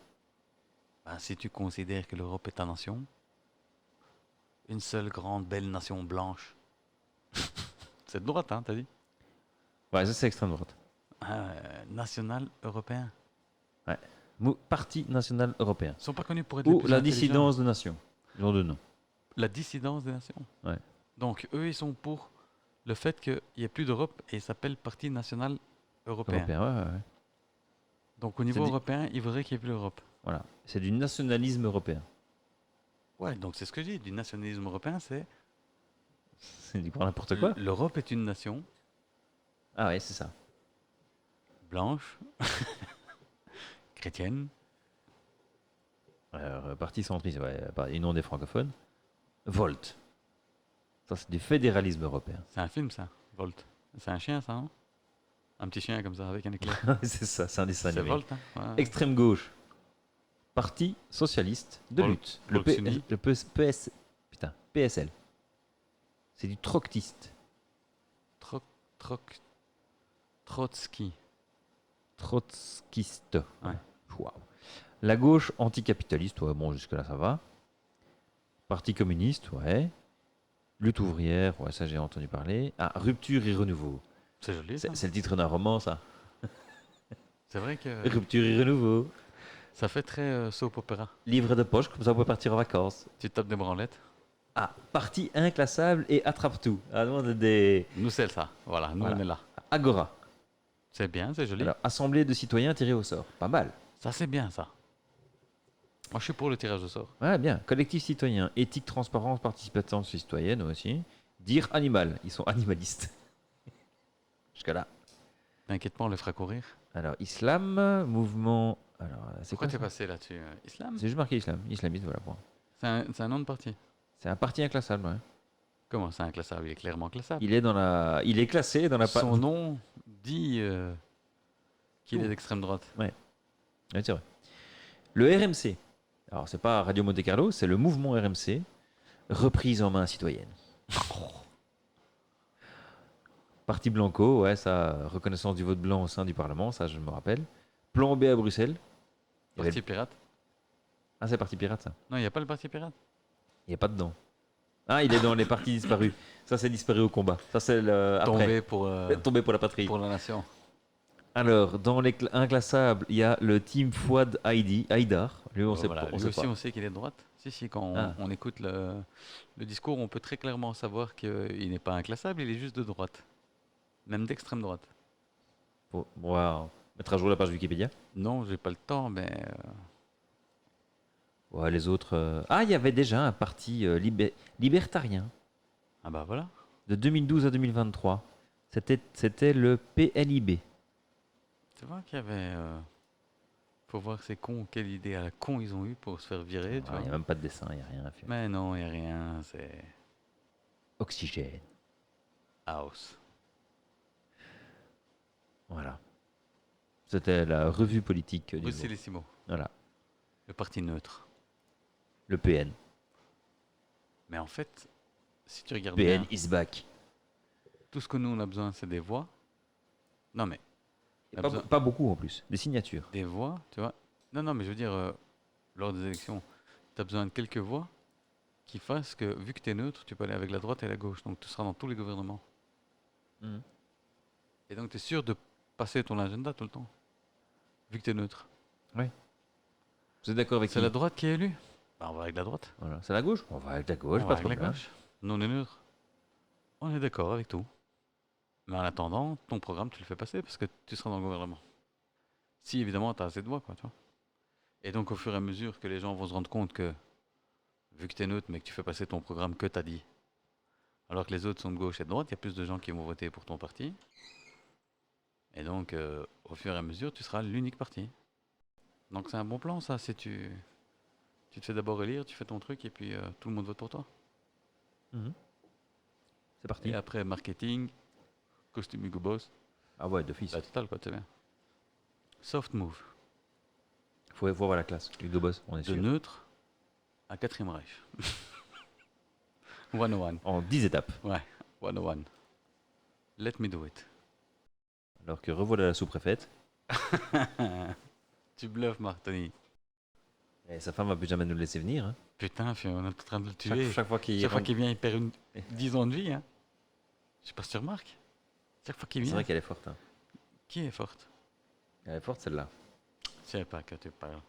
Ben, si tu considères que l'Europe est ta nation, une seule grande belle nation blanche. C'est de droite, hein, t'as dit? Ouais, ça c'est extrême droite. National européen. Parti national européen. Ils sont pas connus pour être les Ou plus la intelligents. dissidence de nation. Genre de nom. La dissidence des nations. Ouais. Donc, eux, ils sont pour le fait qu'il n'y ait plus d'Europe et ils s'appellent Parti national européen. Européen, ouais. Donc, au niveau C'est dit- européen, ils voudraient qu'il n'y ait plus d'Europe. Voilà. C'est du nationalisme européen. Ouais, donc c'est ce que je dis. Du nationalisme européen, c'est C'est du grand n'importe quoi. l'Europe est une nation Ah ouais, c'est ça. blanche, chrétienne, Parti centriste, ouais, Union des francophones. Volt. Ça, c'est du fédéralisme européen. c'est un film ça, Volt. C'est un chien ça, non? Un petit chien comme ça avec un éclair. c'est ça, c'est un dessin C'est animé. Volt, hein? Ouais. Extrême gauche. Parti socialiste de Vol- lutte. Volksuni. PSL. C'est du troctiste. Trotsky. Trotskiste. Ouais. Waouh. La gauche anticapitaliste, ouais, bon, jusque-là ça va. Parti communiste, ouais. Lutte ouvrière, ouais, ça j'ai entendu parler. Ah, rupture et renouveau. C'est joli ça. C'est le titre d'un roman, ça. C'est vrai que Rupture et renouveau. ça fait très soap opéra. Livre de poche, comme ça on peut partir en vacances. Tu tapes des branlettes. Ah, parti inclassable et attrape tout. Ah, non, des Nous c'est ça. Voilà, nous Voilà. on est là. Agora. C'est bien, c'est joli. Alors, assemblée de citoyens tirés au sort. Pas mal. Ça c'est bien ça. Moi je suis pour le tirage au sort. Ouais, bien. Collectif citoyen, éthique, transparence, participation citoyenne aussi. Dire animal. Ils sont animalistes. Jusque-là. T'inquiète pas, on les fera courir. Alors, islam, mouvement. Alors, c'est Pourquoi quoi t'es ça passé là-dessus? Islam? C'est juste marqué islam. Islamiste, voilà. Point. C'est un nom de parti. C'est un parti inclassable, ouais. Comment c'est inclassable? Il est clairement classable. Il est classé dans la Son nom dit qu'il est Tout. d'extrême droite. Ouais, c'est vrai. Le RMC. Alors, c'est pas Radio Monte Carlo, c'est le mouvement RMC, reprise en main citoyenne. Parti Blanco, ouais, ça, reconnaissance du vote blanc au sein du Parlement, ça je me rappelle. Plan B à Bruxelles. Il y avait Parti le- pirate? Ah, c'est Parti Pirate, ça. Non, il n'y a pas le parti pirate. Il n'y a pas dedans. Ah, il est dans les partis disparus. Ça, c'est disparu au combat. Ça, c'est le... après. Tombé Tombé pour la patrie. pour la nation. Alors, dans les inclassables, il y a le Team Fouad Haïdar. Lui, on sait Voilà, pas. On lui sait aussi, pas. on sait qu'il est de droite. Si, quand Ah. on écoute le discours, on peut très clairement savoir qu'il n'est pas inclassable, il est juste de droite. Même d'extrême droite. Bon, on va mettre à jour la page Wikipédia. Non, j'ai pas le temps, mais Ouais, les autres. Ah, il y avait déjà un parti libertarien ah bah voilà. de 2012 à 2023. C'était le PLIB. Tu vois qu'il y avait. Faut voir ces cons, quelle idée à la con ils ont eu pour se faire virer, tu Il n'y vois. a même pas de dessin, il n'y a rien à faire. Mais non, il n'y a rien, c'est Oxygène. house. Voilà. C'était la revue politique du jour. Bruxellissimo, Voilà. le parti neutre. Le PN. Mais en fait, si tu regardes PN bien, is back. tout ce que nous on a besoin, c'est des voix. Non, mais Et on a pas, besoin pas beaucoup en plus. Des signatures. des voix, tu vois. Non, non, mais je veux dire, lors des élections, tu as besoin de quelques voix qui fassent que, vu que tu es neutre, tu peux aller avec la droite et la gauche. Donc tu seras dans tous les gouvernements. Mhm. Et donc tu es sûr de passer ton agenda tout le temps, vu que tu es neutre. Vous êtes d'accord avec C'est qui la droite qui est élue. Bah, on va avec la droite. Voilà. C'est la gauche. On va avec la gauche, On pas va de avec la problème. gauche. Nous, on est neutre. On est d'accord avec tout. Mais en attendant, ton programme, tu le fais passer parce que tu seras dans le gouvernement. Si, évidemment, tu as assez de voix, quoi, tu vois. Et donc, au fur et à mesure que les gens vont se rendre compte que, vu que tu es neutre, mais que tu fais passer ton programme que tu as dit, alors que les autres sont de gauche et de droite, il y a plus de gens qui vont voter pour ton parti. Et donc, au fur et à mesure, tu seras l'unique parti. Donc, c'est un bon plan, ça. Si tu te fais d'abord élire, tu fais ton truc et puis tout le monde vote pour toi. Mhm. C'est parti. Et après, marketing, costume Hugo Boss, Ah ouais, d'office. la totale, quoi, c'est bien. Soft move. Faut voir la classe. Hugo Boss, on est De sûr. neutre à quatrième Reich. 101. En 10 étapes. Ouais, 101. Let me do it. Alors que revoilà la sous-préfète. Tu bluffes, Martoni. Et sa femme va plus jamais nous le laisser venir. Hein. Putain, on est en train de le Chaque, tuer. chaque fois qu'il Chaque fois rentre- qu'il vient, il perd 10 ans de vie. Hein. Je sais pas si tu remarques. Chaque fois qu'il C'est vient, vrai qu'elle est forte. Hein. qui est forte? Elle est forte celle-là. Je sais pas que tu parles.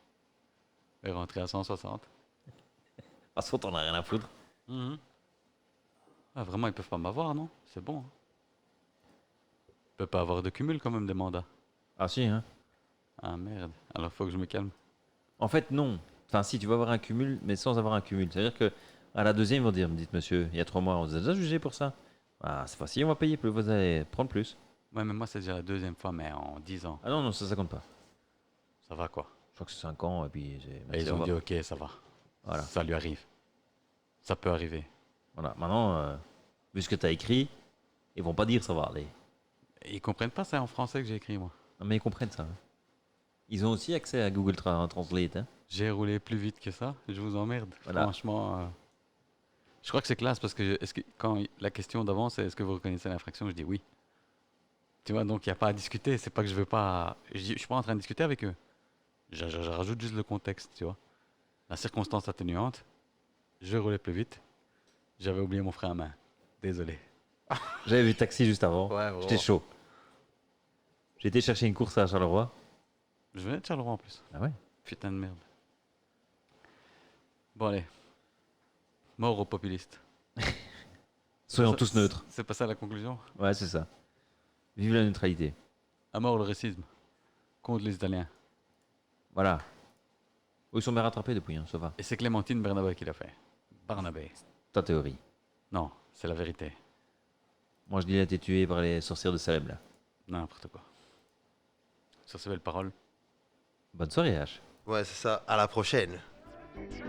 Elle est rentrée à 160. Parce qu'on t'en a rien à foutre. Ah, vraiment, ils peuvent pas m'avoir, non? C'est bon. Hein. Ils peuvent pas avoir de cumul quand même des mandats. Ah si, hein. Ah merde, alors faut que je me calme. En fait, non. Enfin, si, tu vas avoir un cumul, mais sans avoir un cumul. C'est-à-dire que à la deuxième, ils vont dire, me dites monsieur, il y a 3 mois, on vous a déjà jugé pour ça. Ah, c'est facile, on va payer plus, vous allez prendre plus. Ouais, mais moi c'est déjà la deuxième fois, mais en 10 ans. Ah non, non, ça compte pas. Ça va quoi? Je crois que c'est 5 ans, et puis... Et merci, ils au ont dit revoir. ok, ça va. Voilà. Ça lui arrive. Ça peut arriver. Voilà. Maintenant, vu ce que tu as écrit, ils vont pas dire ça va aller. Et ils comprennent pas ça en français que j'ai écrit moi. Non, mais ils comprennent ça. Hein. Ils ont aussi accès à Google Translate. Hein. J'ai roulé plus vite que ça, je vous emmerde. Voilà. Franchement, je crois que c'est classe parce que, quand la question d'avant c'est est-ce que vous reconnaissez l'infraction, je dis oui. Tu vois, donc il n'y a pas à discuter. C'est pas que je veux pas. Je suis pas en train de discuter avec eux. Je rajoute juste le contexte, tu vois. La circonstance atténuante, je roulais plus vite. J'avais oublié mon frein à main. Désolé. J'avais vu Taxi juste avant. Ouais, J'étais chaud. J'ai été chercher une course à Charleroi. Je venais de Charleroi en plus. Ah ouais. Putain de merde. Bon, allez. Mort aux populistes. Soyons Ça- tous neutres. C'est pas ça la conclusion? Ouais, c'est ça. Vive la neutralité. À mort le racisme. Contre les Italiens. Voilà. Oh, ils sont bien rattrapés depuis, hein, ça va. Et c'est Clémentine Bernabé qui l'a fait. Barnabé. Ta théorie. Non, c'est la vérité. Moi, je dis, elle a été tuée par les sorcières de Salem, là. N'importe quoi. Sur ces belles paroles. Bonne soirée, H. Ouais, c'est ça. À la prochaine. It's